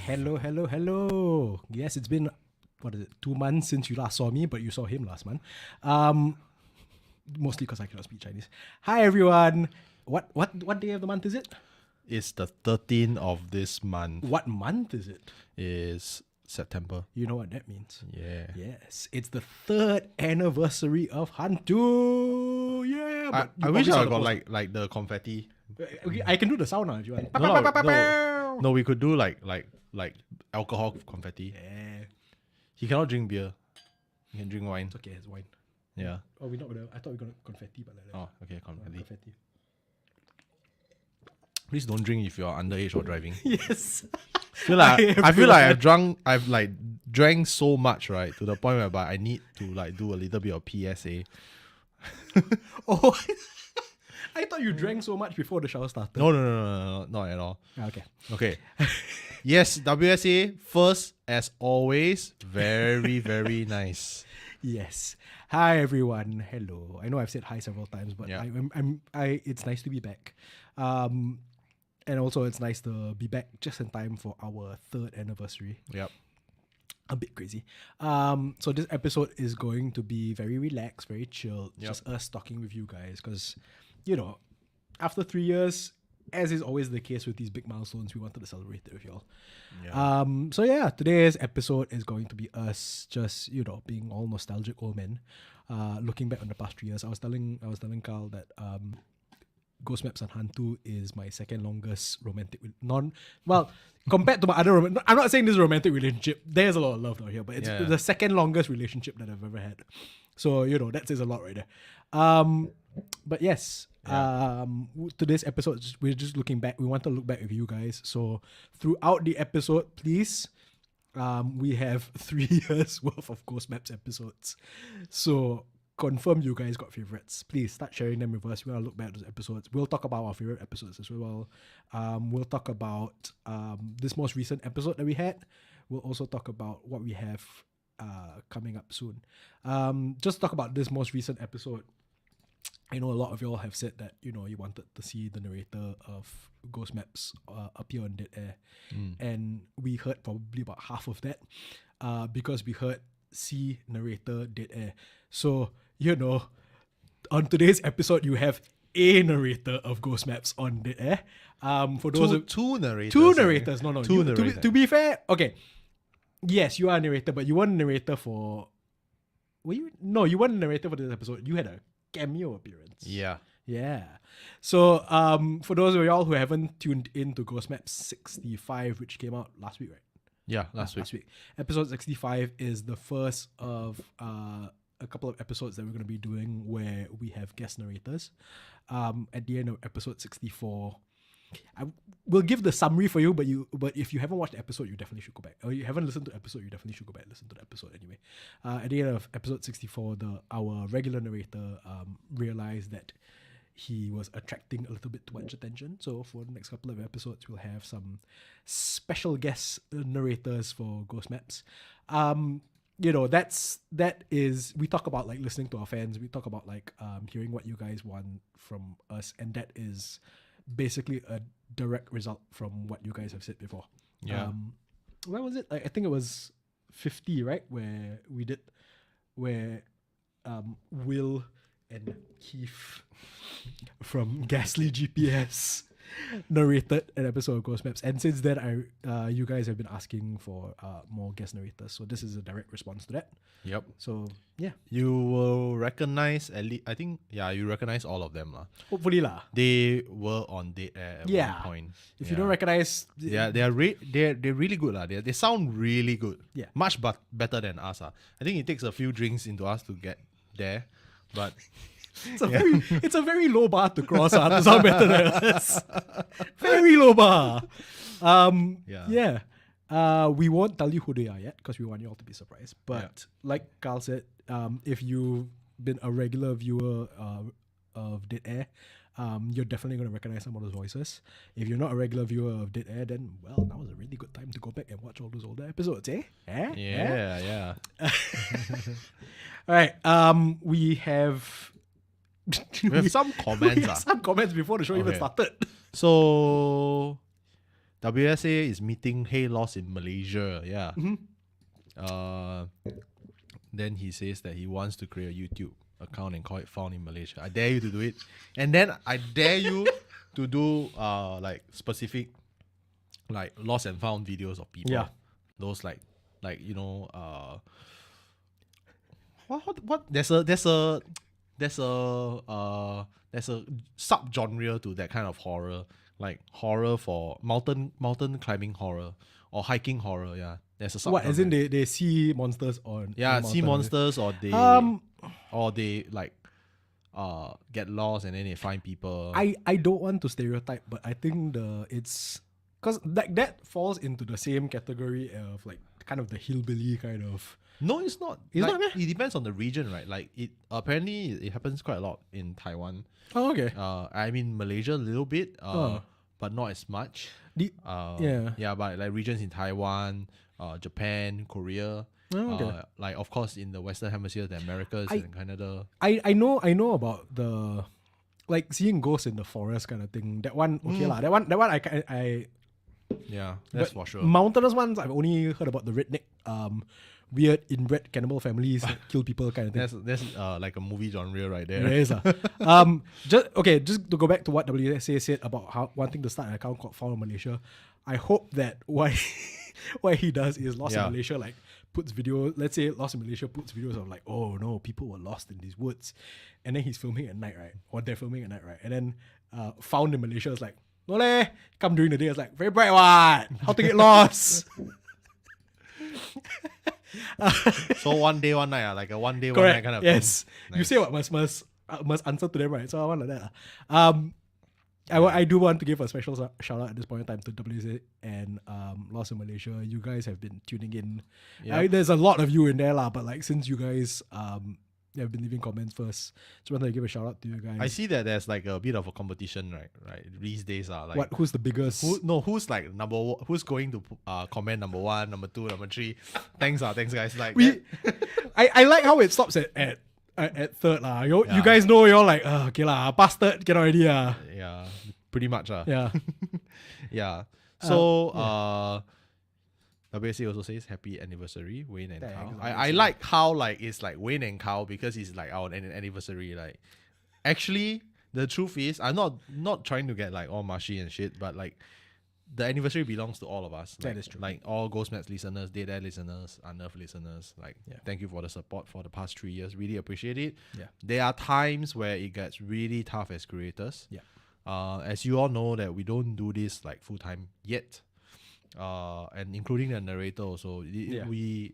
Hello. Yes, it's been 2 months since you last saw me, but you saw him last month. Mostly because I cannot speak Chinese. Hi everyone. What day of the month is it? It's the 13th of this month. What month is it? Is September. You know what that means? Yeah. Yes, it's the 3rd anniversary of HANTU. Yeah. But I wish I got like the confetti. Okay, I can do the sound now if you want. No, we could do like alcohol confetti. Yeah. He cannot drink beer. He can drink wine. It's okay, it's wine. Yeah. Oh, we're not gonna. I thought we were gonna confetti, but like that. Oh, okay, confetti. Confetti. Please don't drink if you're underage or driving. Yes. I feel like I've like drank so much, right, to the point whereby I need to like do a little bit of PSA. Oh, I thought you drank so much before the shower started. No, not at all. Okay. Yes, WSA first as always. Very, very nice. Yes. Hi everyone. Hello. I know I've said hi several times, but Yeah. it's nice to be back. And also it's nice to be back just in time for our 3rd anniversary. Yep. A bit crazy. So this episode is going to be very relaxed, very chilled. Yep. Just us talking with you guys, because after 3 years, as is always the case with these big milestones, we wanted to celebrate it with y'all. Yeah. So yeah, today's episode is going to be us just being all nostalgic old men, looking back on the past 3 years. I was telling Carl that Ghost Maps and HANTU is my second longest romantic compared to my other I'm not saying this is a romantic relationship. There's a lot of love out here, but it's the second longest relationship that I've ever had. So that says a lot right there. But yes, today's episode we're just looking back. We want to look back with you guys. So throughout the episode, please, we have 3 years worth of Ghost Maps episodes. So confirm you guys got favorites. Please start sharing them with us. We want to look back at those episodes. We'll talk about our favorite episodes as well. We'll talk about this most recent episode that we had. We'll also talk about what we have coming up soon. Just talk about this most recent episode. I know a lot of y'all have said that you wanted to see the narrator of Ghost Maps appear on Dead Air, and we heard probably about half of that because we heard see narrator Dead Air. So on today's episode you have a narrator of Ghost Maps on Dead Air. For those two narrators. Two narrators. No. Two narrators. To be fair, okay. Yes, you are a narrator, but you weren't a narrator for. Were you? No, you weren't a narrator for this episode. You had a cameo appearance. Yeah. So for those of y'all who haven't tuned in to Ghost Maps 65, which came out last week, right? Yeah, last week. Episode 65 is the first of a couple of episodes that we're going to be doing where we have guest narrators. At the end of episode 64, I will give the summary for you, but if you haven't watched the episode, you definitely should go back. Or you haven't listened to the episode, you definitely should go back and listen to the episode anyway. At the end of episode 64, our regular narrator realized that he was attracting a little bit too much attention. So for the next couple of episodes, we'll have some special guest narrators for Ghost Maps. That is, we talk about like listening to our fans. We talk about like hearing what you guys want from us, and that is basically a direct result from what you guys have said before. Yeah. Where was it? I think it was 50, right? Where Will and Keith from Ghastly GPS narrated an episode of Ghost Maps, and since then you guys have been asking for more guest narrators, so this is a direct response to that. Yep. So yeah, you will recognize at least. I think you recognize all of them lah. Hopefully lah. They were on Dead Air at one point. If you don't recognize, they're really good lah. They sound really good. Yeah, much better than us ah. I think it takes a few drinks into us to get there, but it's a very low bar to cross to sound better than us. Very low bar. We won't tell you who they are yet because we want you all to be surprised. But like Carl said, if you've been a regular viewer of Dead Air, you're definitely going to recognize some of those voices. If you're not a regular viewer of Dead Air, then that was a really good time to go back and watch all those older episodes, eh? Yeah. All right. We have some comments. Some comments before the show even started. So WSA is meeting Hey Loss in Malaysia. Yeah. Then he says that he wants to create a YouTube account and call it Found in Malaysia. I dare you to do it. And then I dare you to do like specific like lost and found videos of people. Yeah. Those like you know what there's a sub-genre to that kind of horror, like horror for mountain climbing horror or hiking horror. Yeah, there's a What, as in sub-genre. they see monsters on Yeah, on see mountain, monsters or they like get lost and then they find people. I don't want to stereotype, but I think it's because like that falls into the same category of like kind of the hillbilly kind of. No, it's not. It's Like, not meh? it depends on the region, right? Like it apparently it happens quite a lot in Taiwan. Oh, okay. I mean Malaysia a little bit, Oh. but not as much. Yeah. Yeah, but like regions in Taiwan, Japan, Korea. Oh, okay. Like of course in the Western Hemisphere, the Americas and Canada. I know about the like seeing ghosts in the forest kind of thing. That one, okay lah. That one I Yeah, that's but for sure. mountainous ones, I've only heard about the redneck, weird inbred cannibal families that kill people kind of thing. That's like a movie genre right there. There is just to go back to what WSA said about how wanting to start an account called Found in Malaysia. I hope that what he does is Lost in Yeah. Malaysia like puts video. Let's say Lost in Malaysia puts videos of like, oh no, people were lost in these woods, and then he's filming at night, right? Or they're filming at night, right? And then Found in Malaysia is like, no leh, come during the day. It's like very bright, what? How to get lost? So one day, one night, like a one day, one Correct. night kind of Yes. thing. You Nice. say what must answer to them, right? So I want like that. I do want to give a special shout out at this point in time to WSA and Lost in Malaysia. You guys have been tuning in. Yep. There's a lot of you in there lah, but like since you guys have been leaving comments first, just wanted to give a shout out to you guys. I see that there's like a bit of a competition, right? These days are like Who's the biggest? who's like who's going to comment number 1, number 2, number 3. Thanks guys. Like We, I like how it stops at third lah. You Yeah. guys know you're like okay lah, past third cannot already yeah, pretty much Yeah. yeah. So WSA also says happy anniversary, Wayne and Thanks, Carl. I WSA. like how like it's like Wayne and Carl because it's like our anniversary. Like actually the truth is I'm not trying to get like all mushy and shit, but like the anniversary belongs to all of us. That Like, is true. Like all Ghostmaps listeners, Dead Air listeners, Unearth listeners. Like Yeah. thank you for the support for the past 3 years. Really appreciate it. Yeah. There are times where it gets really tough as creators. Yeah. As you all know that we don't do this like full time yet. And including the narrator also, we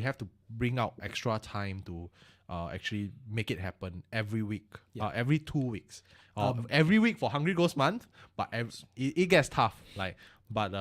have to bring out extra time to actually make it happen every week, every 2 weeks, every week for Hungry Ghost Month. But it gets tough. Like, but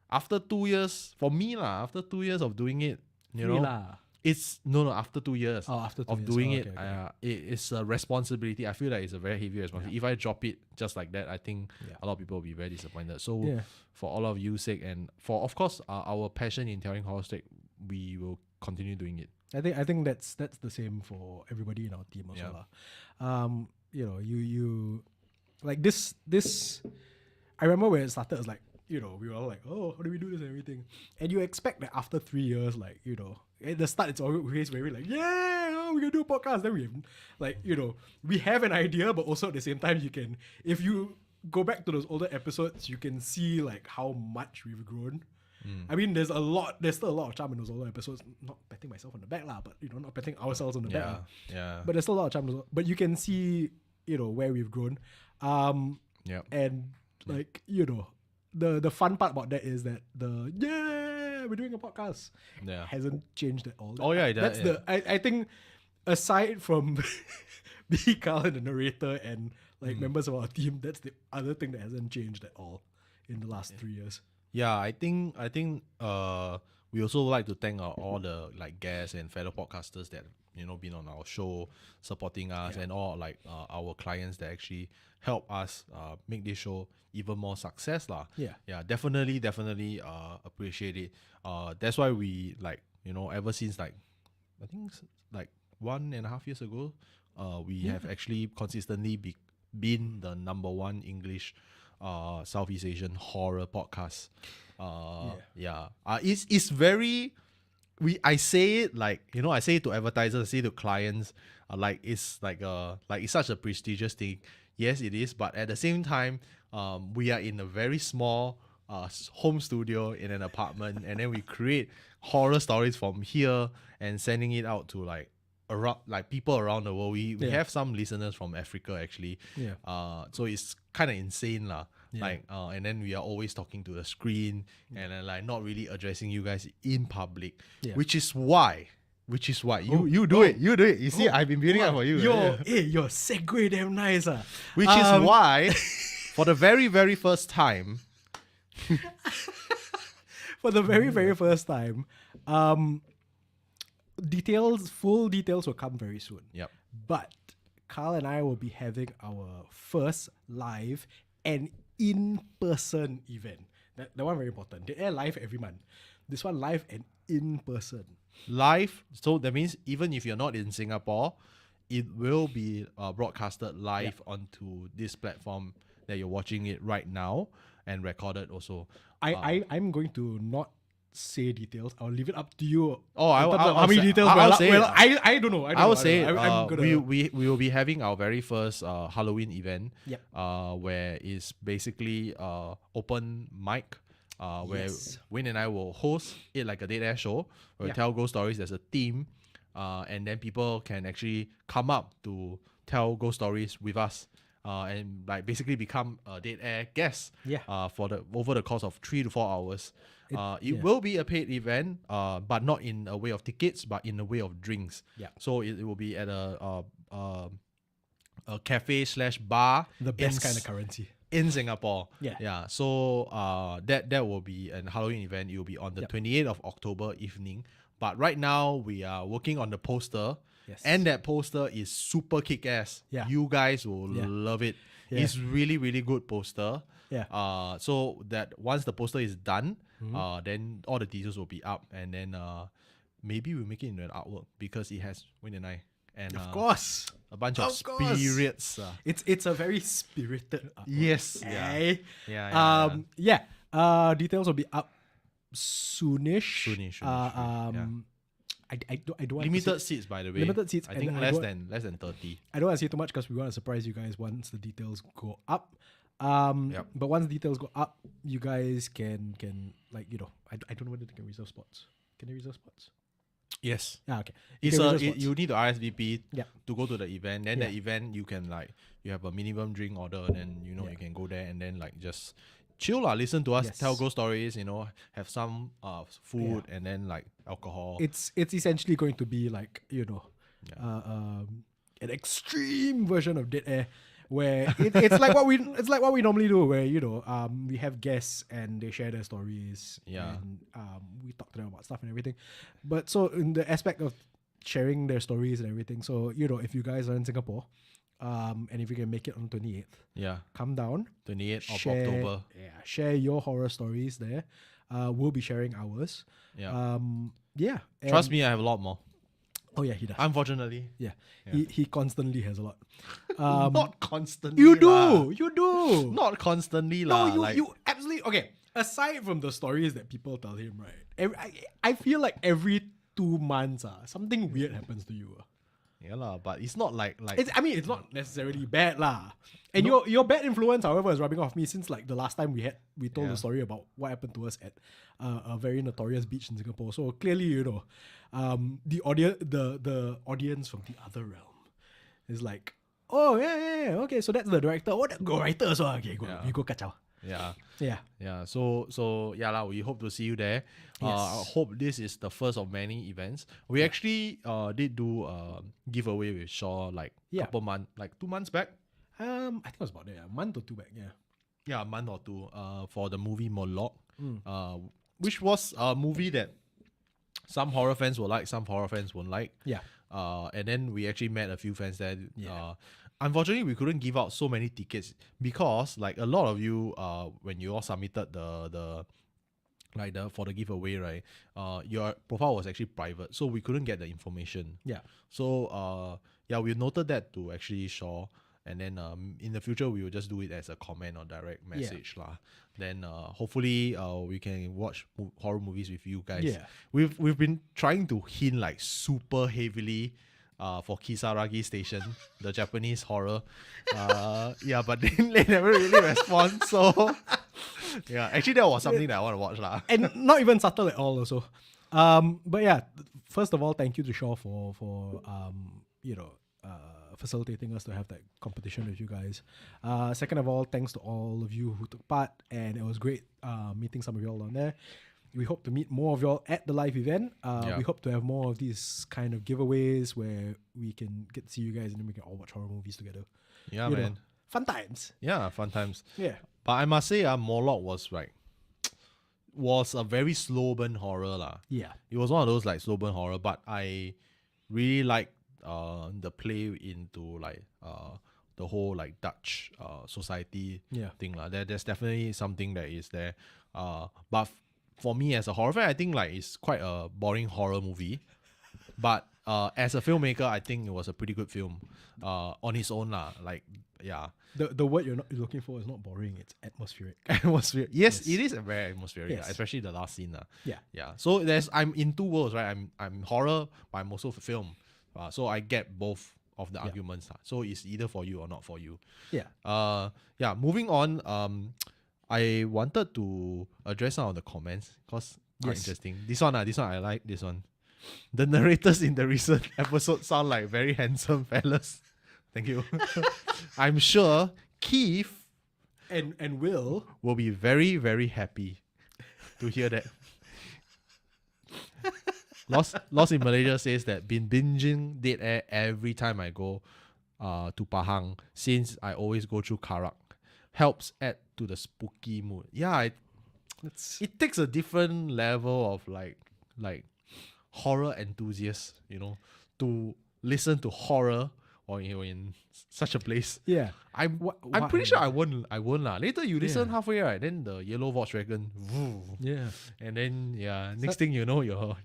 after 2 years, for me lah, after 2 years of doing it, you know, it's after 2 years After 2 of years. doing Oh, it, okay. it's a responsibility. I feel like it's a very heavy responsibility. If I drop it just like that, I think a lot of people will be very disappointed. So Yeah. for all of you sake and for of course our passion in telling horror story, we will continue doing it. I think that's the same for everybody in our team also Yeah. lah. You know, you like this. I remember when it started, it was like, you know, we were all like, oh, how do we do this and everything? And you expect that after 3 years, like, you know, at the start it's always very like, yeah, oh, we're gonna do a podcast. Then we have, like, you know, we have an idea, but also at the same time you can, if you go back to those older episodes, you can see like how much we've grown. I mean, there's still a lot of charm in those older episodes. Not patting myself on the back lah, but you know, not patting ourselves on the back. Yeah, lah. yeah. But there's still a lot of charm. But you can see, you know, where we've grown. Yeah. And like, you know, the fun part about that is that we're doing a podcast hasn't changed at all. Oh, yeah, that's I think aside from me, Carl, and the narrator and like members of our team, that's the other thing that hasn't changed at all in the last 3 years. Yeah, I think we also like to thank all the like guests and fellow podcasters that been on our show, supporting us, and all like our clients that actually help us make this show even more success lah. Yeah, definitely appreciate it. That's why we like ever since like I think like 1.5 years ago, we have actually consistently been the number one English Southeast Asian horror podcasts. It's very. I say it like, I say it to advertisers, I say it to clients, like it's it's such a prestigious thing. Yes, it is, but at the same time, we are in a very small home studio in an apartment, and then we create horror stories from here and sending it out to around people around the world. We have some listeners from Africa actually. So it's kind of insane lah. And then we are always talking to the screen and then not really addressing you guys in public, which is why you do it. You see, I've been building up for you. Your segue damn nice. Which is why, for the very, very first time, full details will come very soon. Yep. But Carl and I will be having our first live and in-person event. That one very important. They air live every month. This one live and in-person. Live, so that means even if you're not in Singapore, it will be broadcasted live onto this platform that you're watching it right now, and recorded also. I'm going to not say details. I'll leave it up to you. How many details? I don't know. I will say we will be having our very first Halloween event. Where it's basically open mic. Where Win and I will host it like a dead air show. We'll tell ghost stories. There's a theme, and then people can actually come up to tell ghost stories with us. And basically become a dead air guest. Over the course of 3 to 4 hours. It will be a paid event, but not in a way of tickets, but in a way of drinks. So it will be at a cafe / bar. The best kind of currency in Singapore. So that will be a Halloween event. It will be on the 28th of October evening. But right now we are working on the poster. And that poster is super kick-ass. You guys will love it. It's really, really good poster. So that once the poster is done, then all the details will be up, and then maybe we'll make it into an artwork because it has Win and I. And of course, a bunch of spirits. It's a very spirited artwork. Yes. Details will be up soonish. I don't want limited seats, by the way. Limited seats. I think less than 30. I don't want to say too much because we want to surprise you guys once the details go up. But once the details go up, you guys can I don't know whether they can reserve spots. Can they reserve spots? Yes. Okay. You need to RSVP to go to the event. Then the event you can you have a minimum drink order, and then you can go there and then just chill listen to us tell ghost stories, have some food and then alcohol. It's essentially going to be an extreme version of Dead Air, where it's like what we normally do, where we have guests and they share their stories and we talk to them about stuff and everything. But so in the aspect of sharing their stories and everything, so if you guys are in Singapore, and if you can make it on 28th, come down 28th of October. Share your horror stories there. We'll be sharing ours. Trust me, I have a lot more. Oh yeah, he does. Unfortunately. He constantly has a lot. Not constantly. You do. Not constantly No, you absolutely okay. Aside from the stories that people tell him, right? I feel like every 2 months, something weird happens to you. But it's not like it's not necessarily bad lah. And your bad influence, however, is rubbing off me since the last time we told the story about what happened to us at a very notorious beach in Singapore. So clearly, the audience from the other realm is like, oh yeah, okay, so that's the director. Oh, the writer as well. Okay, we go catch up. So we hope to see you there. I hope this is the first of many events. We actually did do a giveaway with Shaw couple months, 2 months back. I think it was about a month or two back. A month or two. For the movie Moloch, which was a movie that some horror fans will like, some horror fans won't like. And then we actually met a few fans there. Unfortunately, we couldn't give out so many tickets because a lot of you, when you all submitted the for the giveaway, right? Your profile was actually private, so we couldn't get the information. So we noted that to actually Shaw, and then in the future we will just do it as a comment or direct message lah. Then hopefully we can watch horror movies with you guys. Yeah. We've been trying to hint like super heavily for Kisaragi Station, the Japanese horror. But then they never really respond. So yeah, actually that was something that I want to watch lah. And not even subtle at all also. But yeah, first of all, thank you to Shaw for facilitating us to have that competition with you guys. Second of all, thanks to all of you who took part, and it was great meeting some of y'all on there. We hope to meet more of y'all at the live event. We hope to have more of these kind of giveaways where we can get to see you guys and then we can all watch horror movies together. Yeah, man. Fun times. Yeah, fun times. Yeah. But I must say, Morlock was a very slow burn horror lah. Yeah. It was one of those like slow burn horror, but I really liked the play into like the whole like Dutch society thing lah. There's definitely something that is there. But for me as a horror fan, I think like it's quite a boring horror movie. But as a filmmaker, I think it was a pretty good film on its own lah. Like yeah. The word you're looking for is not boring, it's atmospheric. Atmospheric. Yes, it is a very atmospheric, Yes. especially the last scene. Yeah. Yeah. So I'm in two worlds, right? I'm horror, but I'm also film. So I get both of the arguments. So it's either for you or not for you. Yeah. Moving on. I wanted to address some of the comments because quite interesting. This one I like this one. The narrators in the recent episode sound like very handsome fellas. Thank you. I'm sure Keith and Will be very, very happy to hear that. Lost in Malaysia says that been binging Dead Air every time I go to Pahang since I always go through Karak. Helps add to the spooky mood. Yeah, it takes a different level of like horror enthusiasts, to listen to horror or in such a place. Yeah. I'm pretty sure I won't lah. Later you listen halfway, right? Then the yellow Volkswagen. Yeah. And then next thing you know you're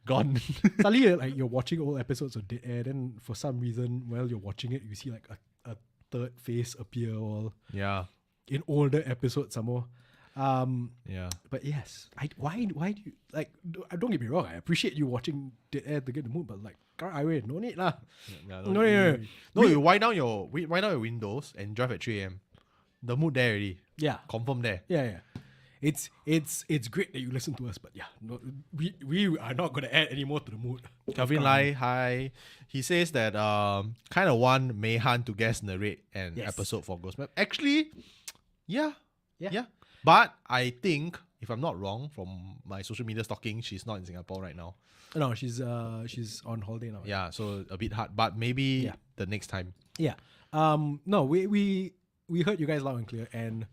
gone. Suddenly like you're watching old episodes of Dead Air, then for some reason while you're watching it you see like a third face appear all in older episodes some more. But yes, why do you like? Don't get me wrong. I appreciate you watching Dead Air to get the mood, but like, no need lah. No, you wind down your windows and drive at 3 a.m. The mood there already. Yeah, confirm there. Yeah. It's great that you listen to us, but we are not gonna add any more to the mood. Calvin Lai, hi. He says that kind of want Mayhan to guest narrate an episode for Ghost Map. Actually, yeah. But I think, if I'm not wrong, from my social media stalking, she's not in Singapore right now. No, she's on holiday now. Yeah, so a bit hard. But maybe the next time. Yeah. No, we heard you guys loud and clear, and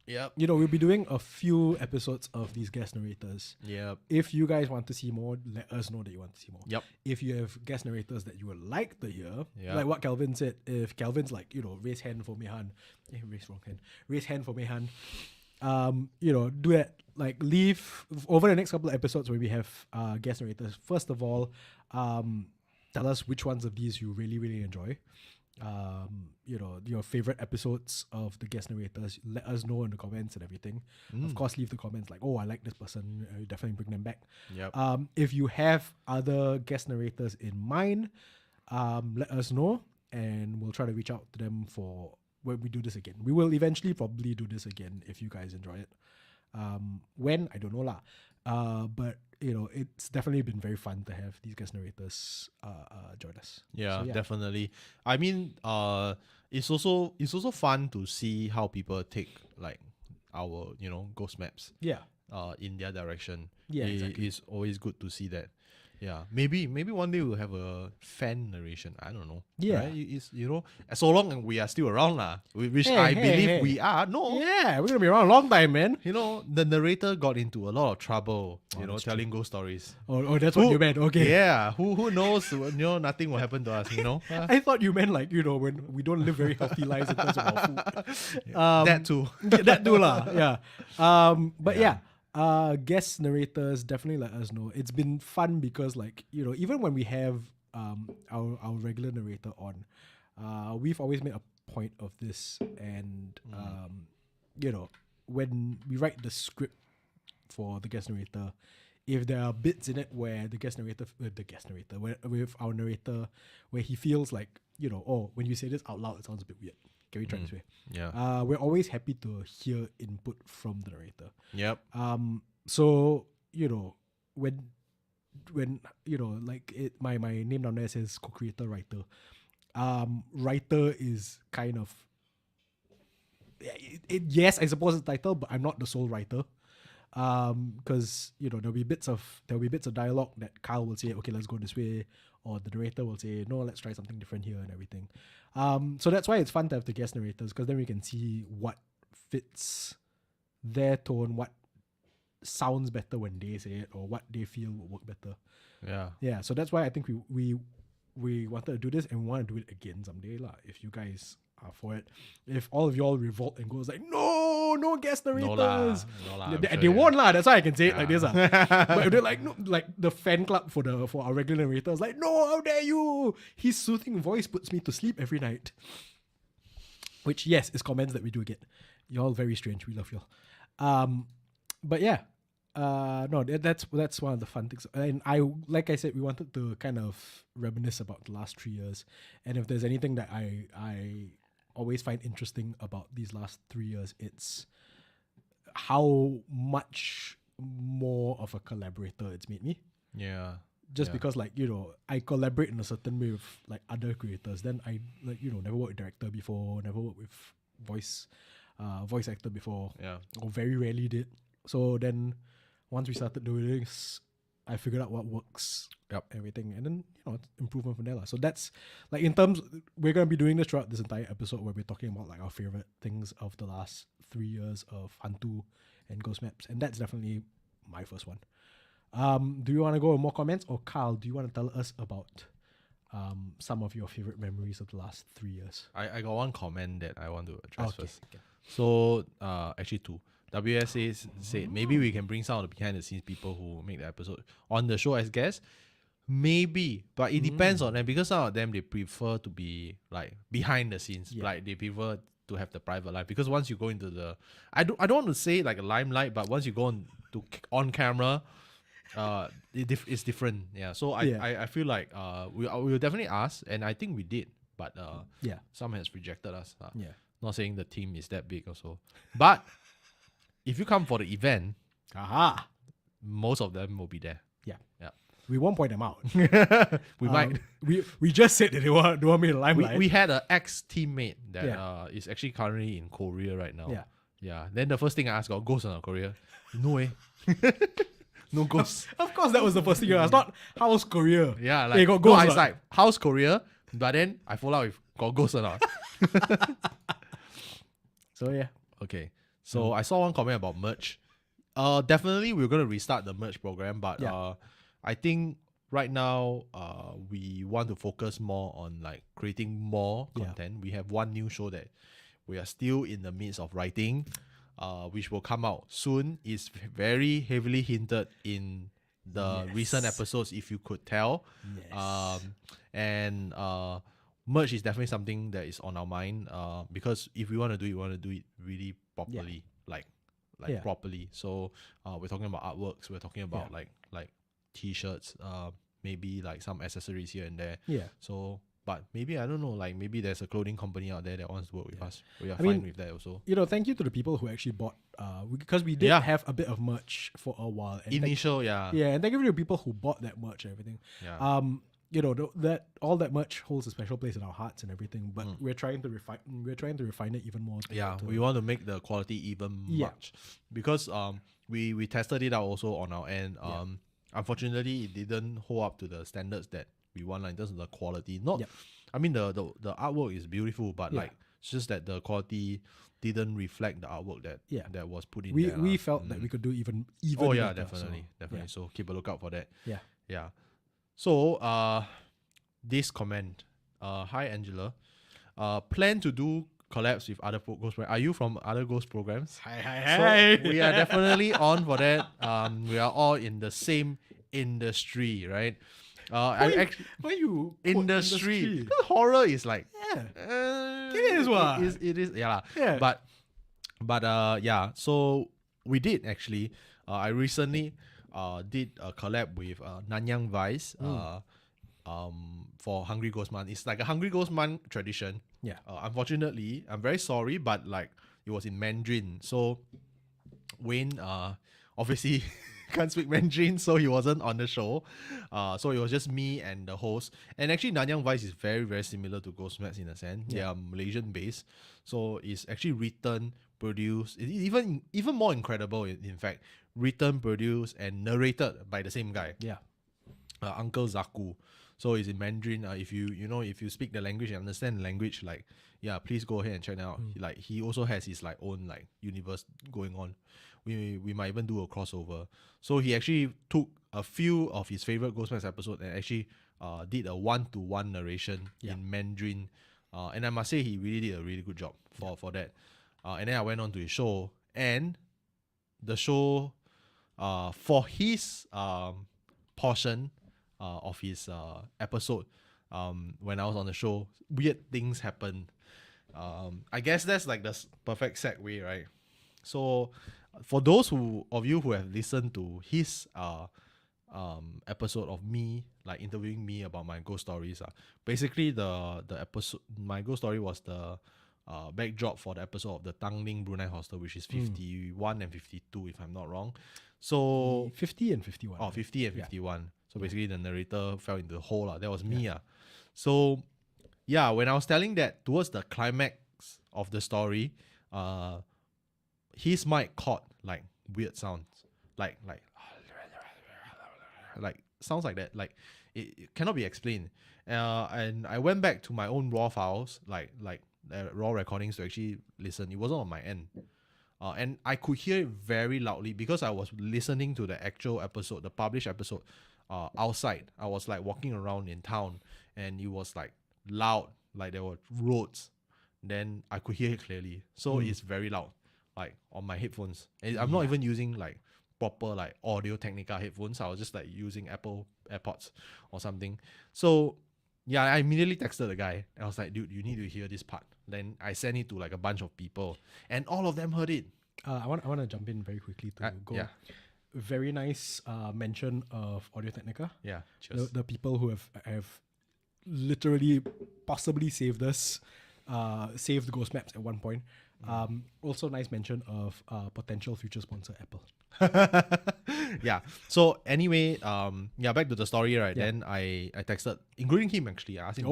we'll be doing a few episodes of these guest narrators. Yep. If you guys want to see more, let us know that you want to see more. Yep. If you have guest narrators that you would like to hear, like what Calvin said, if Calvin's like, raise hand for Mehan, raise hand for Mehan, do that. Like leave over the next couple of episodes where we have guest narrators. First of all, tell us which ones of these you really, really enjoy. Your favorite episodes of the guest narrators. Let us know in the comments and everything. Of course, leave the comments like, oh, I like this person. Definitely bring them back. Yep. If you have other guest narrators in mind, let us know and we'll try to reach out to them for when we do this again. We will eventually probably do this again if you guys enjoy it. When, I don't know lah. But it's definitely been very fun to have these guest narrators join us. Yeah, definitely. I mean, it's also fun to see how people take like our ghost maps. Yeah. In their direction. Yeah, exactly. It's always good to see that. Yeah, maybe one day we'll have a fan narration. I don't know. Yeah, right? It's so long and we are still around lah. Which I believe we are. No. Yeah, we're gonna be around a long time, man. The narrator got into a lot of trouble. Telling ghost stories. Oh, that's what you meant. Okay. Yeah. Who knows? Nothing will happen to us. I thought you meant like when we don't live very healthy lives in terms of our food. That too. That too lah. Yeah. But yeah. Guest narrators, definitely let us know. It's been fun because even when we have our regular narrator on, we've always made a point of this, and you know, when we write the script for the guest narrator, if there are bits in it where the guest narrator, with our narrator, where he feels like, you know, oh, when you say this out loud, it sounds a bit weird. Can we try this way? Yeah. We're always happy to hear input from the narrator. Yep. So, you know, when you know, like my name down there says co-creator writer. Writer is kind of yes, I suppose it's the title, but I'm not the sole writer. Because you know, there'll be bits of dialogue that Kyle will say, okay, let's go this way, or the narrator will say, no, let's try something different here and everything. So that's why it's fun to have the guest narrators, because then we can see what fits their tone, what sounds better when they say it, or what they feel will work better. Yeah. So that's why I think we wanted to do this, and we want to do it again someday lah. If you guys are for it, if all of y'all revolt and goes like, no guest narrators, they won't lah. That's why I can say it like this lah. But if they're like, no, like the fan club for our regular narrators, like, no, how dare you? His soothing voice puts me to sleep every night. Which, yes, is comments that we do get. Y'all very strange. We love y'all. But yeah. No, that's one of the fun things. And like I said, we wanted to kind of reminisce about the last 3 years. And if there's anything that I always find interesting about these last 3 years, it's how much more of a collaborator it's made me. Yeah. Because, like, you know, I collaborate in a certain way with like other creators. Then I, like, you know, never worked with director before, never worked with voice actor before. Yeah. Or very rarely did. So then once we started doing this, I figured out what works, everything, and then, you know, it's improvement from there. So that's, like, in terms, we're going to be doing this throughout this entire episode where we're talking about, like, our favorite things of the last 3 years of HANTU and Ghost Maps, and that's definitely my first one. Do you want to go with more comments, or Carl, do you want to tell us about some of your favorite memories of the last 3 years? I got one comment that I want to address first. Okay. So, actually two. WSA said maybe we can bring some of the behind the scenes people who make the episode on the show as guests. Maybe, but it depends on them, because some of them, they prefer to be like behind the scenes, like they prefer to have the private life. Because once you go into the, I don't want to say like a limelight, but once you go on camera, it's different. Yeah. So I feel like we will definitely ask, and I think we did, but some has rejected us. Not saying the team is that big also, but if you come for the event, most of them will be there. Yeah. We won't point them out. We might. We just said that they want me to limelight. We had an ex-teammate that is actually currently in Korea right now. Yeah. Then the first thing I asked, got ghosts in Korea? No way. No ghosts. Of course, that was the first thing you asked. Not how's Korea. Yeah, like, hey, got ghosts. No, it's like, how's Korea? But then I follow up with, got ghosts or not? So yeah. Okay. So I saw one comment about merch. Definitely we're going to restart the merch program, but I think right now we want to focus more on like creating more content. We have one new show that we are still in the midst of writing, which will come out soon. It's very heavily hinted in the recent episodes, if you could tell. And merch is definitely something that is on our mind, because if we want to do it really properly, like properly. So we're talking about artworks, we're talking about like t-shirts, maybe like some accessories here and there. So, but maybe, I don't know, like maybe there's a clothing company out there that wants to work with us. We are fine with that also. You know, thank you to the people who actually bought, because we did have a bit of merch for a while. And and thank you to the people who bought that merch and everything. You know, that all that merch holds a special place in our hearts and everything, but we're trying to refine it even more. We want to make the quality even much, because we tested it out also on our end. Unfortunately, it didn't hold up to the standards that we want, like in terms of the quality. I mean, the artwork is beautiful, but like it's just that the quality didn't reflect the artwork that was put in there. We felt that we could do even better, definitely. So keep a lookout for that. So this comment, hi Angela, plan to do collabs with other ghost programs. Are you from other ghost programs? Hi. So we are definitely on for that. We are all in the same industry, right? Why you industry. Horror is like it is what it is yeah. Yeah. But yeah. So we did actually. I recently did a collab with Nanyang Vice for Hungry Ghost Month. It's like a Hungry Ghost Month tradition. Yeah. Unfortunately, I'm very sorry, but like it was in Mandarin. So Wayne obviously can't speak Mandarin, so he wasn't on the show. So it was just me and the host. And actually, Nanyang Vice is very, very similar to Ghostmax in a sense. They are Malaysian based, so it's actually written, produced, even more incredible. In fact, written, produced, and narrated by the same guy. Yeah. Uncle Zaku. So it's in Mandarin. If you speak the language and understand the language, like please go ahead and check it out. Like he also has his like own like universe going on. We might even do a crossover. So he actually took a few of his favorite Ghostmax episodes and actually did a 1-to-1 narration in Mandarin. And I must say he really did a really good job for that. And then I went on to his show, and the show for his portion of his episode, when I was on the show, weird things happened. I guess that's like the perfect segue, right? So for those of you who have listened to his episode of me like interviewing me about my ghost stories, basically the episode, my ghost story was the backdrop for the episode of the Tanglin Brunei Hostel, which is 51 and 52 if I'm not wrong. So 50 and 51. Oh, 50 and 51. So basically the narrator fell into the hole. That was me. So yeah, when I was telling that towards the climax of the story, his mic caught like weird sounds. Like sounds like that. Like it cannot be explained. And I went back to my own raw files, like raw recordings to actually listen. It wasn't on my end. And I could hear it very loudly because I was listening to the actual episode, the published episode, outside. I was like walking around in town, and it was like loud, like there were roads. Then I could hear it clearly. So it's very loud, like on my headphones. And I'm not even using like proper like Audio Technica headphones. I was just like using Apple AirPods or something. So yeah, I immediately texted the guy. I was like, dude, you need to hear this part. Then I sent it to like a bunch of people, and all of them heard it. I want to jump in very quickly to go. Yeah. Very nice mention of Audio Technica. Yeah, cheers. The people who have literally possibly saved us, saved Ghost Maps at one point. Also nice mention of potential future sponsor Apple. Yeah. So anyway, back to the story, right? Yeah. Then I texted, including him actually. I asked him.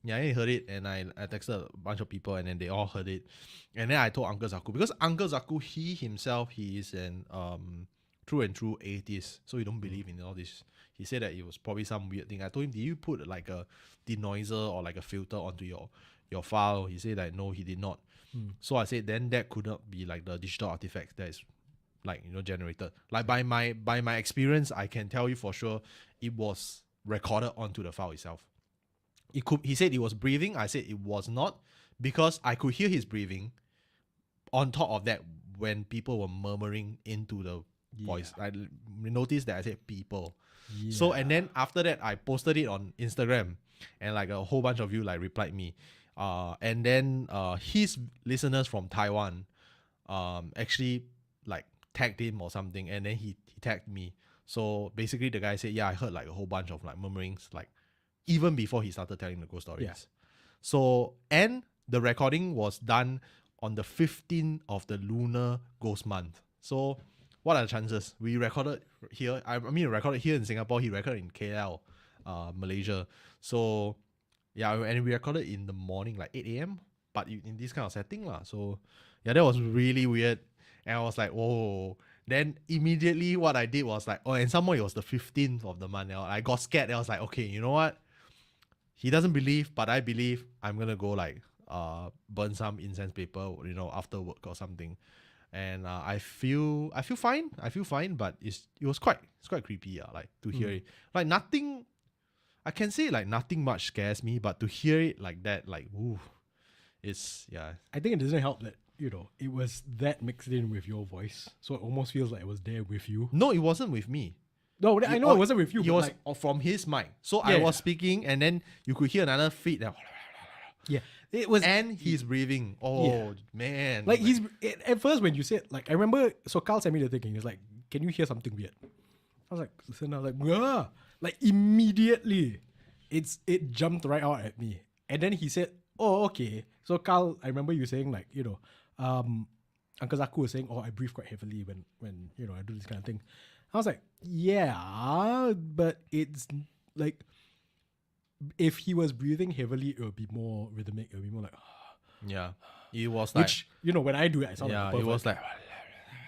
Yeah, he heard it, and I texted a bunch of people, and then they all heard it. And then I told Uncle Zaku, because Uncle Zaku, he himself, he is an true and true atheist, so he don't believe in all this. He said that it was probably some weird thing. I told him, did you put like a denoiser or like a filter onto your file? He said that no, he did not. So I said then that could not be like the digital artifact that is like generated. Like by my experience, I can tell you for sure it was recorded onto the file itself. He said it was breathing. I said it was not, because I could hear his breathing. On top of that, when people were murmuring into the voice, I noticed that I said people. So and then after that, I posted it on Instagram, and like a whole bunch of you like replied me. And then his listeners from Taiwan actually like tagged him or something, and then he tagged me. So basically the guy said, I heard like a whole bunch of like murmurings, like even before he started telling the ghost stories. So, and the recording was done on the 15th of the lunar ghost month. So what are the chances? We recorded here. I mean, recorded here in Singapore. He recorded in KL, Malaysia. So yeah, and we recorded in the morning, like 8 a.m. But in this kind of setting lah. So yeah, that was really weird. And I was like, whoa. Then immediately what I did was like, and somehow it was the 15th of the month. I got scared. I was like, okay, you know what? He doesn't believe, but I believe. I'm gonna go like burn some incense paper, after work or something. And I feel fine. But it was quite creepy, like to hear it. Like nothing. I can say like nothing much scares me, but to hear it like that, like ooh, it's I think it doesn't help that it was that mixed in with your voice, so it almost feels like it was there with you. No, it wasn't with me. No, I know it wasn't with you. He but was like, from his mic. So I was speaking, and then you could hear another feed. yeah, it was. And he's breathing. Oh man! Like at first when you said, like, I remember. So Carl sent me the thing. And he was like, "Can you hear something weird?" I was like, listen. I was like, "Yeah!" Like immediately, it jumped right out at me. And then he said, "Oh, okay." So Carl, I remember you saying like, Uncle Zaku was saying, "Oh, I breathe quite heavily when I do this kind of thing." I was like, "Yeah, but it's like if he was breathing heavily, it would be more rhythmic. It would be more like." Yeah, it was like, Which, when I do it, I sound like a it was like,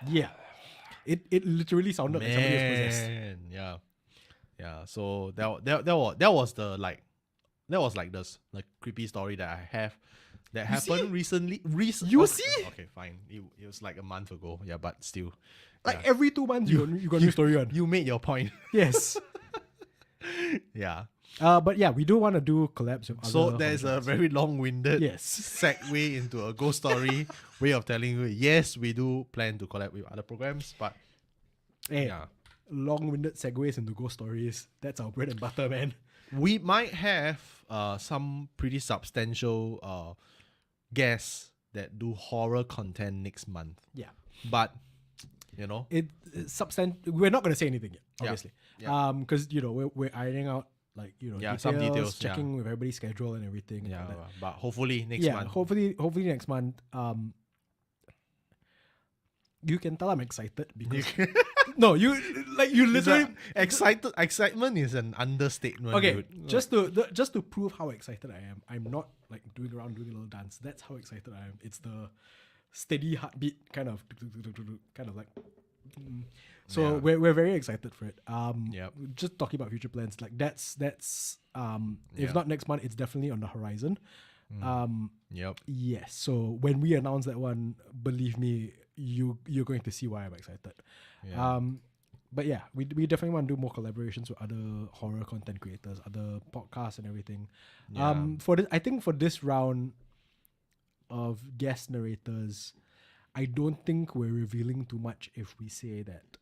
yeah. It literally sounded like somebody was possessed. Yeah. So that was the like, that was like this like creepy story that I have that happened recently. You see? Okay, fine. It was like a month ago. Yeah, but still, Like every 2 months, you got a new story on. You made your point. Yes. Yeah. But yeah, we do want to do collabs with other. So there's a very long-winded Yes. segue into a ghost story way of telling you. Yes, we do plan to collab with other programs, but Hey, long-winded segues into ghost stories. That's our bread and butter, man. We might have some pretty substantial guests that do horror content next month. Yeah. But we're not going to say anything yet, obviously. Yeah. Because we're ironing out details, some details, checking with everybody's schedule and everything. Yeah, and but hopefully next month. Hopefully next month. You can tell I'm excited because no, you literally excitement is an understatement. Okay, dude. just to prove how excited I am, I'm not like doing a little dance. That's how excited I am. It's the steady heartbeat kind of like. So we're very excited for it. Just talking about future plans, like that's if not next month, it's definitely on the horizon. Yes. So when we announce that one, believe me, you're going to see why I'm excited. But yeah, we definitely want to do more collaborations with other horror content creators, other podcasts and everything. I think for this round of guest narrators, I don't think we're revealing too much if we say that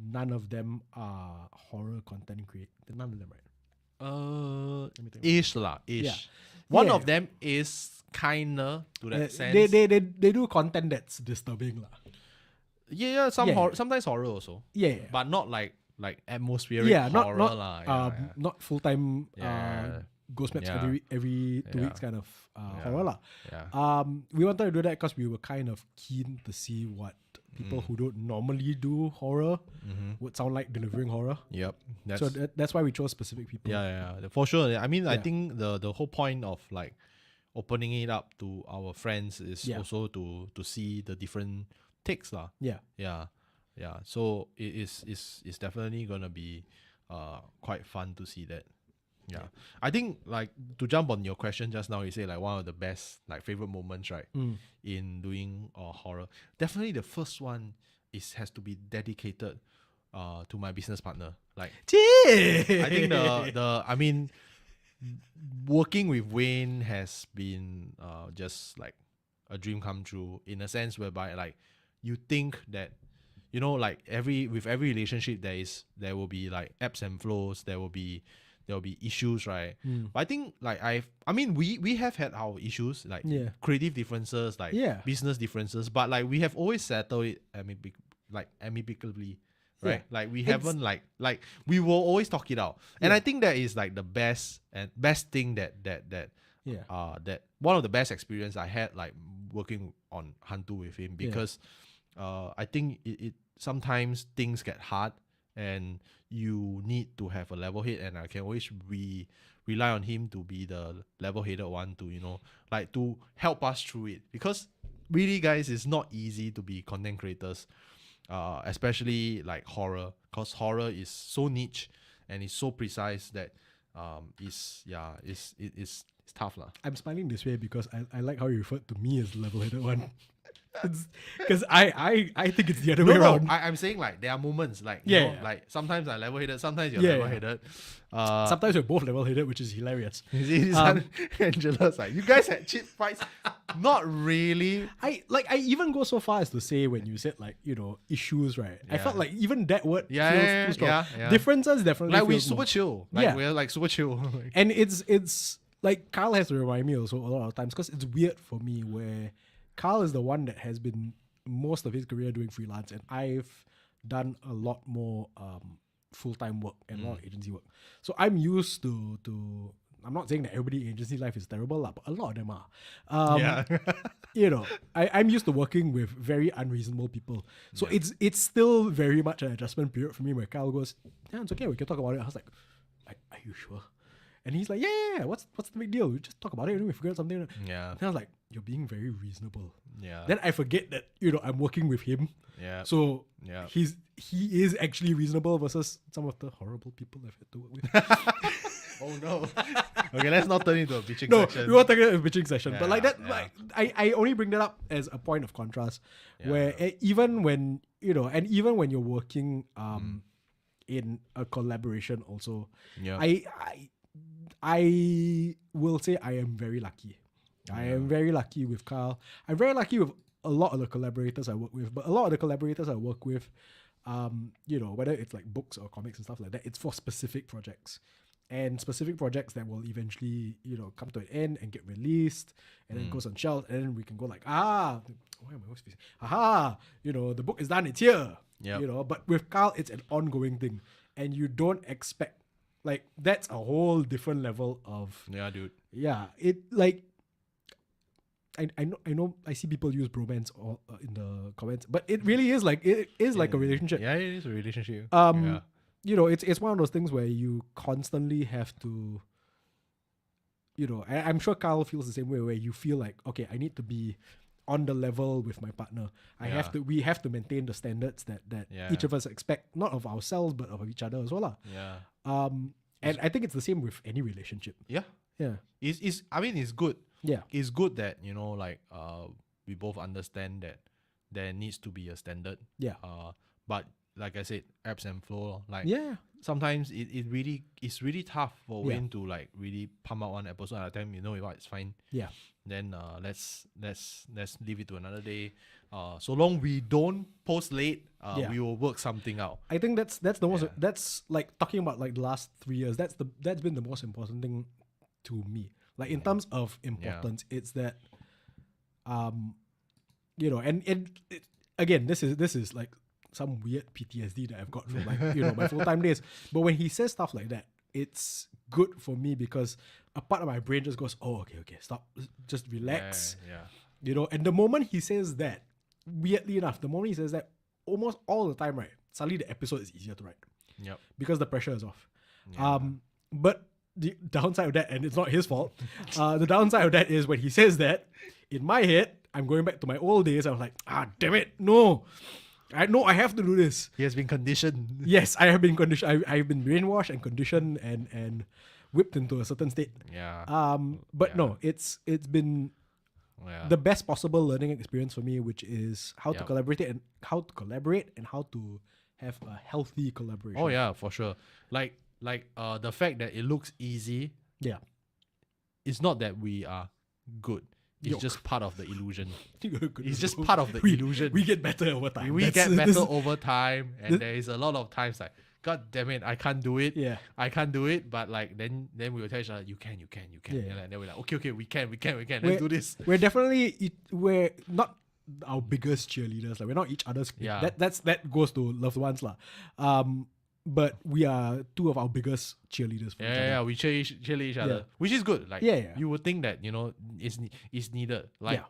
none of them are horror content creators. None of them, right? Ish. Yeah. One of them is kinda to that sense. They do content that's disturbing lah. Yeah, sometimes horror also. Yeah. But not like atmospheric horror lah. Not full time ghost maps every 2 weeks kind of horror lah. We wanted to do that because we were kind of keen to see what people who don't normally do horror would sound like delivering horror. Yep. That's why we chose specific people. Yeah, for sure. I mean, I think the whole point of like opening it up to our friends is also to see the different takes lah. Yeah. So it's definitely gonna be quite fun to see that. Yeah. I think like to jump on your question just now, you say like one of the best like favorite moments, right? In doing horror. Definitely the first one has to be dedicated to my business partner. Like I think I mean working with Wayne has been just like a dream come true in a sense whereby like you think that like with every relationship there will be like ebbs and flows, there will be issues, right? But I think like we have had our issues like creative differences, like business differences, but like we have always settled it amicably, right? Like we haven't like we will always talk it out, and I think that is like the best thing that one of the best experience I had like working on HANTU with him, because I think it sometimes things get hard and you need to have a level head, and I can always rely on him to be the level headed one to like to help us through it, because really guys, it's not easy to be content creators, especially like horror, because horror is so niche and it's so precise that it's tough lah. I'm smiling this way because I like how you referred to me as the level headed one. Because I think it's the other way around. I'm saying like there are moments like like sometimes I'm level-headed, sometimes you're level-headed. Sometimes we're both level-headed, which is hilarious. Angela's like, you guys had cheap fights. Not really. I even go so far as to say when you said like, issues, right? I felt like even that word feels too strong. Differences definitely like we're feels super more. chill. Like we're like super chill. And it's like Kyle has to remind me also a lot of times, because it's weird for me where Kyle is the one that has been most of his career doing freelance, and I've done a lot more full-time work and a lot of agency work. So I'm used to I'm not saying that everybody in agency life is terrible, but a lot of them are. I'm used to working with very unreasonable people. So it's still very much an adjustment period for me where Kyle goes, yeah, it's okay, we can talk about it. I was like, are you sure? And he's like, yeah, what's the big deal? We just talk about it and we figure out something. Yeah. And I was like, you're being very reasonable. Yeah. Then I forget that, I'm working with him. Yeah. So he is actually reasonable versus some of the horrible people I've had to work with. Oh no. Okay, let's not turn into a bitching No, section. we won't turn into a bitching session. But like that, like I only bring that up as a point of contrast, where even when, and even when you're working in a collaboration also, I will say I am very lucky. I am very lucky with Carl. I'm very lucky with a lot of the collaborators I work with, but a lot of the collaborators I work with, whether it's like books or comics and stuff like that, it's for specific projects. And specific projects that will eventually, come to an end and get released, and then goes on shelves, and then we can go like, why am I always facing? The book is done, it's here. But with Carl, it's an ongoing thing, and you don't expect, like, that's a whole different level of it like I know I see people use bromance in the comments, but it really is like a relationship. Yeah, it is a relationship. It's one of those things where you constantly have to, I'm sure Carl feels the same way, where you feel like, okay, I need to be on the level with my partner. We have to maintain the standards that each of us expect, not of ourselves, but of each other as well. And I think it's the same with any relationship. Yeah. It's good. Yeah. It's good that, we both understand that there needs to be a standard. Yeah. But like I said, ebbs and flow. Sometimes it's really tough for Wayne to like really pump out one episode at a time. You know what? It's fine. Yeah. Then let's leave it to another day. So long we don't post late, we will work something out. I think that's the most. That's like talking about like the last 3 years. That's been the most important thing to me. Like in terms of importance, it's that, and again, this is like some weird PTSD that I've got from like my full-time days. But when he says stuff like that, it's good for me because a part of my brain just goes, oh, okay, stop, just relax. And the moment he says that, weirdly enough, almost all the time, right, suddenly the episode is easier to write. Yep. Because the pressure is off. Yeah. But the downside of that, and it's not his fault, the downside of that is when he says that, in my head, I'm going back to my old days. I was like, damn it, no. I know I have to do this. He has been conditioned. Yes, I have been conditioned. I've been brainwashed and conditioned and whipped into a certain state. Yeah. But no, it's been the best possible learning experience for me, which is how to collaborate and how to have a healthy collaboration. Oh yeah, for sure. Like the fact that it looks easy. Yeah. It's not that we are good. It's just part of the illusion. It's just part of the illusion. We get better over time. We get better over time, and there is a lot of times like, God damn it, I can't do it. Yeah, I can't do it. But like then we will tell each other, you can. Yeah. And then we're like, okay, we can. Let's do this. We're not our biggest cheerleaders. Like we're not each other's. Yeah, that goes to loved ones lah. But we are two of our biggest cheerleaders for each other. Yeah, we cheerlead each other, which is good. Like, you would think that, it's needed. Like,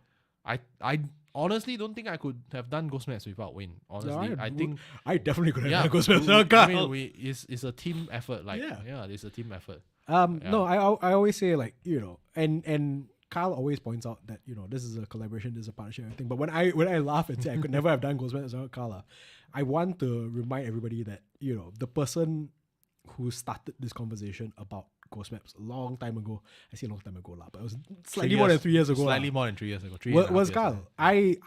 I honestly don't think I could have done Ghost Maps without Wayne. Honestly, I think I definitely could have done Ghost Maps without Carl. I mean, it's a team effort. Like, it's a team effort. No, I always say like, and Carl always points out that, this is a collaboration, this is a partnership and everything. But when I laugh and say I could never have done Ghost Maps without Carl, I want to remind everybody that, the person who started this conversation about Ghost Maps a long time ago. I say a long time ago, but it was slightly more than 3 years ago. Slightly more than 3 years ago. Was Carl. I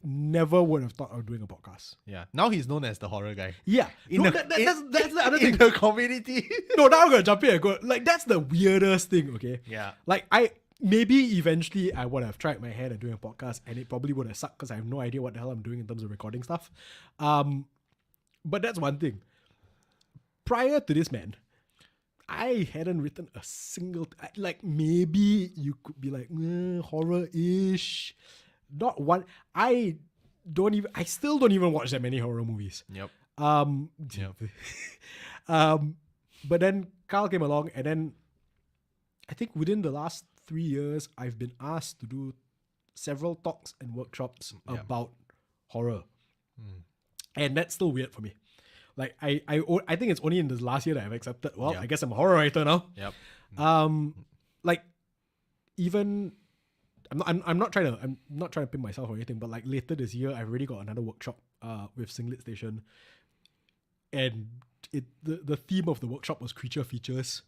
never would have thought of doing a podcast. Yeah. Now he's known as the horror guy. Yeah. That's the other thing. In the community. No, now I'm going to jump in and go, like, that's the weirdest thing, okay? Yeah. Like, maybe eventually I would have tried my hand at doing a podcast and it probably would have sucked because I have no idea what the hell I'm doing in terms of recording stuff. But that's one thing. Prior to this, man, I hadn't written a single... like, maybe you could be like, horror-ish. Not one... I still don't even watch that many horror movies. Yep. But then Carl came along, and then I think within the last 3 years, I've been asked to do several talks and workshops about horror. And that's still weird for me. Like, I think it's only in this last year that I've accepted, I guess I'm a horror writer now. Yep. Like, even... I'm not trying to pin myself or anything, but like later this year, I've already got another workshop with Singlet Station, and the theme of the workshop was creature features,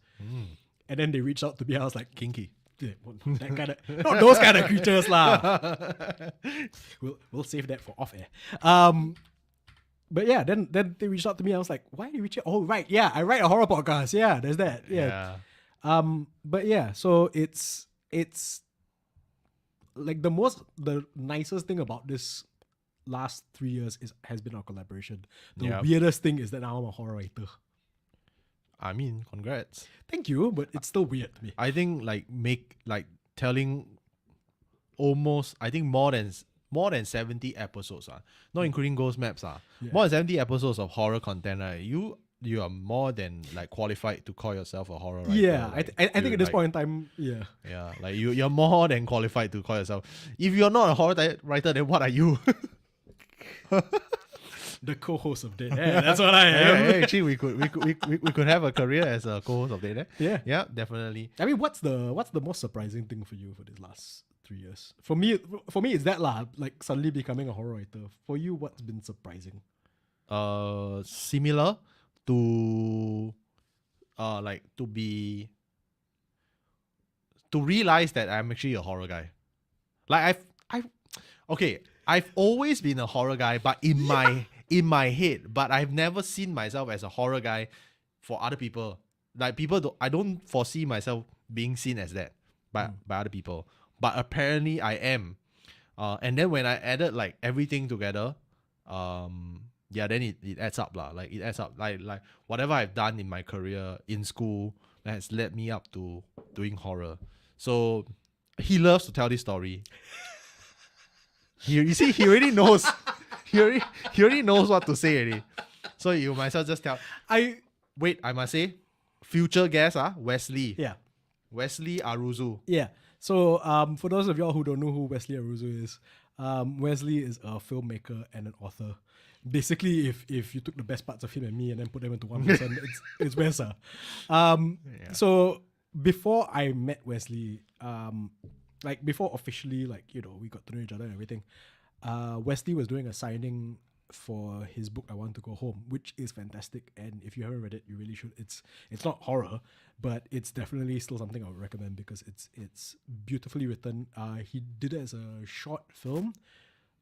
and then they reached out to me. I was like, kinky, yeah, that kind of not those kind of creatures lah. We'll save that for off air. But yeah, then they reached out to me. I was like, why did you reach out? Oh right, yeah, I write a horror podcast. Yeah, there's that. Yeah. But yeah, so it's like the nicest thing about this last 3 years has been our collaboration. The weirdest thing is that now I'm a horror writer. I mean, congrats. Thank you, but it's still weird to me. I think telling almost, I think more than 70 episodes, not including Ghost Maps, more than 70 episodes of horror content, right? You are more than like qualified to call yourself a horror writer. Yeah, like, I think at this point in time, yeah. Yeah, like you're more than qualified to call yourself. If you're not a horror writer, then what are you? The co-host of Dead Air. That's what I am. Hey, actually, we could have a career as a co-host of Dead Air. Yeah, definitely. I mean, what's the most surprising thing for you for these last 3 years? For me, it's that like suddenly becoming a horror writer. For you, what's been surprising? Similar to to realize that I'm actually a horror guy. Like I've always been a horror guy, but in my head, but I've never seen myself as a horror guy for other people. Like I don't foresee myself being seen as that by other people. But apparently I am. And then when I added like everything together, then it adds up lah. Like it adds up. Like whatever I've done in my career in school that has led me up to doing horror. So he loves to tell this story. You see, he already knows. He already knows what to say already. So you might as well just tell. I must say, future guest, Wesley. Yeah. Wesley Aruzu. Yeah. So for those of y'all who don't know who Wesley Aruzu is, Wesley is a filmmaker and an author. Basically, if you took the best parts of him and me and then put them into one person, it's Wes. So before I met Wesley, like before officially, like, you know, we got to know each other and everything, Wesley was doing a signing for his book I Want to Go Home, which is fantastic, and if you haven't read it, you really should. It's not horror, but it's definitely still something I would recommend because it's beautifully written. He did it as a short film,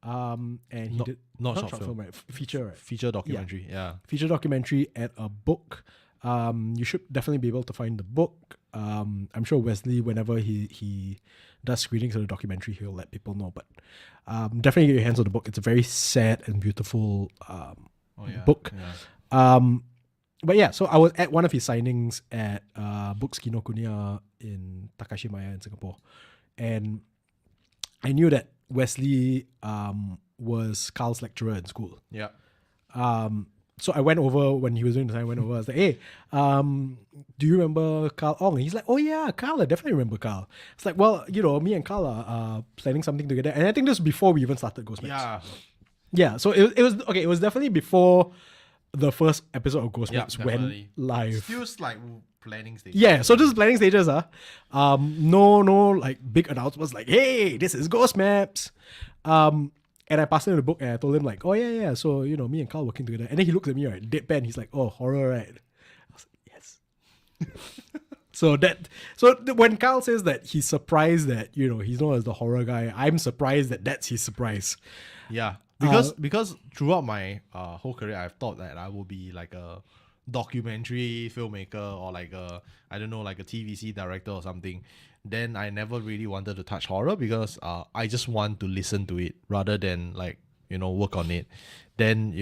and he did not short film, right? Feature documentary, feature documentary and a book. You should definitely be able to find the book. I'm sure Wesley, whenever he does screenings of the documentary, he'll let people know. But definitely get your hands on the book. It's a very sad and beautiful book. Yeah. But yeah, so I was at one of his signings at Books Kinokuniya in Takashimaya in Singapore. And I knew that Wesley was Carl's lecturer in school. Yeah. So I went over when he was doing the sign. I was like, "Hey, do you remember Carl Ong?" And he's like, "Oh yeah, Carl. I definitely remember Carl." It's like, well, you know, me and Carl are planning something together, and I think this was before we even started Ghost Maps. Yeah. So it was okay. It was definitely before the first episode of Ghost Maps went live. Feels like planning stages. Yeah. So this is planning stages. No like big announcements like, "Hey, this is Ghost Maps." And I passed him the book and I told him like, oh yeah, so, you know, me and Carl working together. And then he looks at me, right, deadpan, he's like, oh, horror, right? I was like, yes. When Kyle says that he's surprised that he's known as the horror guy, I'm surprised that that's his surprise. Yeah, because throughout my whole career, I've thought that I will be like a documentary filmmaker or like a TVC director or something. Then I never really wanted to touch horror because I just want to listen to it rather than like work on it. Then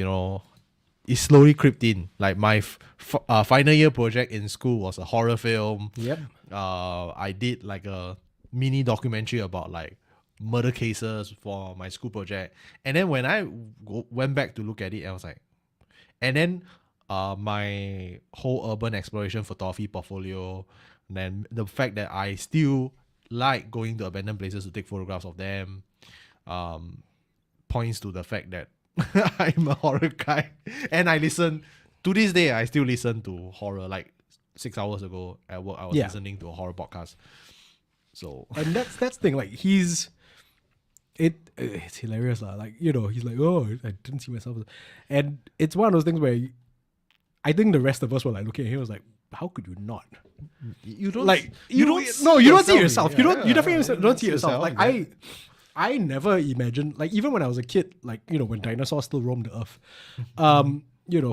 it slowly crept in. Like my final year project in school was a horror film. Yep. I did like a mini documentary about like murder cases for my school project. And then when I went back to look at it, I was like, and then my whole urban exploration photography portfolio, and then the fact that I still like going to abandoned places to take photographs of them, points to the fact that I'm a horror guy. And I listen, to this day, I still listen to horror. Like 6 hours ago at work, I was listening to a horror podcast. So, and that's the thing. Like it's hilarious lah. Like he's like, oh, I didn't see myself, and it's one of those things where I think the rest of us were like looking at him, was like, how could you not? You don't like you don't see yourself. You definitely don't see yourself. Like I never imagined, like even when I was a kid, like when dinosaurs still roamed the earth.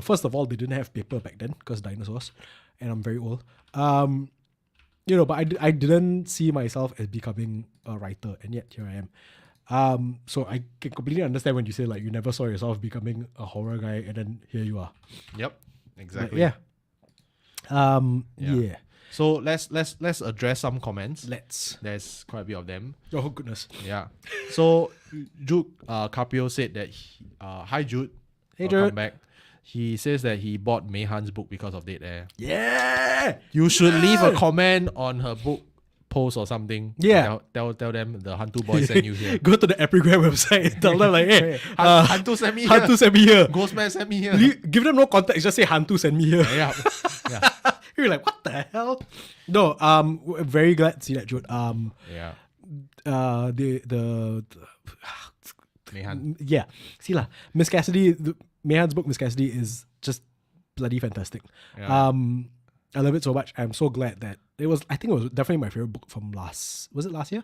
First of all, they didn't have paper back then because dinosaurs, and I'm very old. But I didn't see myself as becoming a writer, and yet here I am. So I can completely understand when you say like you never saw yourself becoming a horror guy, and then here you are. Yep, exactly. But, yeah. So let's address some comments. There's quite a bit of them. Oh goodness. Yeah. So Jude Carpio said that hi Jude. Hey Welcome Jude. back. He says that he bought Mei Han's book because of Dead Air. Yeah. You should leave a comment on her book post or something. Yeah. Tell them the HANTU boy sent you here. Go to the Epigram website and tell them like, hey, HANTU sent me here. HANTU sent me here. Ghostman sent me here. Give them no context. Just say HANTU sent me here. Yeah. You're like, what the hell? No, we're very glad to see that, Jude. Yeah. The Mei Han. yeah. See lah, Miss Cassidy, Mei Han's book, Miss Cassidy, is just bloody fantastic. Yeah. I love it so much. I'm so glad that I think it was definitely my favorite book from was it last year?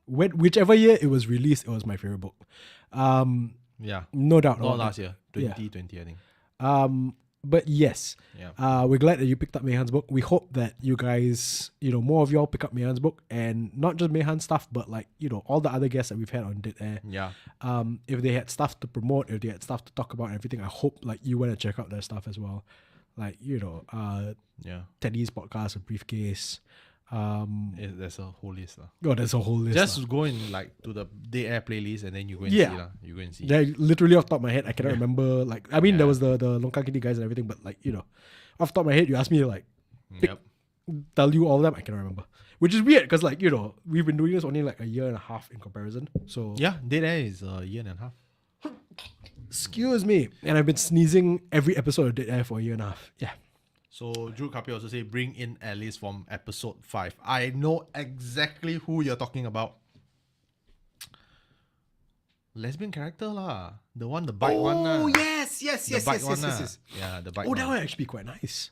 Whichever year it was released, it was my favorite book. Yeah. No doubt. Not last year. 2020, I think. But yes, we're glad that you picked up Mei Han's book. We hope that you guys, more of y'all pick up Mei Han's book, and not just Mei Han stuff, but like, all the other guests that we've had on Dead Air. Yeah. If they had stuff to promote, if they had stuff to talk about and everything, I hope like you want to check out their stuff as well. Like, Teddy's podcast, A Briefcase. There's a whole list. Oh, there's a whole list. Just go in like to the Dead Air playlist and then you go and see. You go and see. Yeah, literally off the top of my head, I cannot remember. Like, I mean, there was the Longkang Kitty guys and everything, but like, off the top of my head, you ask me to like tell you all of them, I cannot remember. Which is weird because like, we've been doing this only like a year and a half in comparison. So yeah, Dead Air is a year and a half. Excuse me. And I've been sneezing every episode of Dead Air for a year and a half. Yeah. So Drew Carpio also say bring in Alice from episode 5. I know exactly who you're talking about. Lesbian character lah. The bike one lah. Oh yes. Yeah, the bike one. That would actually be quite nice.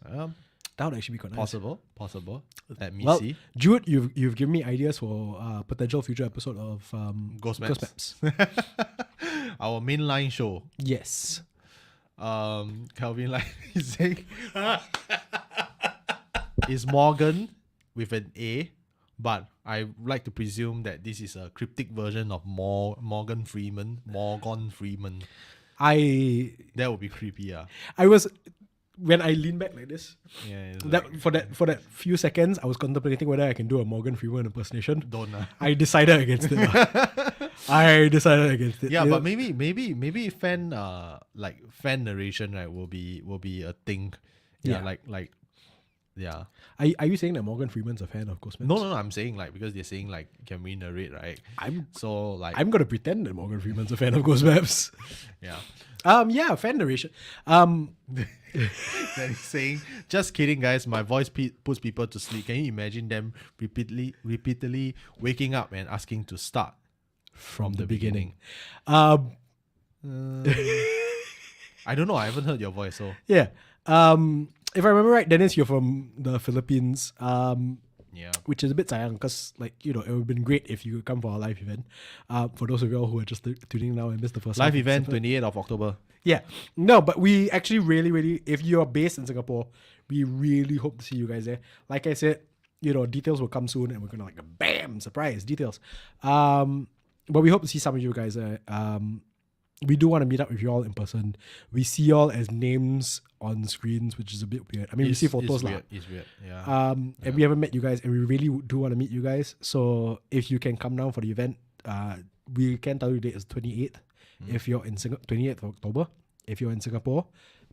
That would actually be quite nice. Possible. Let me see. Jude, you've given me ideas for potential future episode of Ghost Maps. Our mainline show. Yes. Calvin like is saying is Morgan with an A, but I like to presume that this is a cryptic version of Morgan Freeman. That would be creepy. I was, when I lean back like this, like, for that few seconds, I was contemplating whether I can do a Morgan Freeman impersonation. Don't. I decided against it. Yeah, but maybe fan narration, right, will be a thing. Yeah. Yeah. Are you saying that Morgan Freeman's a fan of Ghost Maps? No, I'm saying like, because they're saying like, can we narrate, right? I'm gonna pretend that Morgan Freeman's a fan of Ghost Maps. Yeah. Fan narration. Then he's saying, just kidding guys, my voice puts people to sleep. Can you imagine them repeatedly waking up and asking to start from the beginning? I don't know, I haven't heard your voice, so yeah. if I remember right, Dennis, you're from the Philippines. Yeah. Which is a bit sayang because, like, it would have been great if you could come for our live event. For those of y'all who are just tuning in now and missed the first Live half event, of it. 28th of October. Yeah. No, but we actually really, if you're based in Singapore, we really hope to see you guys there. Like I said, details will come soon and we're going to bam, surprise, details. But we hope to see some of you guys there. We do want to meet up with you all in person. We see y'all as names on screens, which is a bit weird. I mean, we see photos. It's weird, yeah. And we haven't met you guys, and we really do want to meet you guys. So if you can come down for the event, we can tell you the date is 28th. If you're in 28th of October, if you're in Singapore,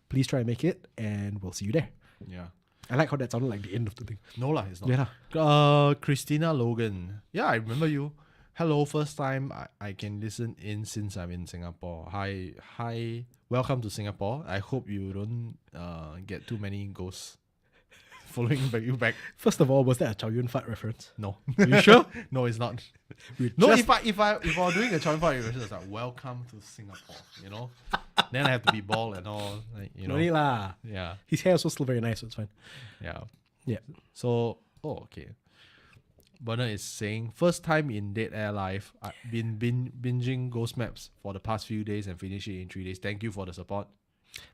please try and make it, and we'll see you there. Yeah. I like how that sounded like the end of the thing. No lah, it's not. Yeah. Christina Logan. Yeah, I remember you. Hello, first time I can listen in since I'm in Singapore. Hi, welcome to Singapore. I hope you don't get too many ghosts following you back. First of all, was that a Chow Yun Fat reference? No. You sure? No, it's not. No, if I were doing a Chow Yun Fat reference, it's like welcome to Singapore. Then I have to be bald and all. No need lah. Yeah. His hair is also still very nice, so it's fine. Yeah. Yeah. So, okay. Bernard is saying, first time in Dead Air Live. I've been binging Ghost Maps for the past few days and finish it in 3 days. Thank you for the support.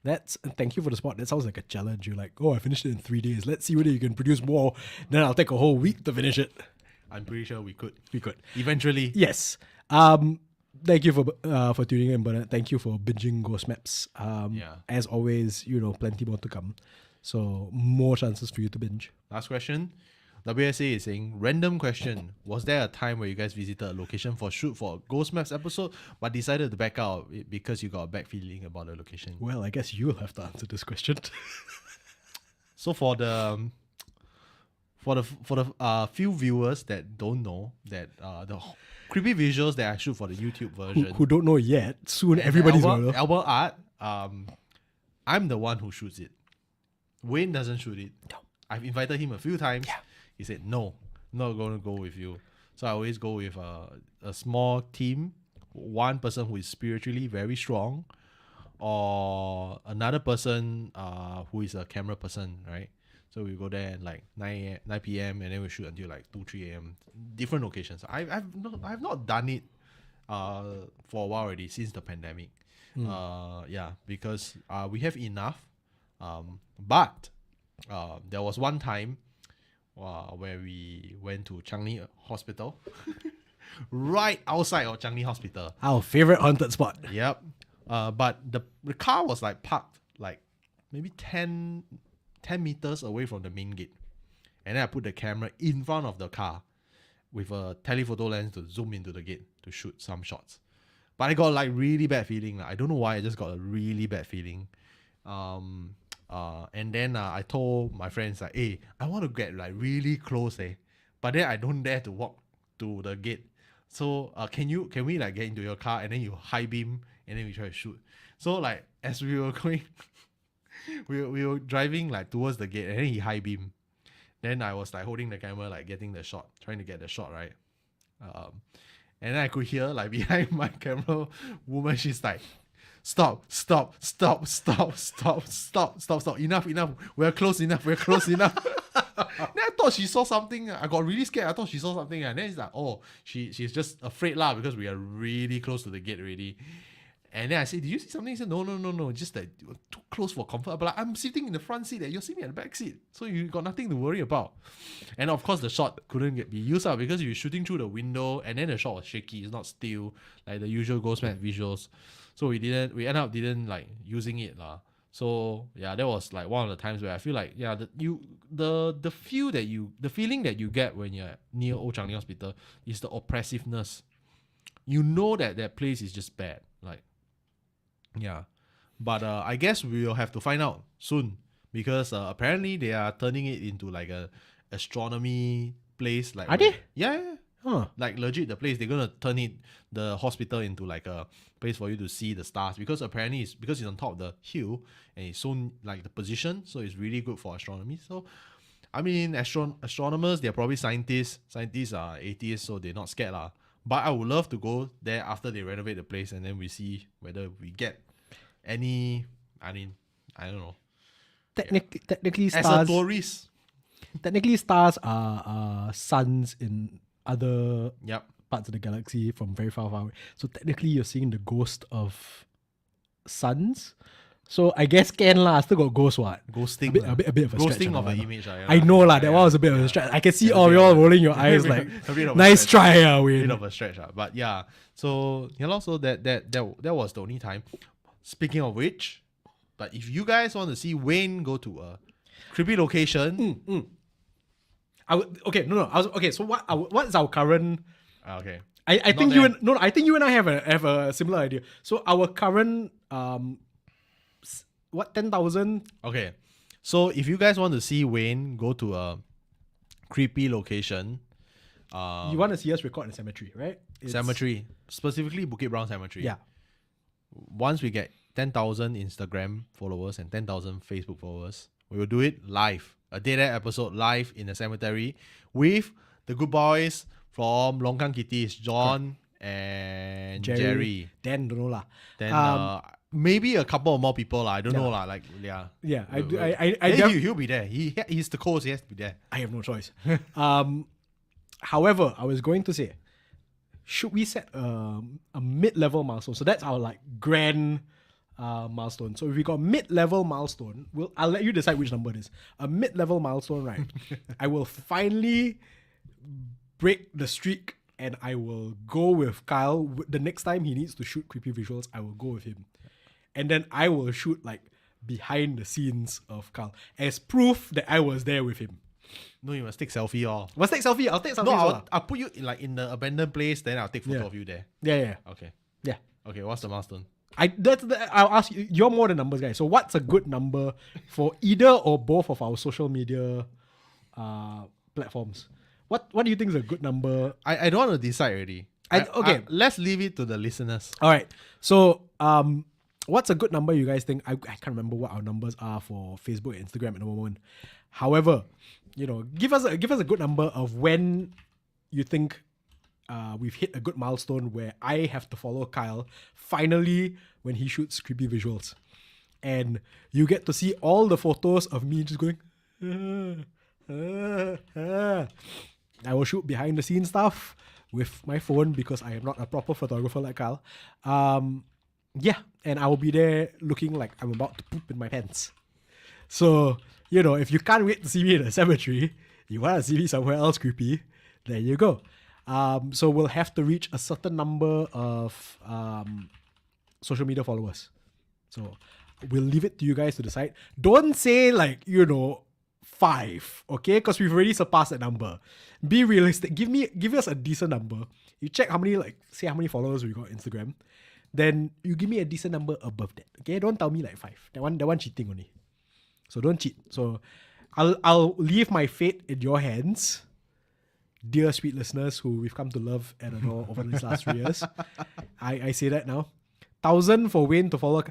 Thank you for the support. That sounds like a challenge. You're like, I finished it in 3 days. Let's see whether you can produce more. Then I'll take a whole week to finish it. I'm pretty sure we could. We could. Eventually. Yes. Thank you for tuning in, Bernard. Thank you for binging Ghost Maps. As always, plenty more to come. So more chances for you to binge. Last question. WSA is saying, random question. Was there a time where you guys visited a location for shoot for a Ghost Maps episode, but decided to back out because you got a bad feeling about the location? Well, I guess you'll have to answer this question. So for the few viewers that don't know that the creepy visuals that I shoot for the YouTube version, who don't know yet, soon everybody's gonna know. Albert Art, I'm the one who shoots it. Wayne doesn't shoot it. No. I've invited him a few times. Yeah. He said, no, not going to go with you. So I always go with a small team, one person who is spiritually very strong, or another person who is a camera person, right? So we go there at 9 p.m. and then we shoot until 2, 3 a.m. Different locations. I've not done it for a while already since the pandemic. Because we have enough. But there was one time where we went to Chiang Hospital, right outside of Chiang Hospital. Our favorite haunted spot. Yep. But the car was parked maybe 10 meters away from the main gate. And then I put the camera in front of the car with a telephoto lens to zoom into the gate to shoot some shots. But I got really bad feeling. I don't know why, I just got a really bad feeling. And then I told my friends hey, I want to get really close, but then I don't dare to walk to the gate. So can we get into your car and then you high beam and then we try to shoot. So as we were going, we were driving towards the gate and then he high beam. Then I was holding the camera getting the shot, trying to get the shot right. And then I could hear behind my camera woman, she's like, Stop. Enough. We're close enough. Then I thought she saw something. I got really scared. I thought she saw something. And then it's she's just afraid because we are really close to the gate already. And then I said, did you see something? He said, no. Just that you were too close for comfort. But I'm sitting in the front seat. You're sitting at the back seat. So you got nothing to worry about. And of course, the shot couldn't be used out because you're shooting through the window. And then the shot was shaky. It's not still like the usual Ghost Map visuals. So we ended up didn't using it lah. So yeah, that was one of the times where I feel the feeling that you get when you're near Old Changi Hospital is the oppressiveness. You know that place is just bad. But I guess we will have to find out soon because apparently they are turning it into a astronomy place. Are they? Yeah. Huh. Legit, the place, they're gonna turn the hospital into a place for you to see the stars because apparently it's on top of the hill and it's so the position, so it's really good for astronomy. So I mean, astronomers, they're probably scientists. Scientists are atheists, so they're not scared lah. But I would love to go there after they renovate the place and then we see whether we get any. I mean, I don't know. technically As a stars. tourist. Technically, stars are suns in other Yep. parts of the galaxy from very far away. So technically, you're seeing the ghost of suns. So I guess can lah. Still got ghost what? Ghosting. A bit of a stretch. Ghosting of lah, an lah. image. I know lah. That one was a bit of a stretch. I can see all bit y'all of a- rolling your eyes like, a bit of a nice stretch. try, Bit Wayne. of a stretch. But yeah. So, so that was the only time. Speaking of which, but if you guys want to see Wayne go to a creepy location. So what's our current? Okay. I think you and I think you and I have a similar idea. So our current 10,000. Okay. So if you guys want to see Wayne go to a creepy location, You want to see us record in a cemetery, right? cemetery, specifically Bukit Brown Cemetery. Yeah. Once we get 10,000 Instagram followers and 10,000 Facebook followers, we will do it live. A Dead Air episode live in the cemetery with the good boys from Longkang Kitties, John and Jerry. Dan, don't know lah. Then maybe a couple of more people lah. I don't know lah. Like Yeah, he'll be there. He's the co-host. He has to be there. I have no choice. However, I was going to say, should we set a mid-level milestone? So that's our like grand milestone. So if we got mid-level milestone, I'll let you decide which number it is. A mid-level milestone, right? I will finally break the streak and I will go with Kyle. The next time he needs to shoot creepy visuals, I will go with him. And then I will shoot like behind the scenes of Kyle as proof that I was there with him. No, you must take selfie or. Must take selfie. I'll take selfie. No, I'll put you in the abandoned place. Then I'll take photo of you there. Yeah. Okay. Yeah. Okay. What's the milestone? I'll ask you. You're more than numbers guy. So what's a good number for either or both of our social media platforms? What do you think is a good number? I don't want to decide already. Let's leave it to the listeners. All right. So what's a good number you guys think? I can't remember what our numbers are for Facebook and Instagram at the moment. However, give us a good number of when you think we've hit a good milestone where I have to follow Kyle finally when he shoots creepy visuals, and you get to see all the photos of me just going. I will shoot behind the scenes stuff with my phone because I am not a proper photographer like Kyle. Yeah, and I will be there looking like I'm about to poop in my pants. So, if you can't wait to see me in a cemetery, you want to see me somewhere else creepy, there you go. So we'll have to reach a certain number of social media followers. So we'll leave it to you guys to decide. Don't say 5, okay? Because we've already surpassed that number. Be realistic. Give us a decent number. You check how many followers we got on Instagram. Then you give me a decent number above that. Okay? Don't tell me 5. That one cheating only. So don't cheat. So I'll leave my fate in your hands, dear sweet listeners who we've come to love and adore over these last 3 years. I say that now. 1,000 for Wayne to follow.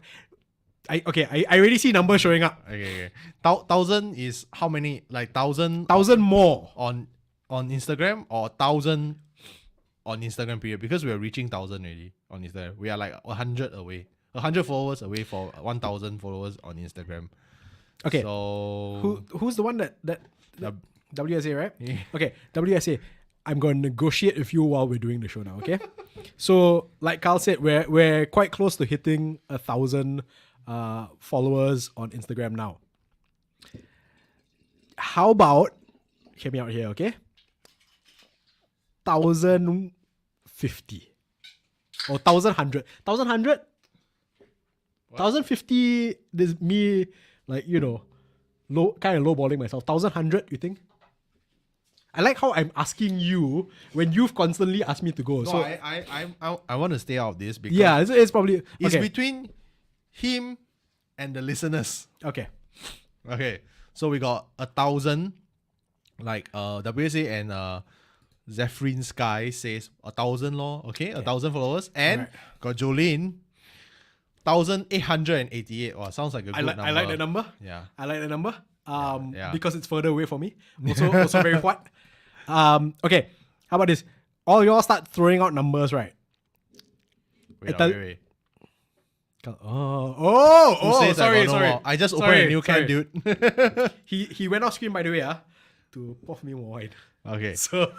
I already see numbers showing up. Okay. 1,000 is how many? 1,000 more on Instagram or 1,000 on Instagram period? Because we are reaching 1,000 already on Instagram. We are 100 away. 100 followers away for 1,000 followers on Instagram. Okay. So who's the one that WSA, right? Yeah. Okay, WSA. I'm going to negotiate with you while we're doing the show now, okay? So, like Carl said, we're quite close to hitting 1,000 followers on Instagram now. How about, hear me out here, okay? 1,050 or 1,100. 1,100? 1,050 is me, kind of lowballing myself. 1,100, you think? I like how I'm asking you when you've constantly asked me to go. no, So I want to stay out of this because it's probably it's okay. between him and the listeners. Okay. Okay, so we got 1,000, WSA and Zephyrin Sky says 1,000 lor. Okay, 1,000 followers, and got Jolene 1,888. Wow, sounds like a good number. I like the number. Yeah, I like the number. Yeah. Because it's further away from me. Also very what. Okay. How about this? All y'all start throwing out numbers, right? wait. Sorry. I just opened a new can, dude. He went off screen, by the way, to pour me more wine. Okay. So,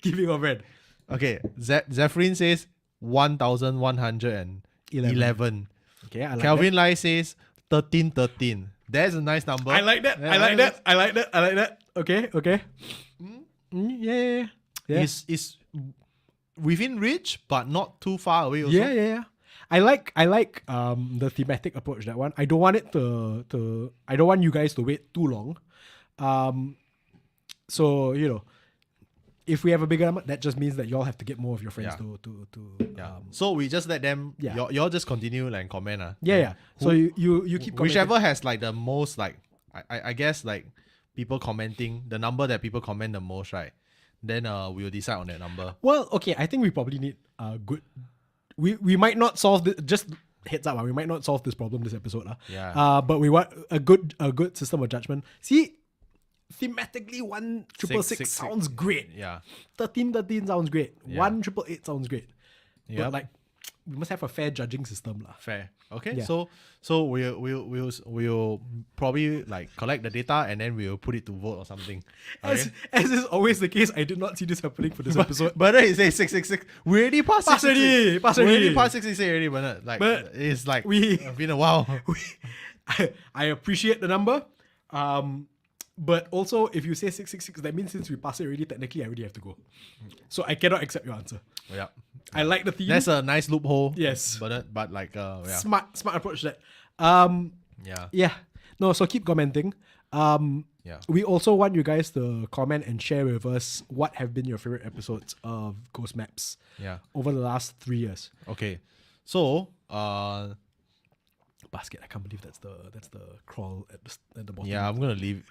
giving a bread. Okay. Zephyrin says 1,111. Okay, I like Calvin Lai says 1313. That's a nice number. I like that. I like that. Okay. Yeah. It's within reach, but not too far away also. Yeah. I like the thematic approach, that one. I don't want it to I don't want you guys to wait too long. So, if we have a bigger number, that just means that y'all have to get more of your friends to so we just let them y'all just continue and comment. Yeah. So you keep commenting. Whichever has like the most, like I guess, like people commenting, the number that people comment the most, right? Then we'll decide on that number. Well, okay, I think we probably need a good we might not solve this, just heads up, we might not solve this problem this episode. But we want a good system of judgment. See, thematically 1,666 sounds great. Yeah. 1313 sounds great. Yeah. 1,888 sounds great. Yeah. But like, we must have a fair judging system, lah. Fair. Okay. Yeah. So we'll probably like collect the data and then we'll put it to vote or something. Okay? As is always the case, I did not see this happening for this episode. But then it says 666. We already passed 666. We already passed 666 already, but it's like it's been a while. I appreciate the number. But also, if you say 666, that means since we passed it already, technically I already have to go. So I cannot accept your answer. Yeah. I like the theme. That's a nice loophole. Yes. But like Smart approach to that. Yeah. No, so keep commenting. We also want you guys to comment and share with us what have been your favorite episodes of Ghost Maps over the last 3 years. Okay. So basket. I can't believe that's the crawl at the bottom. Yeah, I'm gonna leave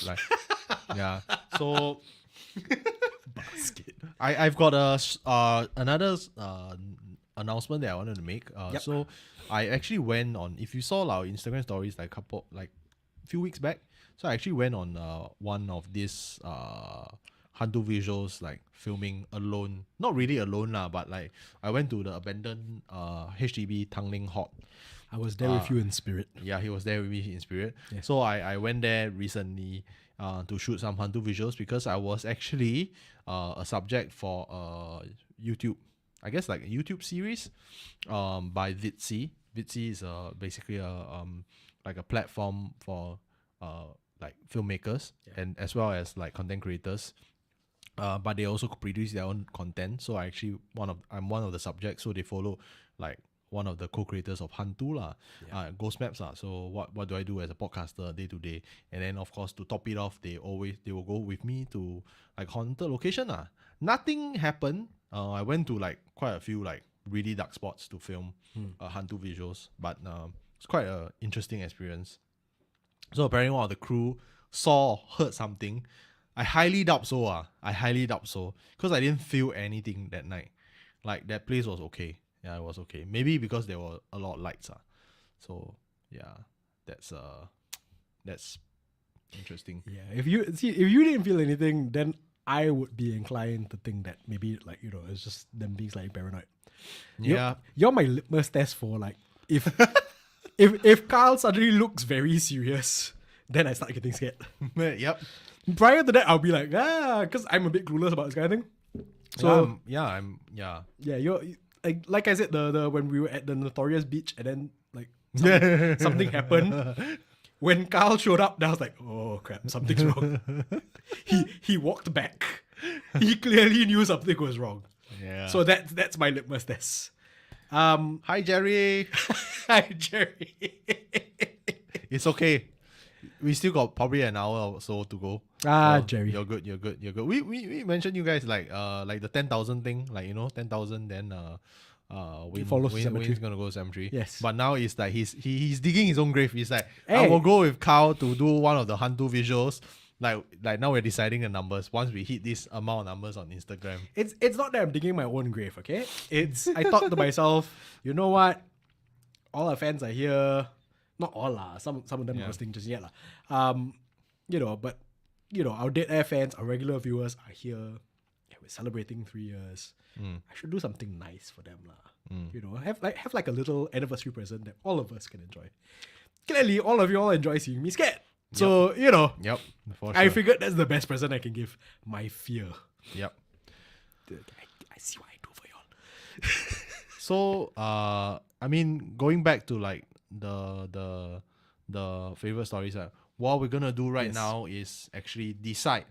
like So basket. I've got another announcement that I wanted to make. So I actually went on, if you saw our Instagram stories like a few weeks back. So I actually went on one of these HANTU visuals, like filming alone. Not really alone lah, but like I went to the abandoned HDB Tanglin Hot. I was there with you in spirit. Yeah, he was there with me in spirit. Yeah. So I went there recently to shoot some HANTU visuals because I was actually a subject for YouTube, I guess like a YouTube series by Vidsi. Vidsi is basically a like a platform for like filmmakers and as well as like content creators. But they also produce their own content. So I'm one of the subjects. So they follow like one of the co-creators of HANTU Ghost Maps So what do I do as a podcaster day to day? And then of course to top it off, they will go with me to like haunted location Nothing happened. I went to like quite a few like really dark spots to film HANTU visuals, but it's quite an interesting experience. So apparently one of the crew heard something. I highly doubt so. Because I didn't feel anything that night. Like that place was okay. Yeah, it was okay. Maybe because there were a lot of lights. So yeah, that's interesting. Yeah, if you didn't feel anything, then I would be inclined to think that maybe like it's just them being slightly paranoid. Yeah, you're my litmus test for like if Carl suddenly looks very serious, then I start getting scared. Yep. Prior to that, I'll be like because I'm a bit clueless about this kind of thing. So you're. Like I said, the when we were at the Notorious Beach and then like something happened. When Carl showed up, I was like, oh crap, something's wrong. He walked back. He clearly knew something was wrong. Yeah. So that's my litmus test. Hi Jerry. Hi Jerry. It's okay. We still got probably an hour or so to go. Jerry. You're good. We mentioned you guys like the 10,000 thing, like 10,000 then Wayne's gonna go cemetery. Yes. But now it's like he's digging his own grave. He's like, hey. I will go with Carl to do one of the HANTU visuals. Like now we're deciding the numbers. Once we hit this amount of numbers on Instagram. It's not that I'm digging my own grave, okay? I thought to myself, you know what? All our fans are here. Not all lah. Some of them not listening just yet lah. But our dead air fans, our regular viewers are here. Yeah, we're celebrating 3 years. I should do something nice for them, lah. Mm. You know, have like a little anniversary present that all of us can enjoy. Clearly, all of you all enjoy seeing me scared. So, you know, Yep. For I sure. figured that's the best present I can give. My fear. Yep. I see what I do for y'all. So, I mean, going back to like the favorite stories, what we're gonna do right Yes. now is actually decide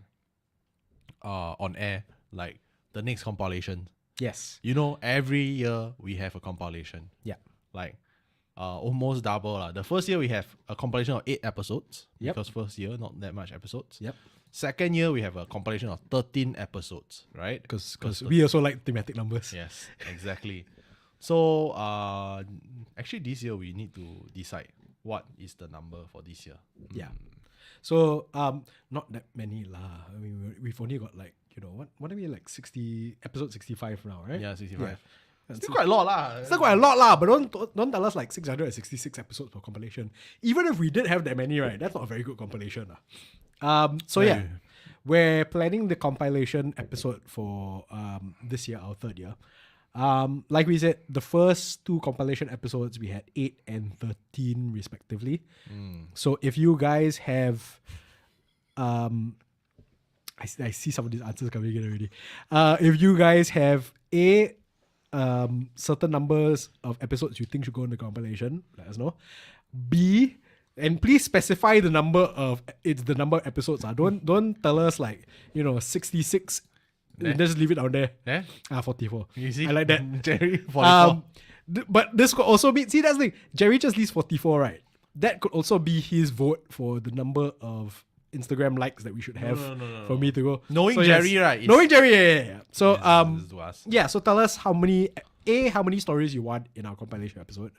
on air like the next compilation. Yes. You know, every year we have a compilation. Yeah. Like almost double lah. The first year we have a compilation of 8 episodes. Yep. Because first year not that much episodes. Yep. Second year we have a compilation of 13 episodes, right? Because we also like thematic numbers. Yes, exactly. So actually this year we need to decide what is the number for this year. Yeah. So not that many lah. I mean, we've only got like, you know, what are we like 60 episode 65 now, right? Yeah, 65. Yeah. Still quite a lot lah. It's not quite a lot lah, but don't tell us like 666 episodes for compilation. Even if we did have that many, right, that's not a very good compilation lah. So yeah, we're planning the compilation episode for this year, our 3rd year. Like we said, the first 2 compilation episodes we had 8 and 13 respectively. So if you guys have I see some of these answers coming in already. If you guys have certain numbers of episodes you think should go in the compilation, let us know. B, and please specify the number of episodes. Don't tell us like, you know, 66. Just leave it down there. 44. You see? I like that. Jerry, 44. But this could also be, see, that's the thing. Jerry just leaves 44, right? That could also be his vote for the number of Instagram likes that we should have for me to go. Knowing So, Jerry, right? Knowing Jerry, yeah. So, this is to us. yeah, so tell us how many stories you want in our compilation episode.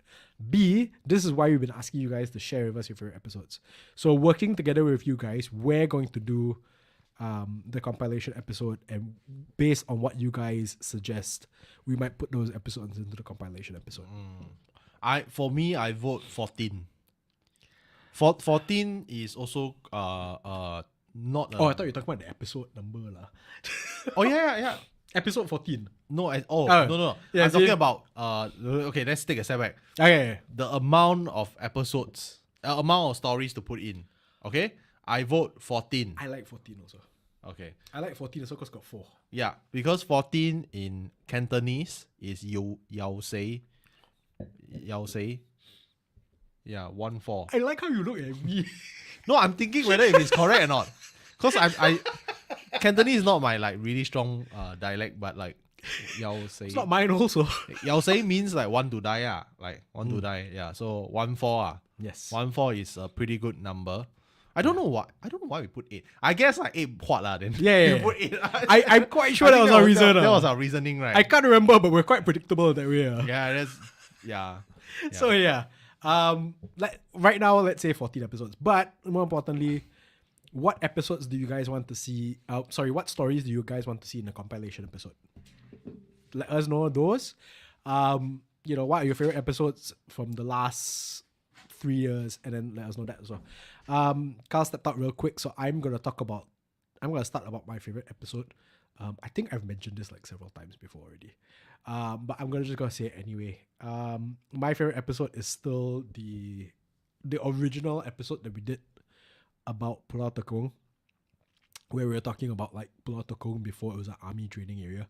B, this is why we've been asking you guys to share with us your favorite episodes. So working together with you guys, we're going to do the compilation episode, and based on what you guys suggest, we might put those episodes into the compilation episode. For me, I vote 14. 14 is also not. I thought you were talking about the episode number lah. Oh yeah. Episode 14. No, Oh. no. Yeah, I'm see? talking about okay, let's take a step back. Okay. The amount of episodes, amount of stories to put in. Okay, I vote 14. I like 14 also. Okay, I like 14 also because got 4. yeah, because 14 in Cantonese is yao sei. Yeah, 1-4. I like how you look at me. No, I'm thinking whether if it's correct or not. Because I Cantonese is not my like really strong dialect, but like yao sei. It's not mine also. Yao sei means like want to die, like want to die. Yeah, so 1-4. Yes. 1-4 is a pretty good number. I don't know why we put 8. I guess like 8 what lah then. Yeah. You put 8. I'm quite sure I that think was our reason. That was our reasoning, right? I can't remember, but we're quite predictable that way. Yeah. So yeah. Like right now, let's say 14 episodes. But more importantly, what episodes do you guys want to see? What stories do you guys want to see in the compilation episode? Let us know those. You know, what are your favorite episodes from the last 3 years, and then let us know that as well. Carl stepped out real quick, so I'm gonna start about my favorite episode. I think I've mentioned this like several times before already. But I'm just gonna say it anyway. My favorite episode is still the original episode that we did about Pulau Tekong, where we were talking about like Pulau Tekong before it was an army training area.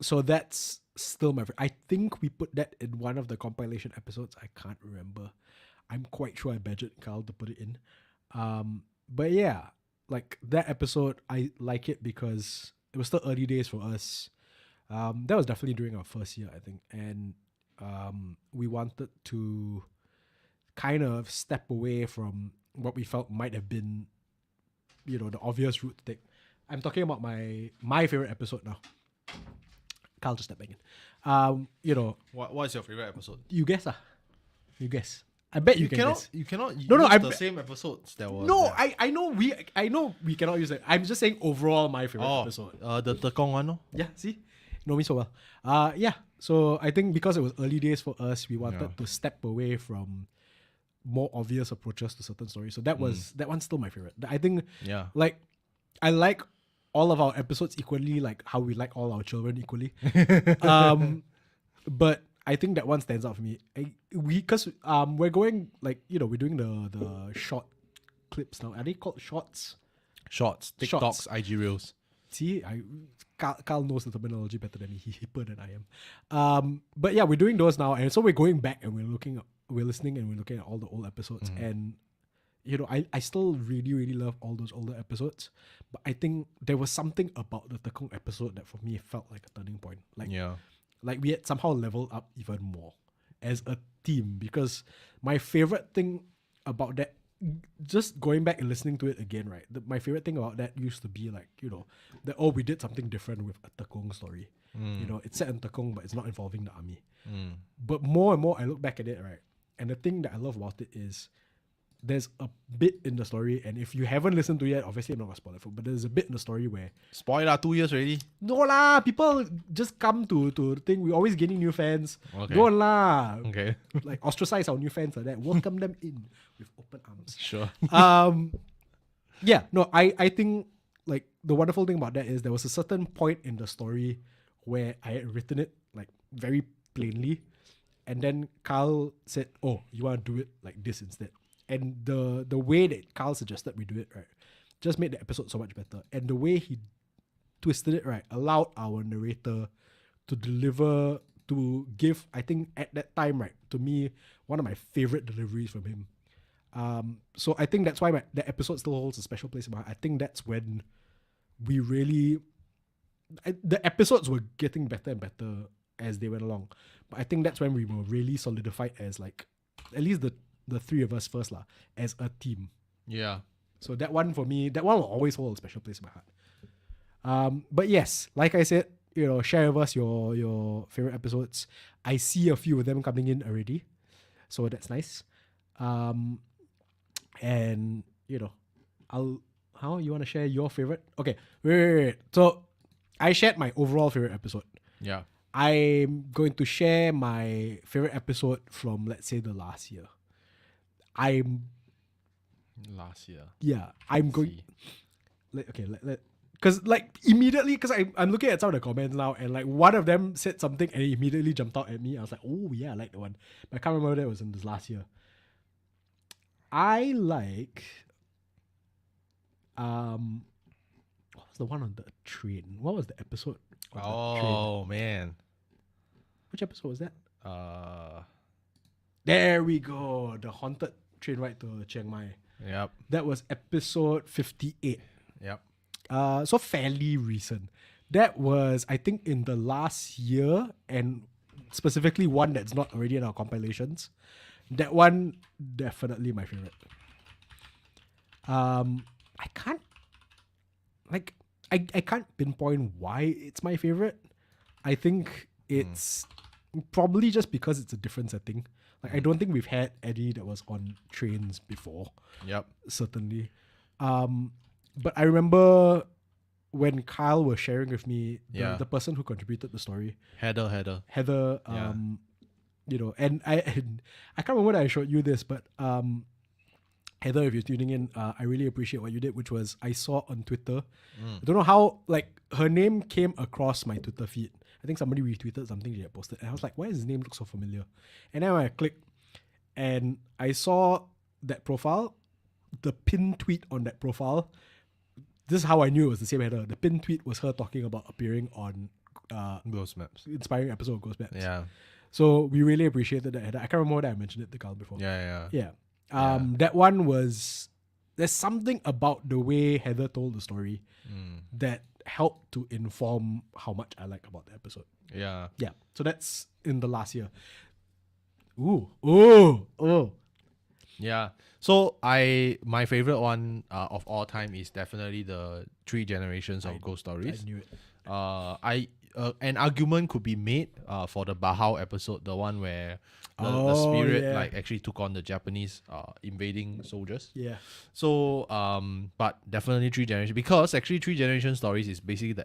So that's still my favorite. I think we put that in one of the compilation episodes. I can't remember. I'm quite sure I badgered Carl to put it in. But yeah, like that episode, I like it because it was still early days for us. That was definitely during our first year, I think. And we wanted to kind of step away from what we felt might have been, you know, the obvious route to take. I'm talking about my favorite episode now. Carl just stepped back in. You know, What's your favorite episode? you guess. You guess. I bet you can cannot. guess. You cannot. No, use I the bet- same episodes that was. No, there. I know we cannot use it. I'm just saying overall my favorite episode. The Tekong one, no? Yeah, see? You know me so well. Yeah. So I think because it was early days for us, we wanted to step away from more obvious approaches to certain stories. So that one's still my favorite. I think Yeah. like I like all of our episodes equally, like how we like all our children equally. But I think that one stands out for me. Because we're going, like, we're doing the short clips now. Are they called shorts? Shorts, TikToks, IG Reels. See, Carl knows the terminology better than me. He's hipper than I am. But yeah, we're doing those now, and so we're going back and we're listening and we're looking at all the old episodes. And I still really, really love all those older episodes. But I think there was something about the Tekong episode that for me felt like a turning point. Like we had somehow leveled up even more as a team, because my favorite thing about that, just going back and listening to it again, right? My favorite thing about that used to be like, that we did something different with a Tekong story. It's set in Tekong, but it's not involving the army. But more and more I look back at it, right? And the thing that I love about it is there's a bit in the story, and if you haven't listened to it yet, obviously I'm not gonna spoil it, but there's a bit in the story where spoiler 2 years already. No lah, people just come to the thing. We're always gaining new fans. Okay. Go on lah. Okay. Like ostracize our new fans like that. Welcome them in with open arms. Sure. Yeah, no, I think like the wonderful thing about that is there was a certain point in the story where I had written it like very plainly, and then Carl said, "Oh, you want to do it like this instead." And the way that Carl suggested we do it, right, just made the episode so much better. And the way he twisted it, right, allowed our narrator to deliver, to give, I think at that time, right, to me, one of my favorite deliveries from him. So I think that's why the episode still holds a special place in my heart. I think that's when we really... the episodes were getting better and better as they went along. But I think that's when we were really solidified as like, at least the three of us first lah, as a team. Yeah. So that one for me, that one will always hold a special place in my heart. But yes, like I said, share with us your favorite episodes. I see a few of them coming in already, so that's nice. And how you want to share your favorite? Okay, wait. So I shared my overall favorite episode. Yeah. I'm going to share my favorite episode from, let's say, the last year. Last year. Yeah, I'm going. Because like immediately, because I'm looking at some of the comments now, and like one of them said something, and it immediately jumped out at me. I was like, oh yeah, I like the one. But I can't remember that was in this last year. I like. What was the one on the train? What was the episode? Oh man, which episode was that? There we go. The haunted train ride to Chiang Mai. Yep. That was episode 58. Yep. So fairly recent. That was, I think, in the last year, and specifically one that's not already in our compilations. That one, definitely my favorite. I can't, like, I can't pinpoint why it's my favorite. I think it's probably just because it's a different setting. Like, I don't think we've had any that was on trains before. Yep. Certainly. But I remember when Kyle was sharing with me, the person who contributed the story. Heather. And I can't remember when I showed you this, but Heather, if you're tuning in, I really appreciate what you did, which was I saw on Twitter. I don't know how, like, her name came across my Twitter feed. I think somebody retweeted something she had posted. And I was like, why does his name look so familiar? And then when I clicked and I saw that profile, the pinned tweet on that profile, this is how I knew it was the same Heather. The pinned tweet was her talking about appearing on Ghost Maps. Inspiring episode of Ghost Maps. Yeah. So we really appreciated that, Heather. I can't remember whether I mentioned it to Carl before. Yeah. That one was... There's something about the way Heather told the story that helped to inform how much I like about the episode. Yeah. Yeah. So that's in the last year. Ooh. Yeah. So my favorite one of all time is definitely the 3 generations of ghost stories. I knew it. An argument could be made for the Bahao episode, the one where the spirit like actually took on the Japanese invading soldiers. Yeah. So but definitely 3 generations, because actually 3 generation stories is basically the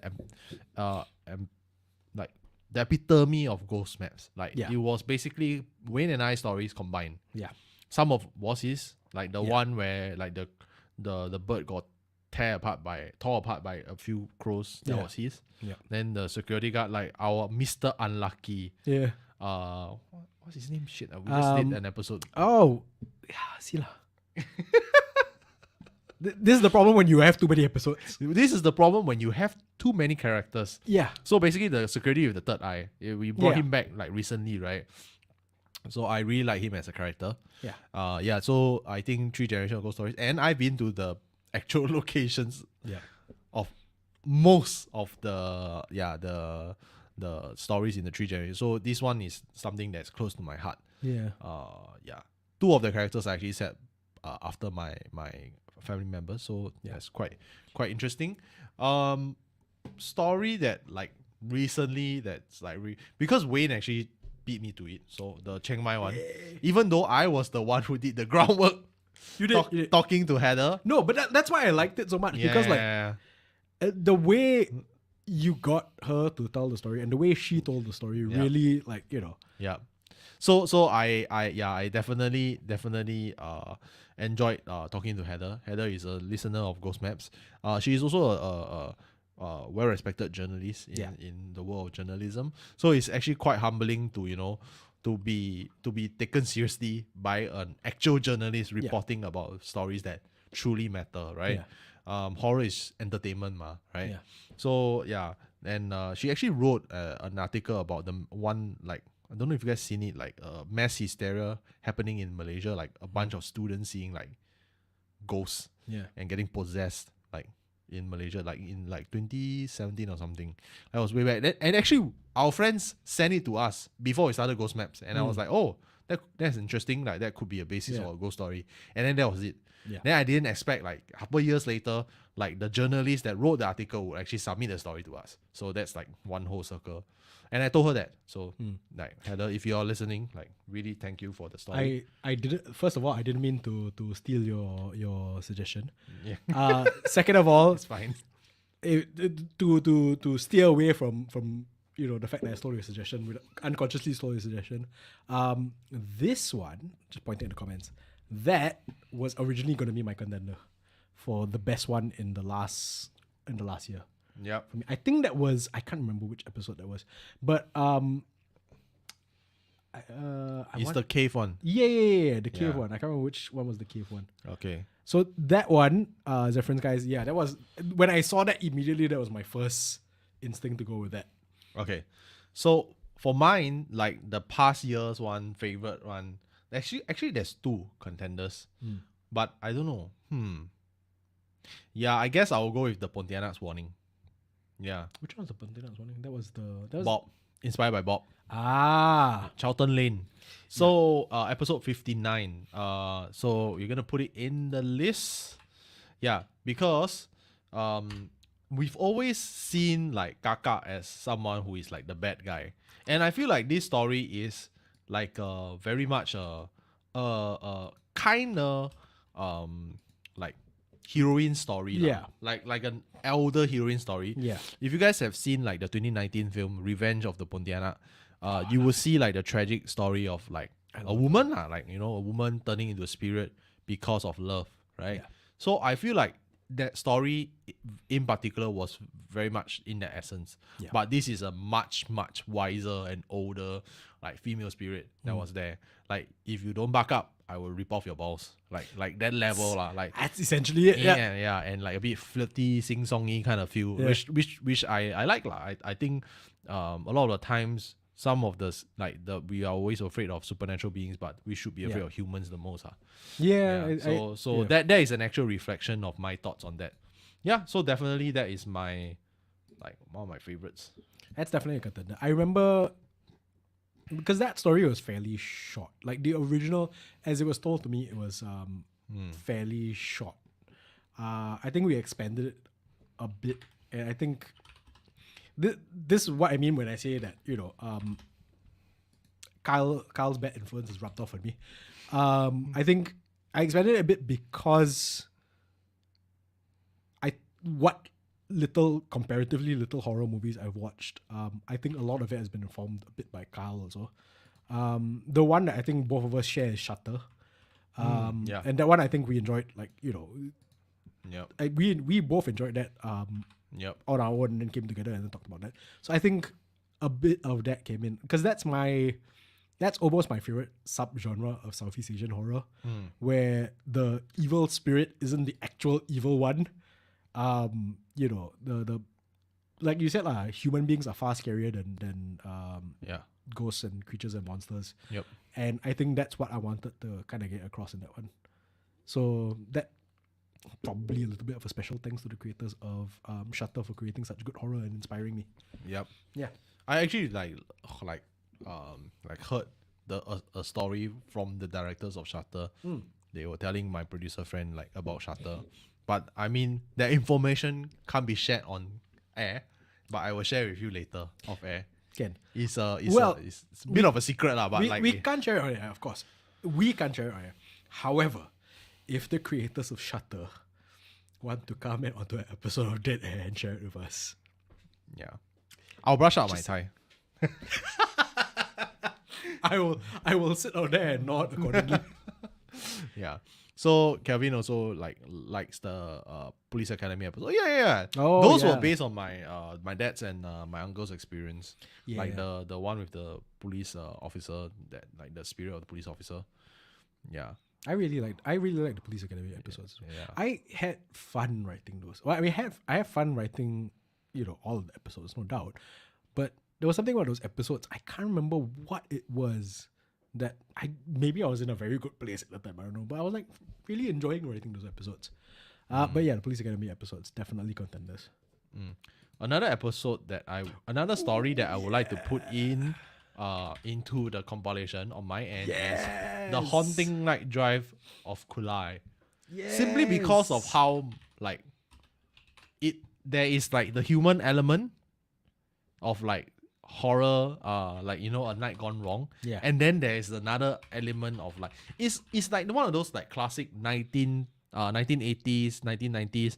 like the epitome of Ghost Maps. Like it was basically Wayne and I stories combined. Yeah. Some of was his, like the one where like the bird got torn apart by a few crows. That was his. Yeah. Then the security guard, like our Mr. Unlucky. Yeah. What's his name? Shit, we just did an episode. Oh, yeah, see lah. This is the problem when you have too many episodes. This is the problem when you have too many characters. Yeah. So basically, the security with the third eye, we brought him back like recently, right? So I really like him as a character. Yeah. So I think 3 Generations of Ghost Stories, and I've been to the actual locations. Yeah. Of most of the stories in the 3 Generations. So this one is something that's close to my heart. Yeah. 2 of the characters I actually said after my family members. So it's quite interesting. Story that like recently that's like because Wayne actually beat me to it. So the Chiang Mai one, even though I was the one who did the groundwork, you did talking to Heather. No, but that's why I liked it so much because like the way you got her to tell the story and the way she told the story really like Yeah. So I definitely enjoyed talking to Heather. Heather is a listener of Ghost Maps. She is also a well-respected journalist in the world of journalism. So it's actually quite humbling to be taken seriously by an actual journalist reporting about stories that truly matter, right? Horror is entertainment, right? Yeah. So and she actually wrote an article about the one, like, I don't know if you guys seen it, like mass hysteria happening in Malaysia, like a bunch of students seeing like ghosts and getting possessed, like in Malaysia, like in like 2017 or something. That was way back. And actually, our friends sent it to us before we started Ghost Maps, and I was like, oh, that's interesting. Like that could be a basis for a ghost story. And then that was it. Yeah. Then I didn't expect like a couple years later, like the journalist that wrote the article would actually submit the story to us. So that's like one whole circle. And I told her that. So like, Heather, if you're listening, like really thank you for the story. I didn't. First of all, I didn't mean to steal your suggestion. Yeah. Second of all, it's fine. To steer away from the fact that I stole your suggestion, unconsciously stole your suggestion. This one, just pointing in the comments, that was originally going to be my contender for the best one in the last year. Yeah. For me, I think that was, I can't remember which episode that was, but it's the cave one. Yeah, the cave one. I can't remember which one was the cave one. Okay. So that one, Zephyrin's guys, that was, when I saw that immediately, that was my first instinct to go with that. Okay. So for mine, like the past year's one, favorite one, actually there's 2 contenders, but I don't know. Yeah, I guess I'll go with the Pontianak's Warning. Yeah. Which one was the Pontianak's Warning? That was Bob. Inspired by Bob. Charlton Lane. So episode 59. So you're gonna put it in the list. Yeah, because we've always seen like Kaka as someone who is like the bad guy. And I feel like this story is like very much a kind of like heroine story. Yeah. Like an elder heroine story. Yeah. If you guys have seen like the 2019 film Revenge of the Pontianak, you will see like the tragic story of like a woman, a woman turning into a spirit because of love, right? Yeah. So I feel like that story in particular was very much in that essence. Yeah. But this is a much wiser and older like female spirit that was there. Like if you don't back up, I will rip off your balls. Like that level lah. Like that's essentially it. Yeah, and like a bit flirty, sing-songy kind of feel, which I like lah. I think a lot of the times some of the we are always afraid of supernatural beings, but we should be afraid of humans the most. So that is an actual reflection of my thoughts on that. Yeah, so definitely that is my one of my favorites. That's definitely a contender. I remember because that story was fairly short. Like the original, as it was told to me, it was fairly short. I think we expanded it a bit, and I think this is what I mean when I say that Kyle's bad influence is rubbed off on me. I think I expanded it a bit because comparatively little horror movies I've watched, I think a lot of it has been informed a bit by Kyle also. The one that I think both of us share is Shutter. And that one I think we enjoyed, Yep. We both enjoyed that Yep. on our own and then came together and then talked about that. So I think a bit of that came in because that's almost my favorite subgenre of Southeast Asian horror, where the evil spirit isn't the actual evil one. You know, the like you said, human beings are far scarier than ghosts and creatures and monsters. Yep. And I think that's what I wanted to kind of get across in that one. So that probably a little bit of a special thanks to the creators of Shutter for creating such good horror and inspiring me. Yep. Yeah. I actually heard a story from the directors of Shutter. They were telling my producer friend like about Shutter, but I mean that information can't be shared on air. But I will share with you later off air. Can. It's a bit of a secret lah. But we can't share it on air, of course. We can't share it on air. However, if the creators of Shutter want to comment onto an episode of Dead Air and share it with us, yeah, I'll brush out my Thai. I will sit out there and nod accordingly. Yeah. So Kelvin also likes the Police Academy episode. Yeah. Oh, those yeah. were based on my my dad's and my uncle's experience. Yeah. Like the one with the police officer, that like the spirit of the police officer. Yeah. I really like the Police Academy episodes. Yeah. I had fun writing those. Well, I mean, I have fun writing, all of the episodes, no doubt. But there was something about those episodes. I can't remember what it was that maybe I was in a very good place at the time. I don't know, but I was like really enjoying writing those episodes. But yeah, the Police Academy episodes definitely contenders. Another story that I would like to put in into the compilation on my end is the Haunting Night Drive of Kulai. Simply because of how there is like the human element of like horror, a night gone wrong. Yeah. And then there is another element of like it's like one of those like classic 1980s, 1990s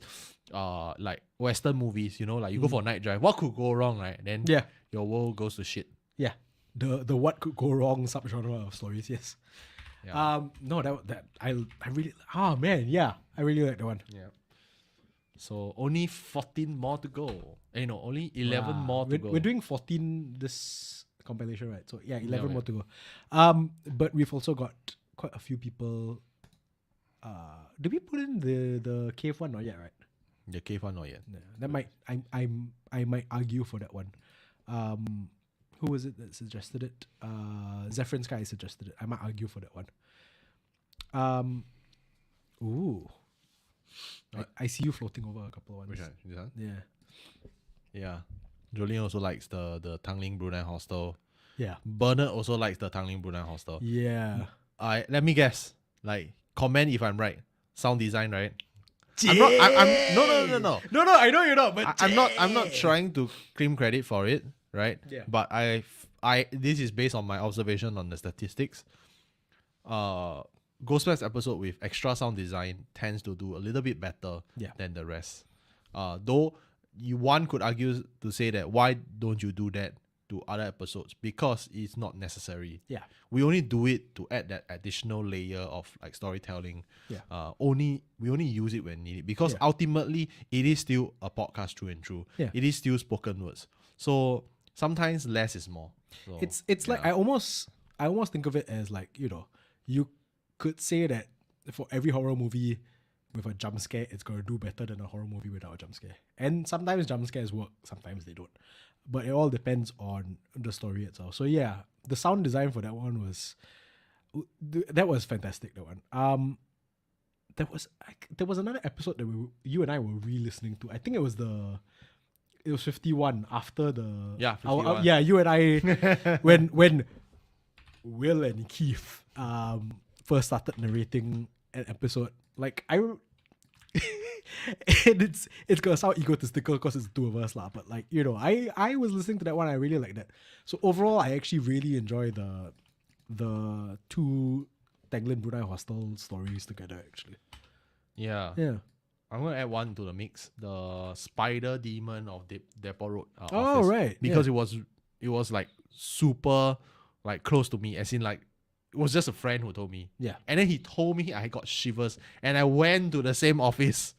like Western movies, like you go for a night drive. What could go wrong, right? Then your world goes to shit. Yeah. The what could go wrong subgenre of stories, yes. Yeah. No, that I really I really like that one. Yeah. So only 14 more to go. Only 11 more to go. We're doing 14 this compilation, right? So 11 more to go. But we've also got quite a few people. Did we put in the cave one? Not yet, right? The cave one, not yet. Yeah, that might I might argue for that one. Who was it that suggested it? Zephyrin Sky suggested it. I might argue for that one. Ooh. I see you floating over a couple of ones. Which one? This one? Yeah. Yeah. Jolene also likes the Tanglin Brunei Hostel. Yeah. Bernard also likes the Tanglin Brunei Hostel. Yeah. Let me guess. Like, comment if I'm right. Sound design, right? No. No, I know you're not, but I'm not trying to claim credit for it, right? Yeah. But this is based on my observation on the statistics. Ghostbusters episode with extra sound design tends to do a little bit better than the rest. Though one could argue to say that why don't you do that to other episodes? Because it's not necessary. Yeah. We only do it to add that additional layer of like storytelling. Yeah. We only use it when needed because ultimately it is still a podcast through and through. Yeah. It is still spoken words. So sometimes less is more. So, it's like I almost think of it as like, you could say that for every horror movie with a jump scare, it's going to do better than a horror movie without a jump scare. And sometimes jump scares work, sometimes they don't. But it all depends on the story itself. So yeah, the sound design for that one was fantastic. That one. There was another episode that you and I were re-listening to. I think it was 51 after the 51. You and I when Will and Keith first started narrating an episode. Like it's gonna sound egotistical because it's the two of us lah. But like I was listening to that one. I really like that. So overall, I actually really enjoy the two Tanglin Brunei Hostel stories together. Actually, yeah. I'm gonna add one to the mix. The Spider Demon of Depot Road. Office, right. Because it was like super like close to me. As in like it was just a friend who told me. Yeah. And then he told me I got shivers, and I went to the same office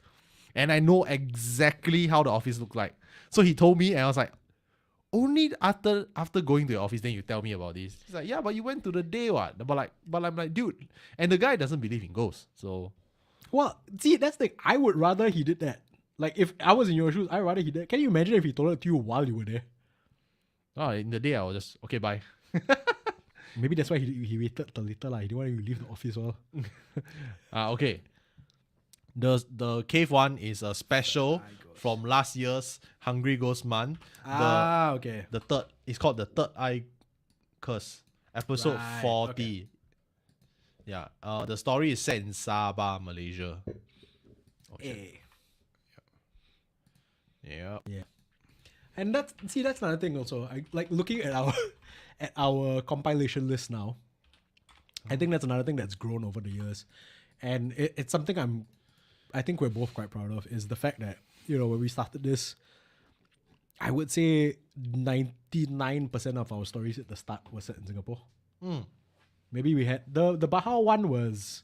and I know exactly how the office looked like. So he told me, and I was like, only after going to your office, then you tell me about this. He's like, yeah, but you went to the day, what? But I'm like, dude, and the guy doesn't believe in ghosts, so. Well, see, that's the thing. I would rather he did that. Like, if I was in your shoes, I'd rather he did. Can you imagine if he told it to you while you were there? Oh, in the day, I was just, okay, bye. Maybe that's why he waited till later. He didn't want you to leave the office. Well. Okay. The cave one is a special from last year's Hungry Ghost Month. Okay. The third, it's called the Third Eye Curse, episode 40. Okay. Yeah. The story is set in Sabah, Malaysia. Okay. Yeah. And that's another thing also. I like looking at our compilation list now. I think that's another thing that's grown over the years, and it's something I think we're both quite proud of, is the fact that, when we started this, I would say 99% of our stories at the start were set in Singapore. Maybe we had the Baha one was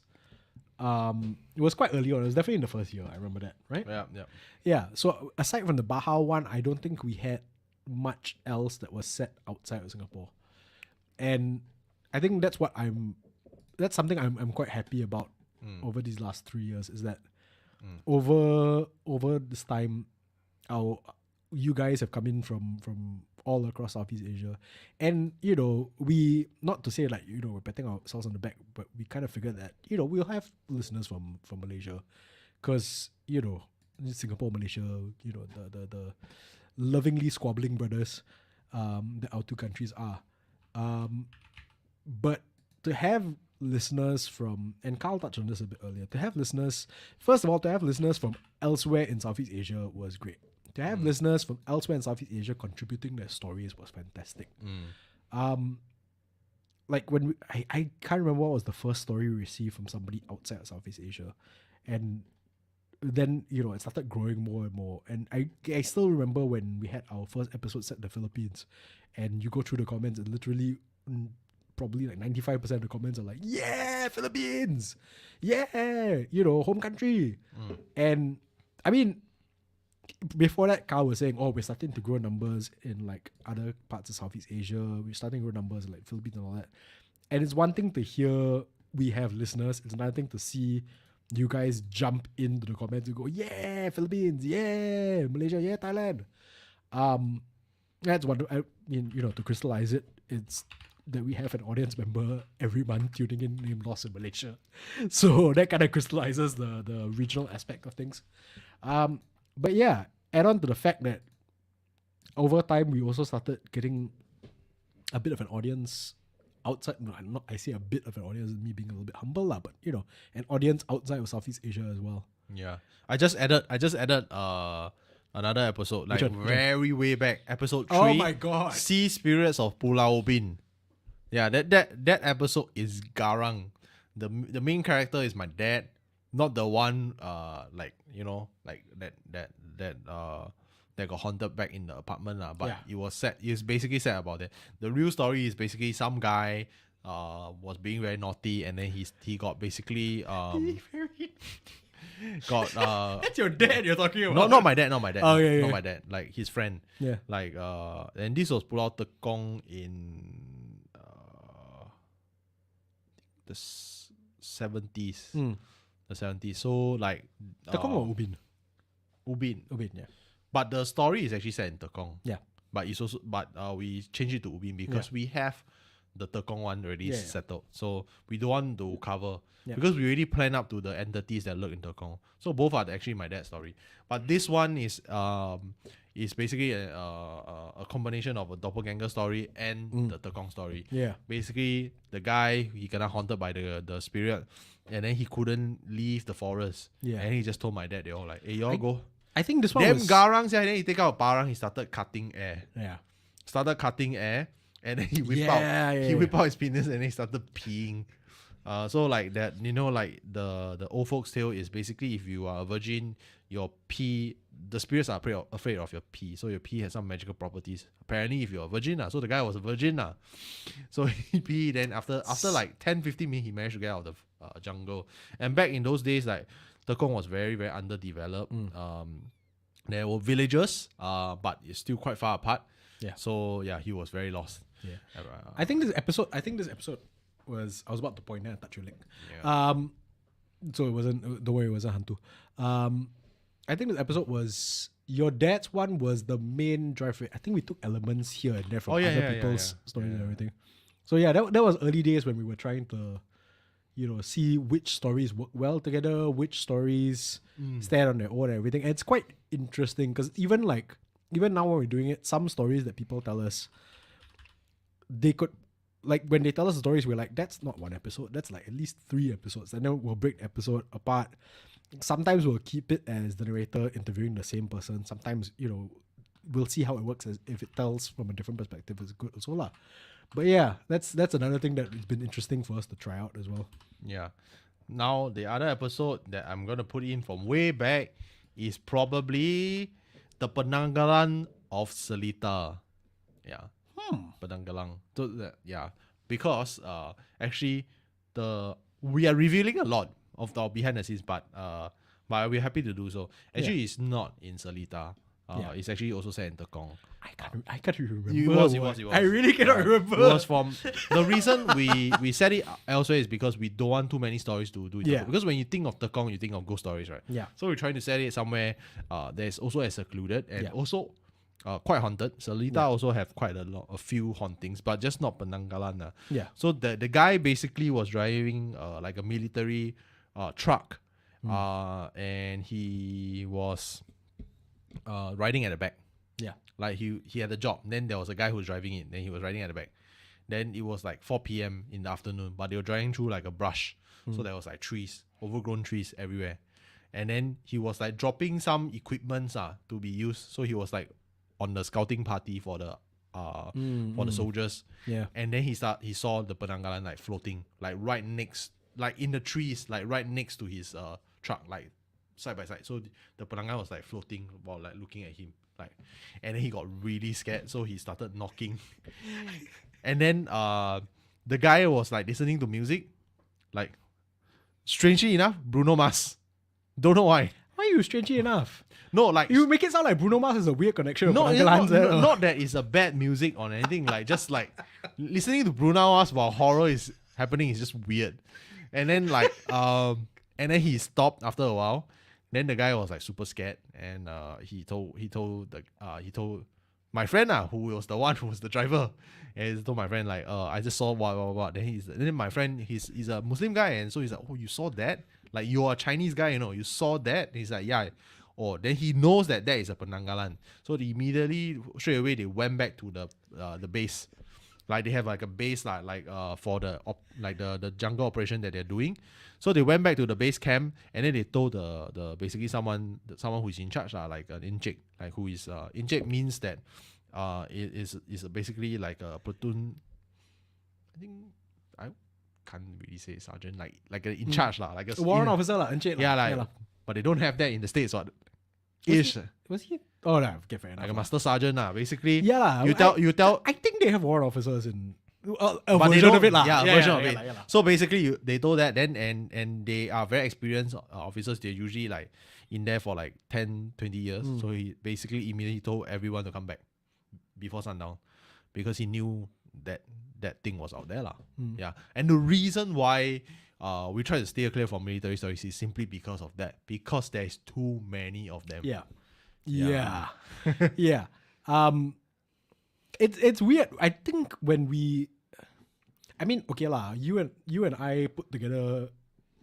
it was quite early on. It was definitely in the first year. I remember that, right? Yeah. So aside from the Baha one, I don't think we had much else that was set outside of Singapore, and I think that's something I'm quite happy about over these last 3 years, is that over this time, you guys have come in from all across Southeast Asia, and we, not to say we're patting ourselves on the back, but we kind of figured that we'll have listeners from Malaysia, because Singapore, Malaysia, the lovingly squabbling brothers that our two countries are, but to have listeners from, and Carl touched on this a bit earlier, first of all, to have listeners from elsewhere in Southeast Asia was great. To have listeners from elsewhere in Southeast Asia contributing their stories was fantastic. Like when I can't remember what was the first story we received from somebody outside of Southeast Asia, and then it started growing more and more. And I still remember when we had our first episode set in the Philippines, and you go through the comments, and literally probably 95% of the comments are like, yeah, Philippines, yeah, home country. And I mean, before that, Carl was saying, we're starting to grow numbers in other parts of Southeast Asia. We're starting to grow numbers in Philippines and all that. And it's one thing to hear we have listeners. It's another thing to see you guys jump into the comments and go, yeah, Philippines, yeah, Malaysia, yeah, Thailand. That's one. I mean, to crystallize it, it's that we have an audience member every month tuning in named Lost in Malaysia. So that kind of crystallizes the regional aspect of things. But yeah, add on to the fact that over time we also started getting a bit of an audience outside. No, I say a bit of an audience, me being a little bit humble, but an audience outside of Southeast Asia as well. Yeah, I just added another episode, very way back, episode 3. Oh my god, Sea Spirits of Pulau Ubin. Yeah, that episode is garang. The main character is my dad, not the one that got haunted back in the apartment but it was basically sad about it. The real story is basically some guy was being very naughty, and then he got basically got that's your dad you're talking about. Not my dad. Oh, not my dad, like his friend. Yeah. And this was Pulau Tekong in the 70s. The 70s. So Tekong or Ubin? Ubin, yeah. But the story is actually set in Tekong. Yeah. But it's also we changed it to Ubin because we have the Tekong one already settled. So we don't want to cover because we already plan up to the entities that look in Tekong. So both are actually my dad's story. But this one is basically a combination of a doppelganger story and the Tekong story. Yeah. Basically, the guy, he got haunted by the spirit, and then he couldn't leave the forest. Yeah. And he just told my dad, they all like, hey, y'all go. I think this one damn was... garang, and then he take out a parang, he started cutting air. Yeah. Started cutting air, and then he whipped out his penis, and then he started peeing. So like that, the old folks' tale is basically, if you are a virgin, your pee, the spirits are afraid of your pee. So your pee has some magical properties. Apparently, if you're a virgin, so the guy was a virgin. So he pee, then after 10-15 minutes, he managed to get out of the jungle. And back in those days, Tekong was very, very underdeveloped. There were villages, but it's still quite far apart. Yeah. So yeah, he was very lost. Yeah. I think this episode was, I was about to point there and touch your leg. Yeah. So it wasn't, don't worry, it wasn't Hantu. I think this episode was, your dad's one was the main drive. I think we took elements here and there from other people's stories and everything. So yeah, that was early days when we were trying to, see which stories work well together, which stories stand on their own and everything. And it's quite interesting because even now when we're doing it, some stories that people tell us, they could, like when they tell us the stories, we're like, that's not one episode, that's like at least 3 episodes. And then we'll break the episode apart. Sometimes we'll keep it as the narrator interviewing the same person. Sometimes, we'll see how it works as if it tells from a different perspective. It's good also lah. But yeah, that's another thing that has been interesting for us to try out as well. Yeah. Now the other episode that I'm gonna put in from way back is probably the Penanggalan of Seletar. Yeah. Penanggalan. So yeah. Because actually we are revealing a lot of our behind the scenes, but we're happy to do so. Actually, it's not in Seletar. It's actually also set in Tekong. I can't remember. It was. I really cannot remember. It was from the reason we set it elsewhere is because we don't want too many stories to do it. Yeah. Because when you think of Tekong, you think of ghost stories, right? Yeah. So we're trying to set it somewhere there's also as secluded and also quite haunted. Seletar also have quite a few hauntings, but just not Penanggalan. Yeah. So the guy basically was driving like a military truck, and he was riding at the back. Yeah. Like he had a job. Then there was a guy who was driving it. Then he was riding at the back. Then it was like 4 p.m. in the afternoon, but they were driving through like a brush. So there was like trees, overgrown trees everywhere. And then he was like dropping some equipments to be used. So he was like on the scouting party for the soldiers. Yeah. And then he saw the Penanggalan like floating, like right next, like in the trees, like right next to his truck, like side by side. So the Penanggalan was like floating while like looking at him. Like, and then he got really scared, so he started knocking. And then the guy was like listening to music, like strangely enough, Bruno Mars. Don't know why. Why are you strangely enough? No, like you make it sound like Bruno Mars is a weird connection. No, not that it's a bad music or anything. Like just like listening to Bruno Mars while horror is happening is just weird. And then like and then he stopped after a while. Then the guy was like super scared, and he told my friend who was the one who was the driver, and he told my friend like I just saw what. Then my friend he's a Muslim guy, and so he's like, oh, you saw that? Like you're a Chinese guy, you saw that? And he's like, yeah. Oh, then he knows that is a Penanggalan. So they immediately straight away they went back to the base. Like they have like a base for the jungle operation that they're doing. So they went back to the base camp, and then they told the basically someone who's in charge like an Encik, like who is Encik means that it is basically like a platoon. I think I can't really say sergeant, like an in charge like a warrant officer Encik. Yeah, but they don't have that in the States. Was he? Oh no, okay, fair enough. Like a master sergeant basically. Yeah, you tell. I think they have warrant officers in. A but version of it version of it. So basically, they told that then, and they are very experienced officers. They're usually like in there for like 10, 20 years. So he basically immediately told everyone to come back before sundown because he knew that thing was out there Yeah, and the reason why we try to stay clear from military stories is simply because of that. Because there's too many of them. Yeah. It's weird. I think when you and I put together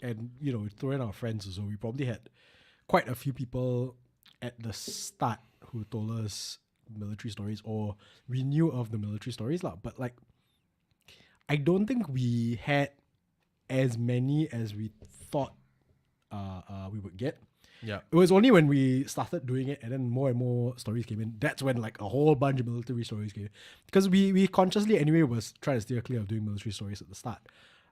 and throw in our friends, so we probably had quite a few people at the start who told us military stories, or we knew of the military stories but like I don't think we had as many as we thought we would get. Yeah, it was only when we started doing it and then more and more stories came in. That's when like a whole bunch of military stories came in. Because we consciously anyway was trying to steer clear of doing military stories at the start.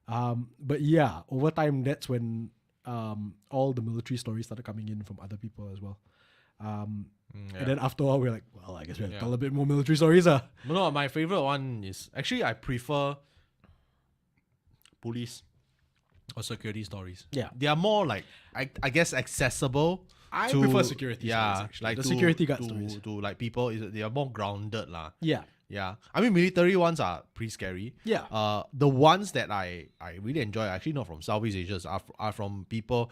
But yeah, over time that's when all the military stories started coming in from other people as well. And then after all, we're like, well, I guess we have to tell a bit more military stories. No, my favorite one is actually I prefer police. Or security stories. Yeah. They are more like I guess accessible. I prefer security stories, actually. Like The to, security guard to, stories. to like people they are more grounded lah. Yeah. Yeah. I mean military ones are pretty scary. Yeah. The ones that I really enjoy are actually not from Southeast Asia, are from people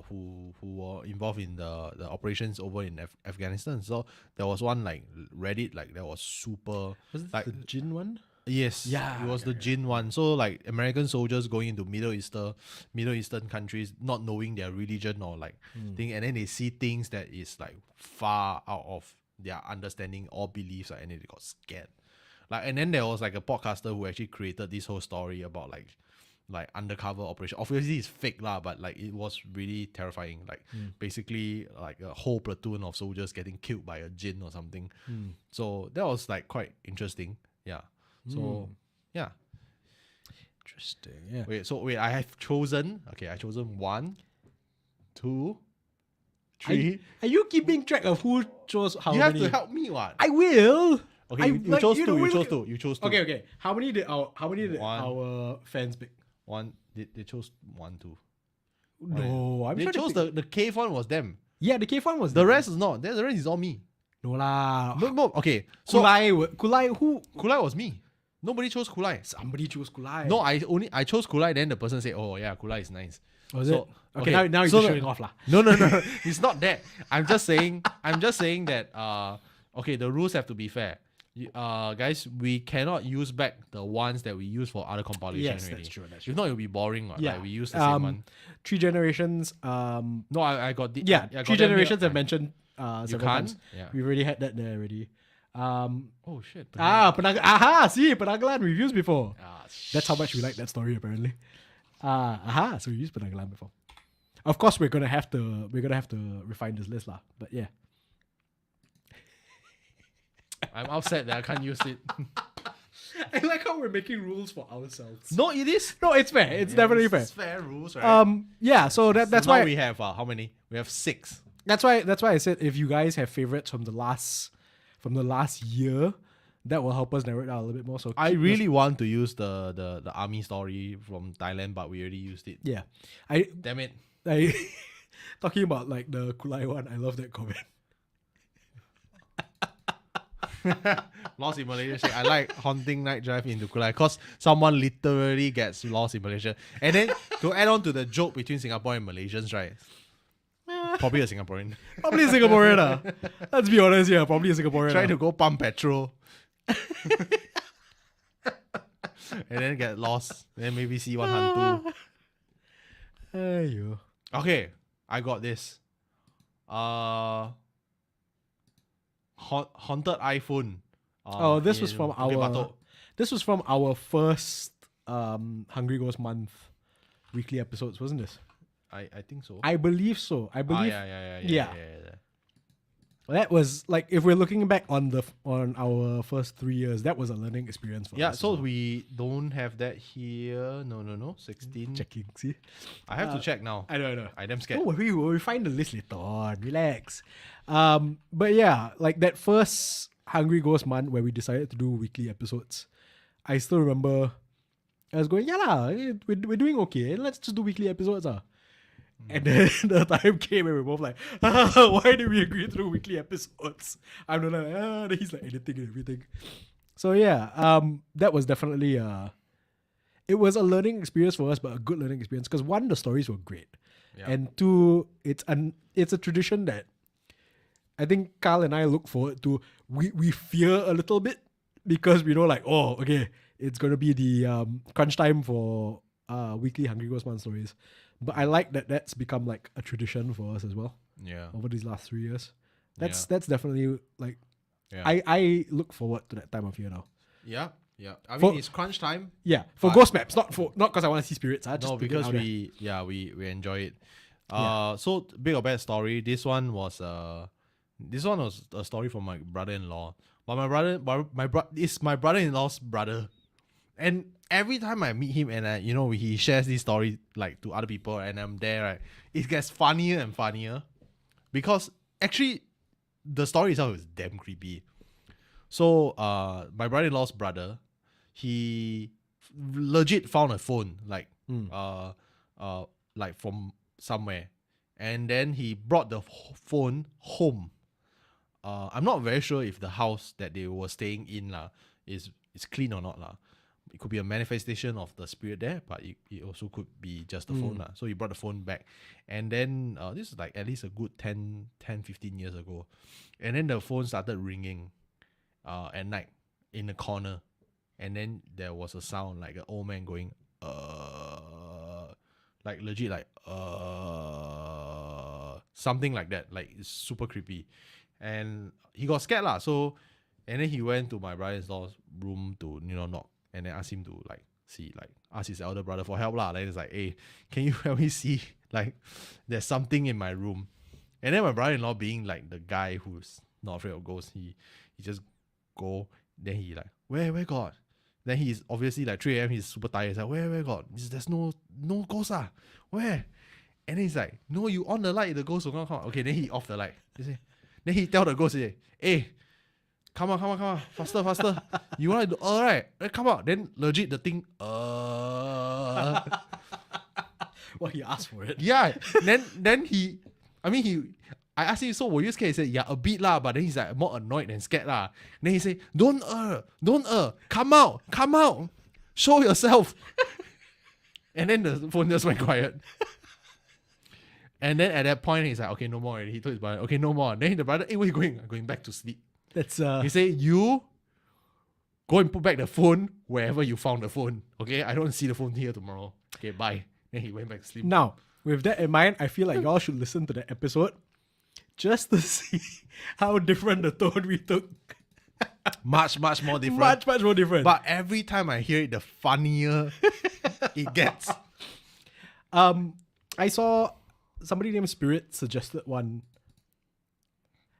who were involved in the operations over in Afghanistan. So there was one like Reddit, like that was super Was it like the Jin one? yes, Yeah, it was the Jin one. So like American soldiers going into Middle Eastern countries, not knowing their religion or like thing, and then they see things that is like far out of their understanding or beliefs, and then they got scared. Like, and then there was like a podcaster who actually created this whole story about like undercover operation. Obviously it's fake lah, but like it was really terrifying. Like basically like a whole platoon of soldiers getting killed by a jinn or something. So that was like quite interesting. Yeah. So yeah. Interesting. Yeah. Wait, I have chosen 1, 2, 3. Are you keeping track of who chose how You many? have to help me what? I will. Okay, you chose two. You chose two. Okay. How many did One. our fans pick? One. They chose 1, 2. No, I'm They sure chose the cave one was them. Yeah, the cave one was The rest is not. The rest is all me. No lah. No. Okay. So Kulai who? Kulai was me. Nobody chose Kulai. Somebody chose Kulai. No, I chose Kulai. Then the person said, "Oh yeah, Kulai is nice." Was So, it? Okay, now you're so showing off lah. No. It's not that. I'm just saying that okay, the rules have to be fair. Guys, we cannot use back the ones that we use for other compilations. Yes, already. that's true. If not, it'll be boring. Right? Yeah. Like we use the same one. 3 Generations. No, I got the. Yeah, I got 3 them Generations here. have mentioned You several can't. times. Yeah. We've already had that there already. Oh shit. See, Penanggalan we've used before. That's how much we like that story apparently. So we used Penanggalan before. Of course we're gonna have to refine this list lah. But yeah. I'm upset that I can't use it. I like how we're making rules for ourselves. No, it is. No, it's fair. It's definitely fair. It's fair rules, right? Yeah, so that's now why we have how many? We have 6. that's why I said if you guys have favorites from the last year, that will help us narrow it down a little bit more. So I keep really want to use the army story from Thailand, but we already used it. those- Damn it. I talking about like the Kulai one. I love that comment. Lost in Malaysia. I like haunting night drive into Kulai because someone literally gets lost in Malaysia. And then to add on to the joke between Singapore and Malaysians, right? Probably a Singaporean. Probably a Singaporean. Let's be honest here. Probably a Singaporean. Trying to go pump petrol. And then get lost. Then maybe see one HANTU. Aiyo. Okay, I got this. Haunted iPhone. This was from Bukit our Batok. this was from our first Hungry Ghost Month weekly episodes, wasn't this? I think so. I believe so. I believe Yeah. that was like if we're looking back on our first 3 years, that was a learning experience for us. Yeah, as so well. we don't have that here. No. 16. Checking, see? I have to check now. I know. I damn scared. Don't worry, we'll find the list later on. Relax. But yeah, like that first Hungry Ghost Month where we decided to do weekly episodes, I still remember I was going, yeah lah, we're doing okay. Let's just do weekly episodes. And then the time came and we were both like, why did we agree to do weekly episodes? I'm not like, then he's like editing and everything. So yeah, that was definitely it was a learning experience for us, but a good learning experience because one, the stories were great. Yeah. And two, it's a tradition that I think Carl and I look forward to. We fear a little bit because we know like, oh, okay, it's gonna be the crunch time for weekly Hungry Ghost Month stories. But I like that that's become like a tradition for us as well Yeah. over these last 3 years. That's definitely like Yeah. I look forward to that time of year now. Yeah. I For- mean, it's crunch time. Yeah, for But- ghost maps, not because I want to see spirits. Just No, to get because out there. we enjoy it. Yeah. So big or bad story. This one was a story from my brother-in-law. But it's my brother-in-law's brother, and every time I meet him and he shares this story like to other people and I'm there, right, it gets funnier and funnier because actually the story itself is damn creepy. So my brother-in-law's brother, he legit found a phone like like from somewhere, and then he brought the phone home. I'm not very sure if the house that they were staying in is clean or not . It could be a manifestation of the spirit there, but it also could be just the phone . So he brought the phone back, and then this is like at least a good 10-15 years ago, and then the phone started ringing at night in the corner, and then there was a sound like an old man going like legit like something like that, like it's super creepy, and he got scared . So and then he went to my brother-in-law's room to knock, and then ask him to ask his elder brother for help . Then it's like, hey, can you help me see, like, there's something in my room? And then my brother-in-law, being like the guy who's not afraid of ghosts, he just go. Then he like, where God? Then he's obviously like 3 a.m. He's super tired. He's like, where God? There's no ghost . Where? And then he's like, no, you on the light, the ghost will not come. Okay, then he off the light. Then he tell the ghost, hey, come on, faster. You want to do right? Come on. Then legit the thing Well, he asked for it. Yeah. then I asked him, so were you scared? He said, yeah, a bit but then he's like more annoyed than scared . Then he said, don't come out, show yourself. And then the phone just went quiet. And then at that point he's like, okay, no more already. He told his brother, okay, no more. Then the brother, hey, where you going? I'm going back to sleep. That's He said, you go and put back the phone wherever you found the phone. Okay, I don't see the phone here tomorrow. Okay, bye. Then he went back to sleep. Now, with that in mind, I feel like y'all should listen to the episode just to see how different the tone we took. Much more different. Much more different. But every time I hear it, the funnier it gets. I saw somebody named Spirit suggested one.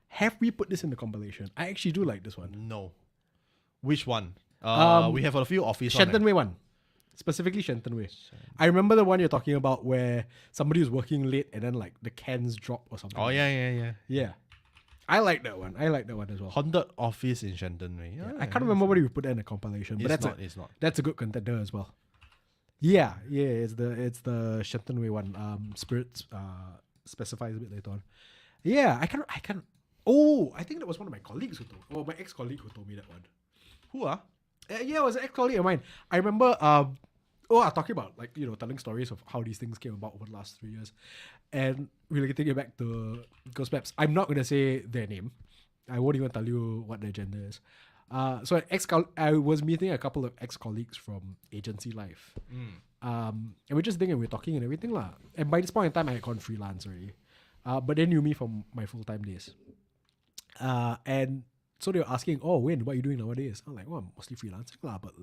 Have we put this in the compilation? I actually do like this one. No. Which one? We have a few office Shenton Way one. Specifically Shenton Way. I remember the one you're talking about where somebody was working late and then like the cans drop or something. Oh, yeah. Yeah. I like that one. I like that one as well. Haunted office in Shenton Way. I can't remember whether we put that in the compilation, but it's not. That's a good contender as well. Yeah, it's the Shenton Way one. Spirits specifies a bit later on. Yeah, I can. Oh, I think that was one of my colleagues my ex-colleague who told me that one. Who yeah, it was an ex-colleague of mine. I remember talking about telling stories of how these things came about over the last 3 years, and relating it back to Ghost Maps. I'm not gonna say their name. I won't even tell you what their gender is. So I was meeting a couple of ex-colleagues from agency life, and we're just thinking, we're talking and everything lah. And by this point in time, I had gone freelance already, but they knew me from my full-time days, and so they were asking, oh, Wayne, what are you doing nowadays? I'm like, well, I'm mostly freelancing lah, but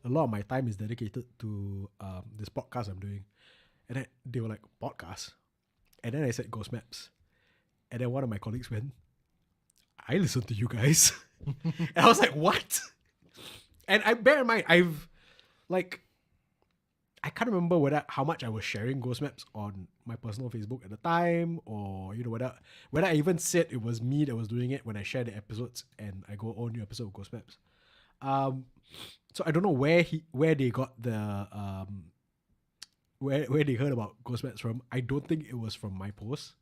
a lot of my time is dedicated to this podcast I'm doing. And then they were like, podcast? And then I said, Ghost Maps. And then one of my colleagues went, I listen to you guys. And I was like, what? And I bear in mind, I can't remember how much I was sharing Ghost Maps on my personal Facebook at the time, or whether I even said it was me that was doing it when I shared the episodes and I go, oh, new episode of Ghost Maps. So I don't know where they got the where they heard about Ghost Maps from. I don't think it was from my post.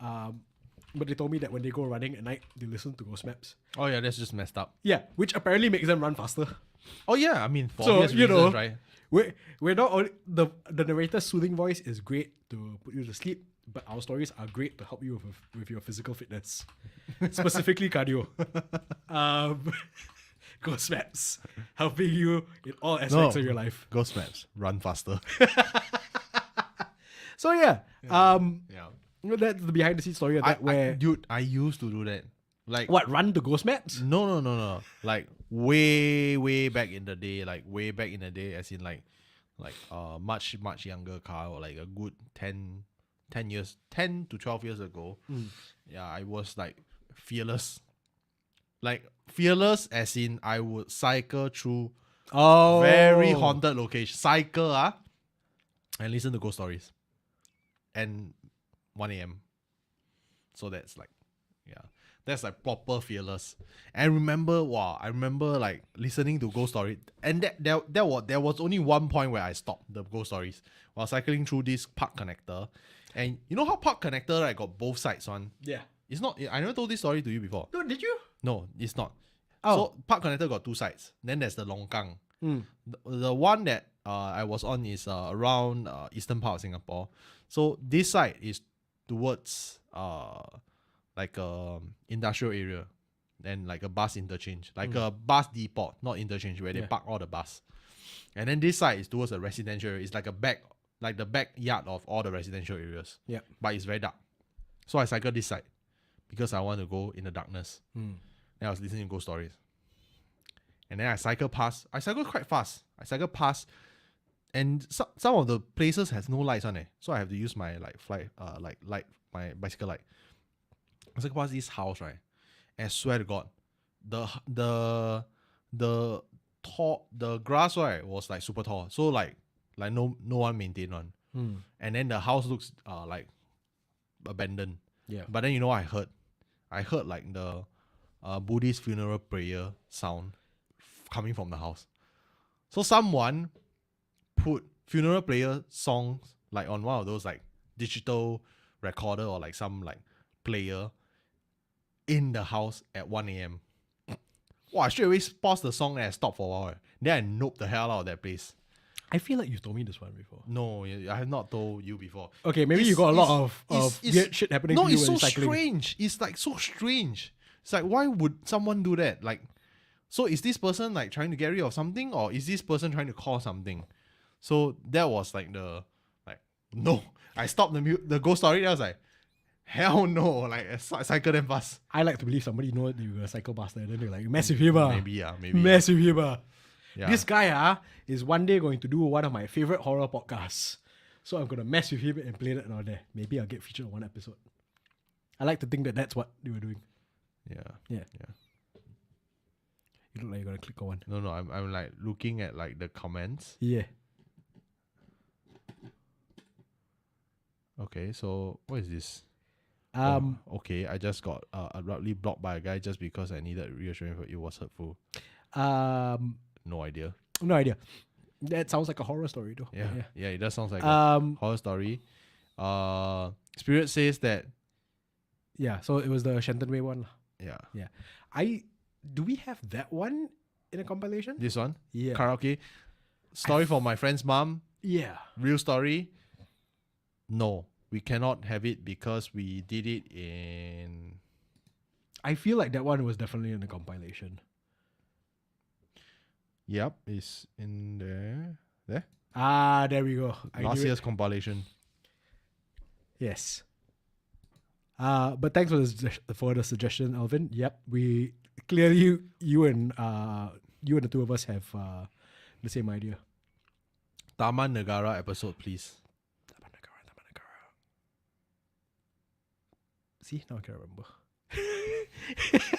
But they told me that when they go running at night, they listen to Ghost Maps. Oh yeah, that's just messed up. Yeah, which apparently makes them run faster. Oh yeah, I mean, for obvious reasons, right? We're not only the narrator's soothing voice is great to put you to sleep, but our stories are great to help you with your physical fitness, specifically cardio. Ghost Maps helping you in all aspects of your life. Ghost Maps, run faster. So yeah. That's the behind the scenes story of that. I used to do that. Like what? Run the Ghost Maps? No. Like way back in the day. Like way back in the day, as in like much younger car, or like a good 10 to 12 years ago. Yeah, I was like fearless. Like fearless, as in I would cycle through very haunted location. Cycle and listen to ghost stories. And 1 a.m. So that's like, yeah. That's like proper fearless. And I remember like listening to ghost story, and there was only one point where I stopped the ghost stories while cycling through this park connector. And you know how park connector right got both sides one? Yeah. It's not. I never told this story to you before. No, did you? No, it's not. Oh. So park connector got two sides. Then there's the longkang. Mm. The one that I was on is around eastern part of Singapore. So this side is towards like a industrial area and like a bus interchange, like a bus depot, not interchange, where they park all the bus. And then this side is towards a residential area. It's like the backyard of all the residential areas. Yeah. But it's very dark. So I cycle this side because I want to go in the darkness. Then I was listening to ghost stories. And then I cycle past. I cycle quite fast. I cycle past, and some of the places has no lights on it. So I have to use my my bicycle light. I cycle past this house, right? And I swear to God, the grass, right, was like super tall. So like no one maintained one. And then the house looks like abandoned. Yeah. But then you know what I heard? I heard like the Buddhist funeral prayer sound coming from the house. So someone put funeral prayer songs like on one of those like digital recorder or like some like player in the house at 1 a.m. Wow, I straight away paused the song and I stopped for a while. Then I noped the hell out of that place. I feel like you told me this one before. No, I have not told you before. Okay, maybe you got a lot of weird shit happening to you when it's so cycling. strange. It's like so strange. It's like, why would someone do that? Like, so is this person like trying to get rid of something, or is this person trying to cause something? So that was like no. I stopped the ghost story. And I was like, hell no. Like I cycle them fast. I like to believe somebody know that you were a psycho bastard, and then they're like, mess with him, maybe. Mess with him, Yeah. This guy is one day going to do one of my favorite horror podcasts. So I'm gonna mess with him and play that on there. Maybe I'll get featured on one episode. I like to think that that's what they were doing. Yeah. You look like you're gonna click on one. No. I'm like looking at like the comments. Yeah. Okay, so what is this? Okay, I just got abruptly blocked by a guy just because I needed reassurance it was hurtful. No idea. No idea. That sounds like a horror story though. Yeah, it does sound like a horror story. Spirit says that. Yeah, so it was the Shenton Way one. Yeah. Do we have that one in a compilation? This one? Yeah. Karaoke. Story for my friend's mom. Yeah. Real story. No, we cannot have it because we did it in. I feel like that one was definitely in the compilation. Yep, it's in there. There? Ah, there we go. Last year's compilation. Yes. But thanks for the suggestion, Alvin. Yep, we clearly you and the two of us have the same idea. Taman Negara episode, please. Taman Negara. See, now I can remember.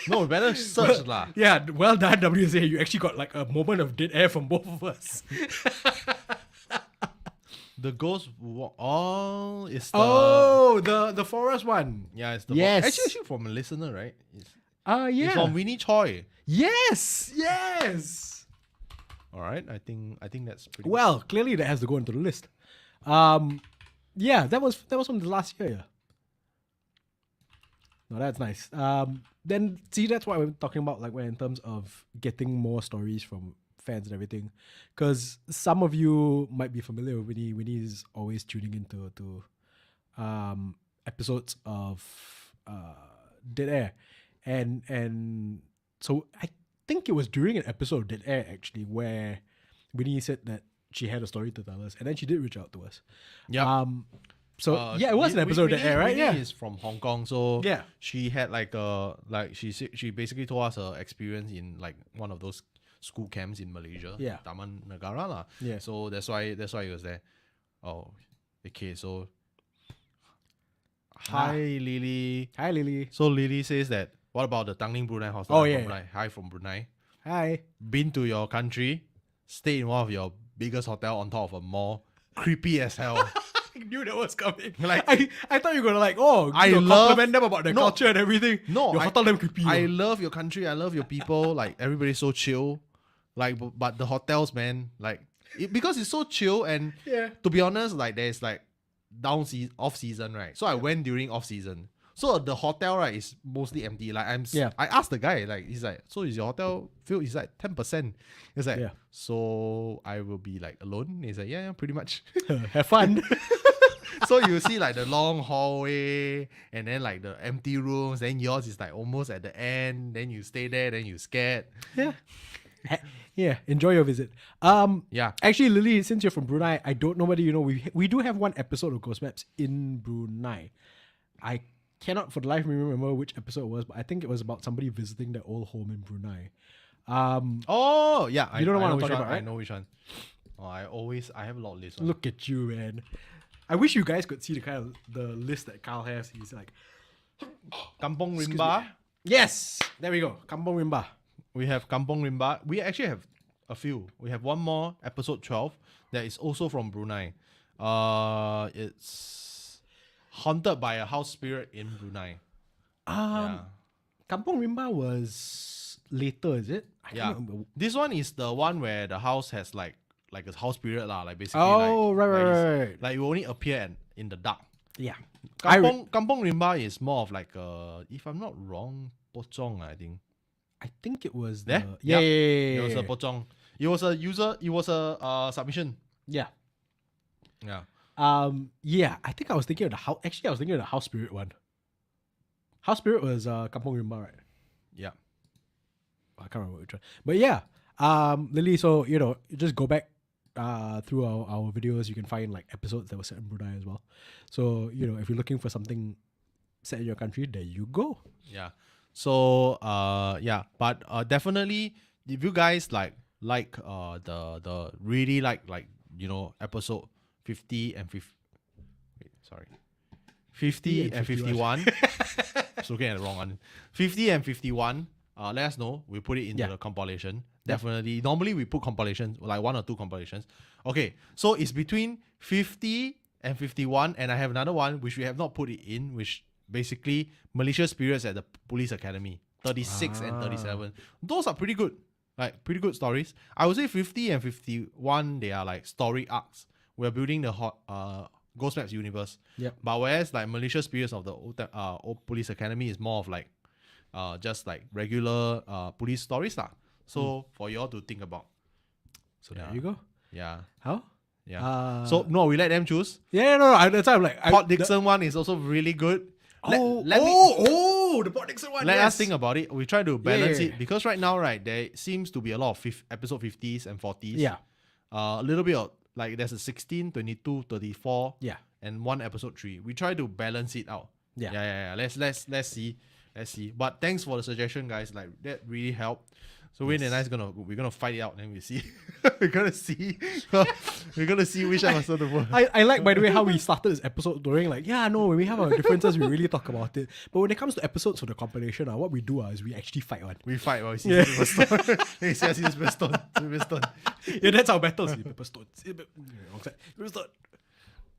No, we better search lah. Yeah, well done, WSA. You actually got like a moment of dead air from both of us. The ghost walk. Oh, it's the the forest one. Yeah, it's the yes. Actually from a listener, right? Yeah. It's from Winnie Choi. Yes. All right, I think that's pretty. Well, clearly that has to go into the list. Yeah, that was from the last year. Yeah. No, that's nice. Then see, that's what we're talking about, like when in terms of getting more stories from fans and everything, because some of you might be familiar with Winnie. Winnie is always tuning into episodes of Dead Air, and so I think it was during an episode of Dead Air actually where Winnie said that she had a story to tell us, and then she did reach out to us. Yeah. So yeah, it was an episode of Dead Air, right? Winnie is from Hong Kong, so yeah, she had she basically told us her experience in like one of those school camps in Malaysia. Yeah. Taman Negara lah. Yeah. So that's why he was there. Oh, okay. So hi Lily. Hi Lily. So Lily says that what about the Tanglin Brunei hostel? Oh yeah. Brunei. Hi from Brunei. Hi. Been to your country, stay in one of your biggest hotel on top of a mall. Creepy as hell. I knew that was coming. Like, I thought you were gonna like, compliment them about their No. culture and everything. No, your hotel damn creepy. I love your country. I love your people. Like everybody's so chill. Like, but the hotels, man, like because it's so chill and to be honest, like there's like off season, right? So I went during off season. So the hotel, right, is mostly empty. Like I asked the guy, like he's like, so is your hotel filled? He's like 10%. He's like, so I will be like alone. He's like, yeah, pretty much. Have fun. So you see like the long hallway and then like the empty rooms. Then yours is like almost at the end. Then you stay there. Then you scared. Yeah. Yeah, enjoy your visit. Actually, Lily, since you're from Brunei, I don't know whether you know we do have one episode of Ghost Maps in Brunei. I cannot for the life of me remember which episode it was, but I think it was about somebody visiting their old home in Brunei. Oh yeah, you don't know what I'm talking about, right? I know which one. Oh, I have a lot of lists. Look at you, man. I wish you guys could see the list that Kyle has. He's like Kampong Rimba. Yes, there we go. Kampong Rimba. We have Kampong Rimba. We actually have a few. We have one more, episode 12, that is also from Brunei. It's haunted by a house spirit in Brunei. Kampong Rimba was later, is it? I can't remember. This one is the one where the house has like a house spirit lah, like basically. Right. Like it will only appear in the dark. Yeah. Kampong Rimba is more of like if I'm not wrong, pocong, I think. I think it was Yeah. It was a pocong. It was a submission. Yeah. Yeah. I think I was thinking of the house. Actually, I was thinking of the house spirit one. House spirit was Kampong Rimba, right? Yeah. I can't remember which one. But yeah, Lily, so you just go back through our videos, you can find like episodes that were set in Brunei as well. So, if you're looking for something set in your country, there you go. Yeah. So but definitely if you guys like the really like episode 50 and 50 50 and 51. I was looking at the wrong one. 50 and 51. Let us know. We put it into the compilation. Definitely. Normally we put compilations, like 1 or 2 compilations. Okay, so it's between 50 and 51, and I have another one which we have not put it in, which basically malicious periods at the police academy, 36 and 37. Those are pretty good. Like pretty good stories. I would say 50 and 51, they are like story arcs. We're building the Ghost Maps universe. Yep. But whereas like malicious periods of the old police academy is more of like just like regular police stories lah. So for y'all to think about. So there you go. Yeah. How? Yeah. So no, we let them choose. Yeah, no. That's why I'm like Port Dixon one is also really good. The Port Dixon one. Let us think about it. We try to balance it because right now, right, there seems to be a lot of episode 50s and 40s. Yeah. A little bit of like there's a 16, 22, 34. Yeah. And one episode 3. We try to balance it out. Yeah. Let's see. But thanks for the suggestion, guys. Like that really helped. So Wayne and I we're gonna fight it out, and then we see. we're gonna see which episode to put. I like, by the way, how we started this episode doing like, when we have our differences, we really talk about it. But when it comes to episodes for the compilation, what we do is we actually fight one. We fight. We see Silverstone. Hey, see Silverstone. Yeah, that's our battle. Silverstone.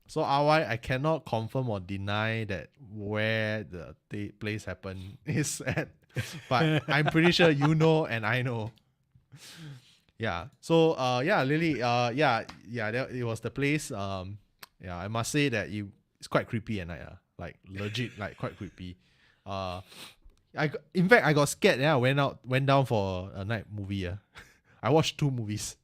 So RY, I cannot confirm or deny that where the place happened is at, but I'm pretty sure you know and I know. Yeah. So Lily, it was the place. I must say that it's quite creepy at night. Like legit, like quite creepy. In fact I got scared. Yeah, I went down for a night movie. I watched 2 movies.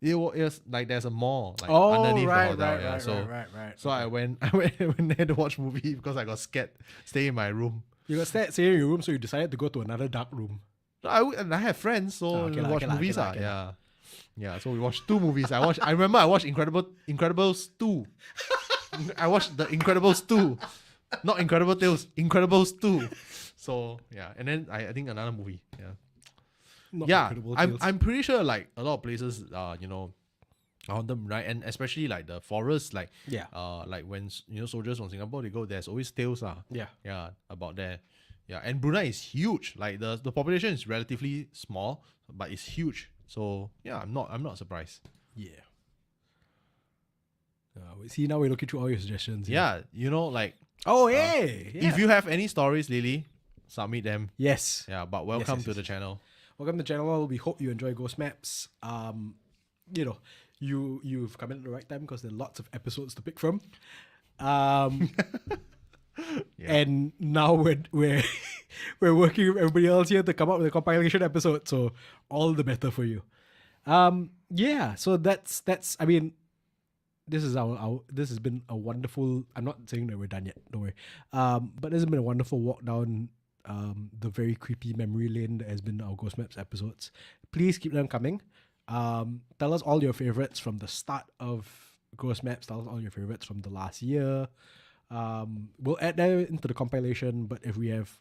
It was like there's a mall like underneath the hotel. Right. So I went there to watch movie because I got scared. Stay in my room. You got scared staying in your room, so you decided to go to another dark room. I have friends, so we watch movies. Yeah. So we watched 2 movies. I remember I watched Incredibles 2. I watched the Incredibles 2, not Incredible Tales. Incredibles 2. So yeah, and then I think another movie. Yeah. I'm pretty sure like a lot of places around them, right? And especially like the forest, like like when soldiers from Singapore they go, there's always tales about there. Yeah, and Brunei is huge. Like the population is relatively small, but it's huge. So yeah, I'm not surprised. Yeah. See, now we're looking through all your suggestions. Yeah, like Oh, hey! Yeah. if you have any stories, Lily, submit them. Yes. Yeah, but welcome to the channel. Welcome to the channel. We hope you enjoy Ghost Maps. You've come in at the right time because there are lots of episodes to pick from. And now we're we're working with everybody else here to come up with a compilation episode. So all the better for you. So that's I mean, this is this has been a wonderful, I'm not saying that we're done yet, don't worry. But this has been a wonderful walk down the very creepy memory lane that has been our Ghost Maps episodes. Please keep them coming. Tell us all your favorites from the start of Ghost Maps. Tell us all your favorites from the last year. We'll add that into the compilation, but if we have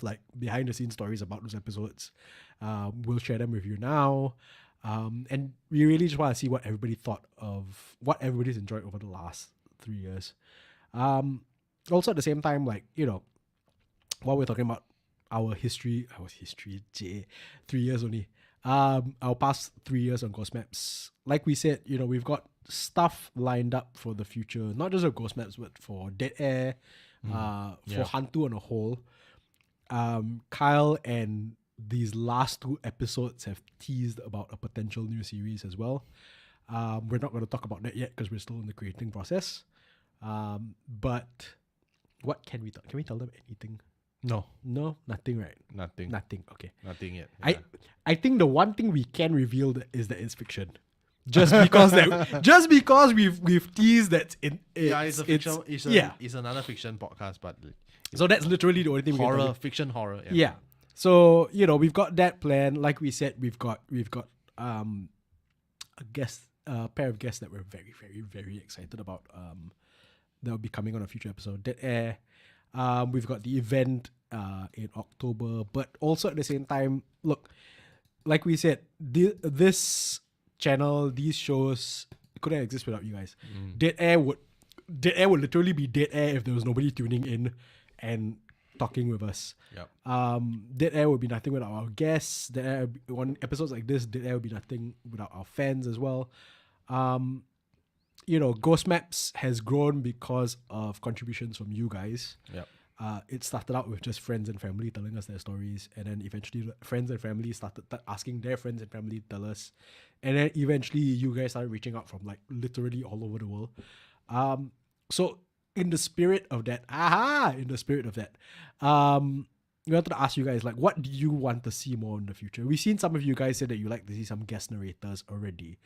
like behind the scenes stories about those episodes, we'll share them with you now. And we really just want to see what everybody thought of what everybody's enjoyed over the last 3 years. Also at the same time, like, while we're talking about our history, 3 years only. Our past 3 years on Ghost Maps, like we said, we've got stuff lined up for the future, not just of Ghost Maps, but for Dead Air, for HANTU on a whole. Kyle and these last 2 episodes have teased about a potential new series as well. We're not going to talk about that yet because we're still in the creating process. But what can we Can we tell them anything? No, nothing, right? Nothing. Okay, Nothing yet. Yeah. I think the one thing we can reveal is that it's fiction. Just because we've teased that it's a fiction. It's another fiction podcast, but so that's literally the only thing. Horror, fiction, horror. Yeah. So we've got that plan. Like we said, we've got a pair of guests that we're very, very, very excited about. That will be coming on a future episode. Dead Air. We've got the event in October, but also at the same time, look, like we said, this channel, these shows couldn't exist without you guys. Dead Air would literally be dead air if there was nobody tuning in and talking with us. Yep. Dead Air would be nothing without our guests. On episodes like this, Dead Air would be nothing without our fans as well. Ghost Maps has grown because of contributions from you guys. Yep. It started out with just friends and family telling us their stories, and then eventually friends and family started asking their friends and family to tell us, and then eventually you guys started reaching out from like literally all over the world. So in the spirit of that, we wanted to ask you guys, like, what do you want to see more in the future? We've seen some of you guys say that you like to see some guest narrators already.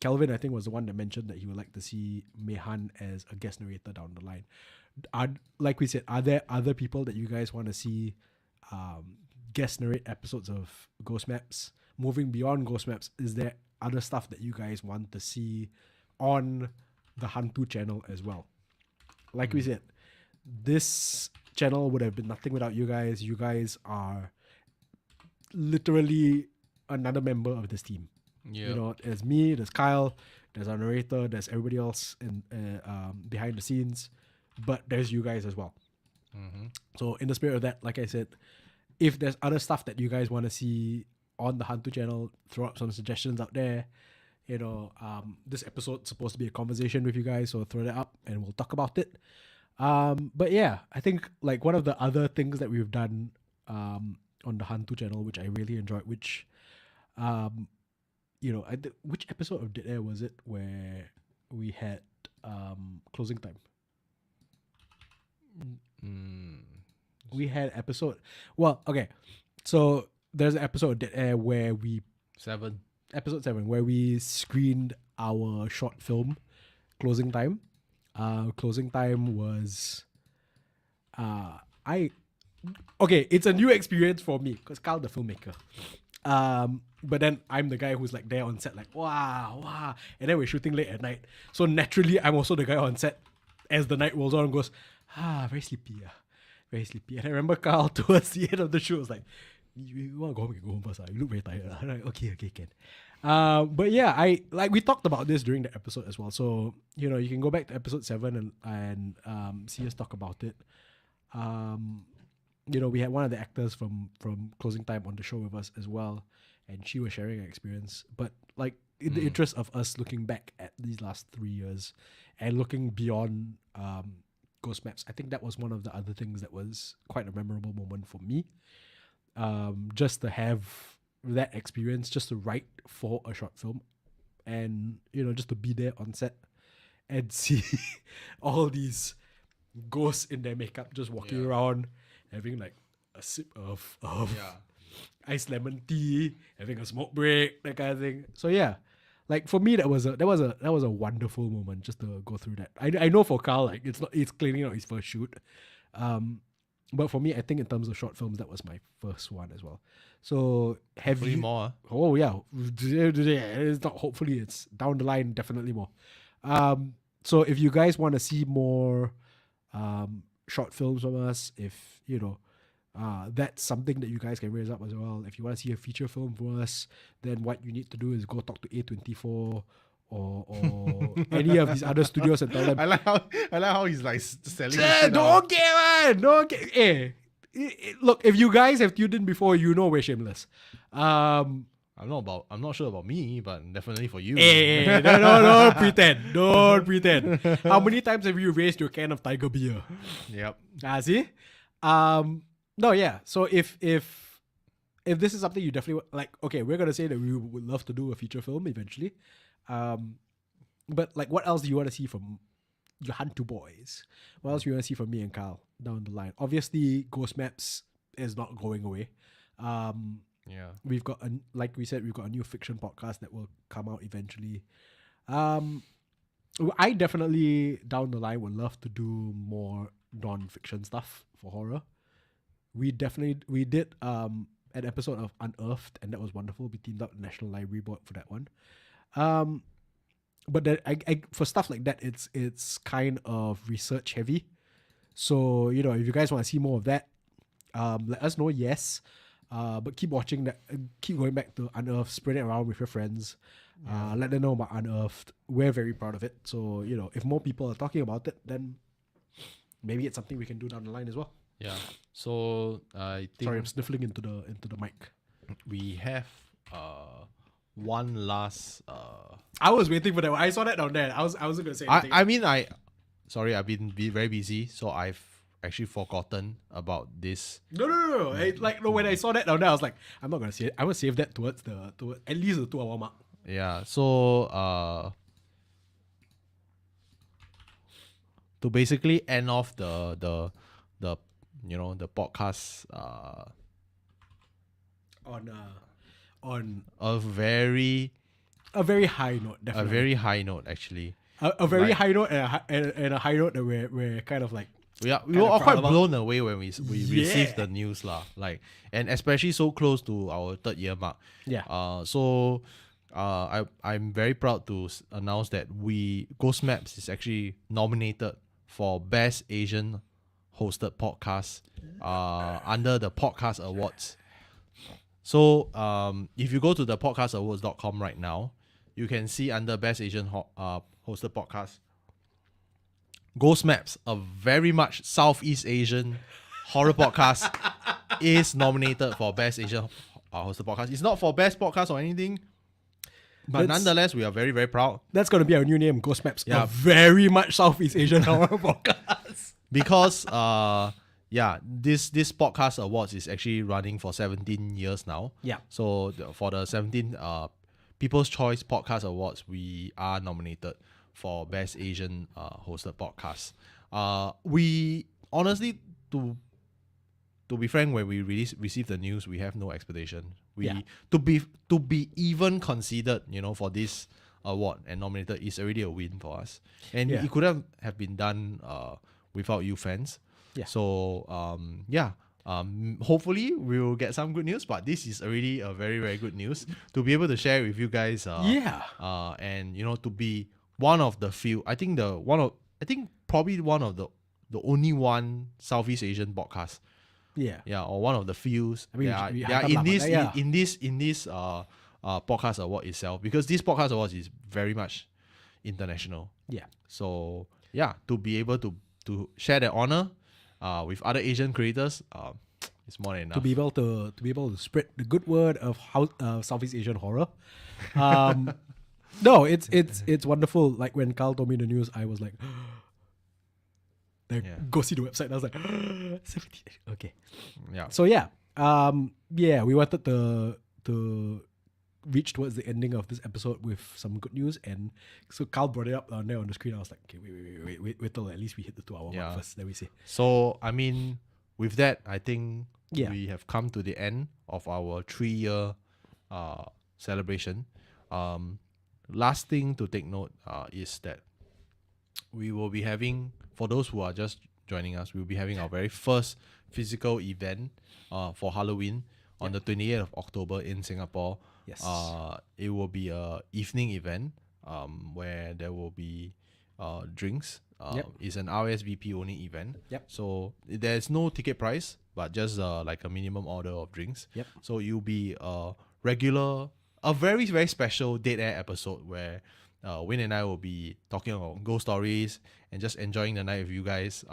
Kelvin, I think, was the one that mentioned that he would like to see Mehan as a guest narrator down the line. Like we said, are there other people that you guys want to see guest narrate episodes of Ghost Maps? Moving beyond Ghost Maps, is there other stuff that you guys want to see on the HANTU channel as well? Like we said, this channel would have been nothing without you guys. You guys are literally another member of this team. Yeah. There's me, there's Kyle, there's our narrator, there's everybody else in behind the scenes, but there's you guys as well. So in the spirit of that, like I said, if there's other stuff that you guys want to see on the HANTU channel, throw up some suggestions out there. This episode's supposed to be a conversation with you guys, so throw that up and we'll talk about it. But yeah, I think like one of the other things that we've done on the HANTU channel, which I really enjoyed, which which episode of Dead Air was it where we had closing time? We had episode. Well, okay, so there's an episode of Dead Air where episode 7 where we screened our short film Closing Time. Closing Time was it's a new experience for me because Carl the filmmaker, but then I'm the guy who's like there on set, like wow, and then we're shooting late at night, so naturally I'm also the guy on set as the night rolls on and goes, very sleepy. And I remember Carl towards the end of the show was like, you want to go home, you go home first. You look very tired. I'm like, okay, can. But yeah, we talked about this during the episode as well. So, you can go back to episode 7 and see us talk about it. We had one of the actors from Closing Time on the show with us as well. and she was sharing her experience. But like in the interest of us looking back at these last 3 years and looking beyond Ghost Maps, I think that was one of the other things that was quite a memorable moment for me. Just to have that experience, just to write for a short film, and just to be there on set and see all these ghosts in their makeup just walking around, having like a sip of iced lemon tea, having a smoke break, that kind of thing. So yeah, like for me, that was a wonderful moment just to go through that. I know for Carl, like it's clearly not his first shoot, but for me, I think in terms of short films, that was my first one as well. So have Hopefully you more? Oh yeah, it's not. Hopefully, it's down the line. Definitely more. So if you guys want to see more short films from us, if that's something that you guys can raise up as well. If you want to see a feature film from us, then what you need to do is go talk to A24 or any of these other studios and tell them. I like how he's like selling. Don't get man. Don't get. Look, if you guys have tuned in before, we're shameless. I'm not sure about me, but definitely for you. No, don't pretend. Don't pretend. How many times have you raised your can of Tiger beer? Yep. See? No, yeah. So if this is something you definitely like, okay, we're gonna say that we would love to do a feature film eventually. But like, what else do you want to see from your HANTU boys? What else do you want to see from me and Kyle down the line? Obviously, Ghost Maps is not going away. We've got like we said, we've got a new fiction podcast that will come out eventually. I definitely down the line would love to do more non-fiction stuff for horror. We did an episode of Unearthed, and that was wonderful. We teamed up with National Library Board for that one. But then I for stuff like that, it's kind of research heavy. So if you guys want to see more of that, let us know. Yes, but keep watching that. Keep going back to Unearthed. Spread it around with your friends. Let them know about Unearthed. We're very proud of it. So if more people are talking about it, then maybe it's something we can do down the line as well. Yeah. So I think Sorry, I'm sniffling into the mic. we have one last. I was waiting for that one. I saw that down there. I wasn't gonna say anything. I've been very busy, so I've actually forgotten about this. No. When I saw that down there, I was like, I'm not gonna say it. I'm gonna save that towards at least the 2 hour mark. Yeah. So to basically end off the podcast on a very high note, definitely. A very high note, actually. A very high note and a high note that we're kind of like. We were all quite blown away when we received the news lah. Like, and especially so close to our 3rd year mark. Yeah. I'm very proud to announce that Ghost Maps is actually nominated for Best Asian Hosted Podcast under the Podcast Awards. So if you go to the podcastawards.com right now, you can see under Best Asian Hosted Podcast, Ghost Maps, a very much Southeast Asian horror podcast, is nominated for Best Asian Hosted Podcast. It's not for Best Podcast or anything, but nonetheless, we are very, very proud. That's going to be our new name, Ghost Maps. Yeah. A very much Southeast Asian horror podcast. Because, this podcast awards is actually running for 17 years now. Yeah. So for the 17 People's Choice Podcast Awards, we are nominated for Best Asian Hosted Podcast. We honestly, to be frank, when we received the news, we have no expectation. To be even considered, for this award and nominated is already a win for us. And it could have been done without you fans. Yeah. So hopefully we will get some good news, but this is already a very, very good news to be able to share with you guys. And to be one of the few, probably one of the only one Southeast Asian podcast. Yeah, or one of the few. I mean, in this podcast award itself, because this podcast award is very much international. Yeah. So to be able to share that honor with other Asian creators, It's more than enough. to be able to spread the good word of Southeast Asian horror. No, it's wonderful. Like when Carl told me the news, I was like, go see the website. And I was like, 70. Okay. Yeah. So yeah, we wanted to reach towards the ending of this episode with some good news, and so Carl brought it up there on the screen. I was like, okay, wait till at least we hit the 2 hour mark first. Then we see. So I mean, with that, I think we have come to the end of our 3-year celebration. Last thing to take note is that we will be having, for those who are just joining us, we'll be having our very first physical event for Halloween on the 28th of October in Singapore. Yes. It will be a evening event where there will be drinks. It's an RSVP only event. So there's no ticket price, but just like a minimum order of drinks. So you'll be a very, very special Dead Air episode where Win and I will be talking about ghost stories and just enjoying the night with you guys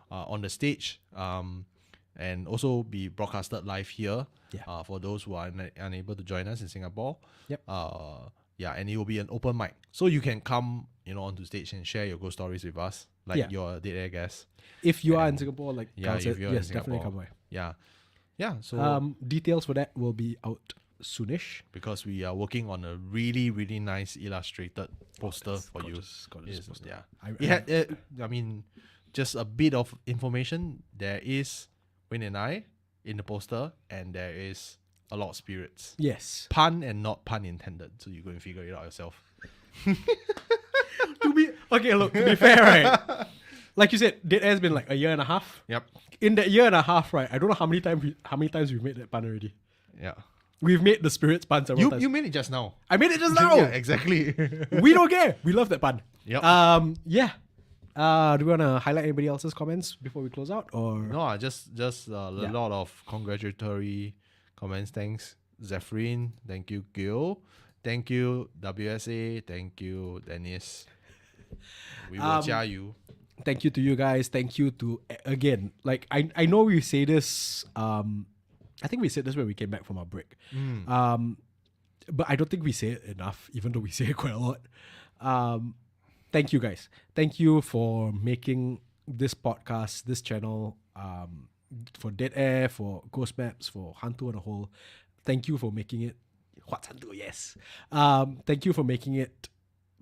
on the stage, and also be broadcasted live here for those who are unable to join us in Singapore. And it will be an open mic, so you can come onto stage and share your ghost stories with us, like your Dead Air guests. If you are in Singapore, like if you're in Singapore, definitely come by. So details for that will be out soonish, because we are working on a really, really nice illustrated poster for gorgeous, you. Gorgeous poster. I mean, just a bit of information. There is Win and I in the poster, and there is a lot of spirits. Yes. Pun and not pun intended. So you go and figure it out yourself. To be fair, right? Like you said, Dead Air has been like a year and a half. Yep. In that year and a half, right? I don't know how many times we've made that pun already. Yeah. We've made the spirits pun several times. You made it just now. I made it just now. Yeah, exactly. We don't care. We love that pun. Yep. Do we want to highlight anybody else's comments before we close out, or no? Just a lot of congratulatory comments. Thanks, Zephyrin. Thank you, Gil. Thank you, WSA. Thank you, Dennis. We will jia you. Thank you to you guys. Thank you to, again, like I know we say this, I think we said this when we came back from our break. But I don't think we say it enough, even though we say it quite a lot. Thank you guys. Thank you for making this podcast, this channel, for Dead Air, for Ghost Maps, for HANTU on a whole. Thank you for making it. What's HANTU? Yes. Thank you for making it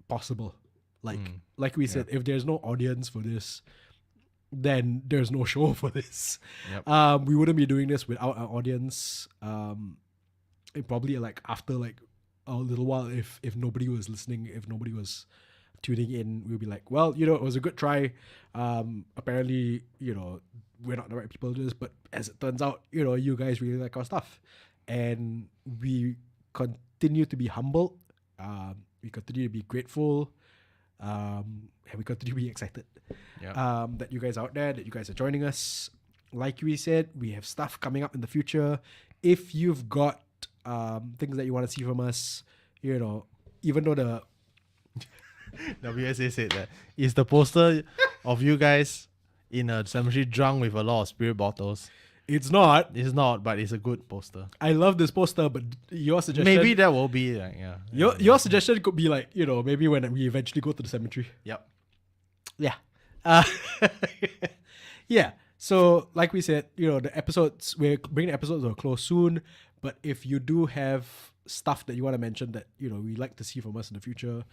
possible. Like we said, if there's no audience for this, then there's no show for this. We wouldn't be doing this without our audience. Probably like after like a little while, if nobody was listening, if nobody was tuning in, we'll be like, well, it was a good try. Apparently, we're not the right people to do this, but as it turns out, you guys really like our stuff, and we continue to be humbled. We continue to be grateful. And we continue to be excited that you guys are out there, that you guys are joining us. Like we said, we have stuff coming up in the future. If you've got things that you want to see from us, even though the WSA said that is the poster of you guys in a cemetery drunk with a lot of spirit bottles. It's not, but it's a good poster. I love this poster, but your suggestion, maybe that will be like, your suggestion could be like, maybe when we eventually go to the cemetery. Yeah. Yeah. So like we said, the episodes, we're bringing the episodes to a close soon. But if you do have stuff that you want to mention that we like to see from us in the future,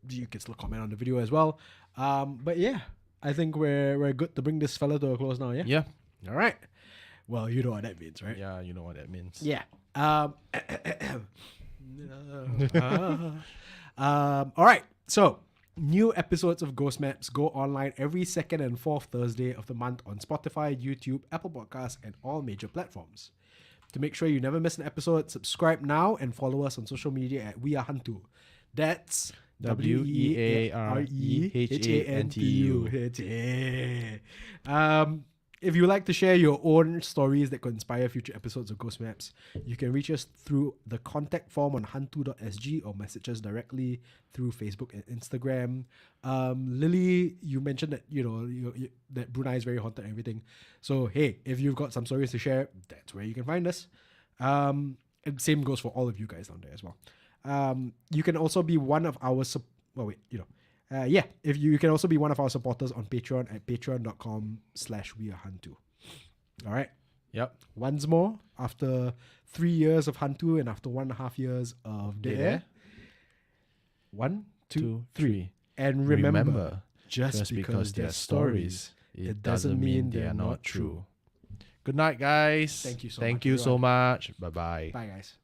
you can still comment on the video as well. But yeah, I think we're good to bring this fella to a close now. Yeah. All right. Well, you know what that means, right? Yeah, you know what that means. Yeah. All right. So, new episodes of Ghost Maps go online every second and fourth Thursday of the month on Spotify, YouTube, Apple Podcasts, and all major platforms. To make sure you never miss an episode, subscribe now and follow us on social media at We Are HANTU. That's WEAREHANTU. If you like to share your own stories that could inspire future episodes of Ghost Maps, you can reach us through the contact form on hantu.sg or message us directly through Facebook and Instagram. Lily, you mentioned that that Brunei is very haunted and everything. So hey, if you've got some stories to share, that's where you can find us. And same goes for all of you guys down there as well. You can also be one of our if you can also be one of our supporters on Patreon at patreon.com/wearehantu. All right. Yep. Once more, after 3 years of Hantu and after 1.5 years of Dead Air. 1, 2, 3. And remember, just because they're stories, it doesn't mean they're not true. Good night, guys. Thank you so much. Thank you so much. Bye-bye. Bye, guys.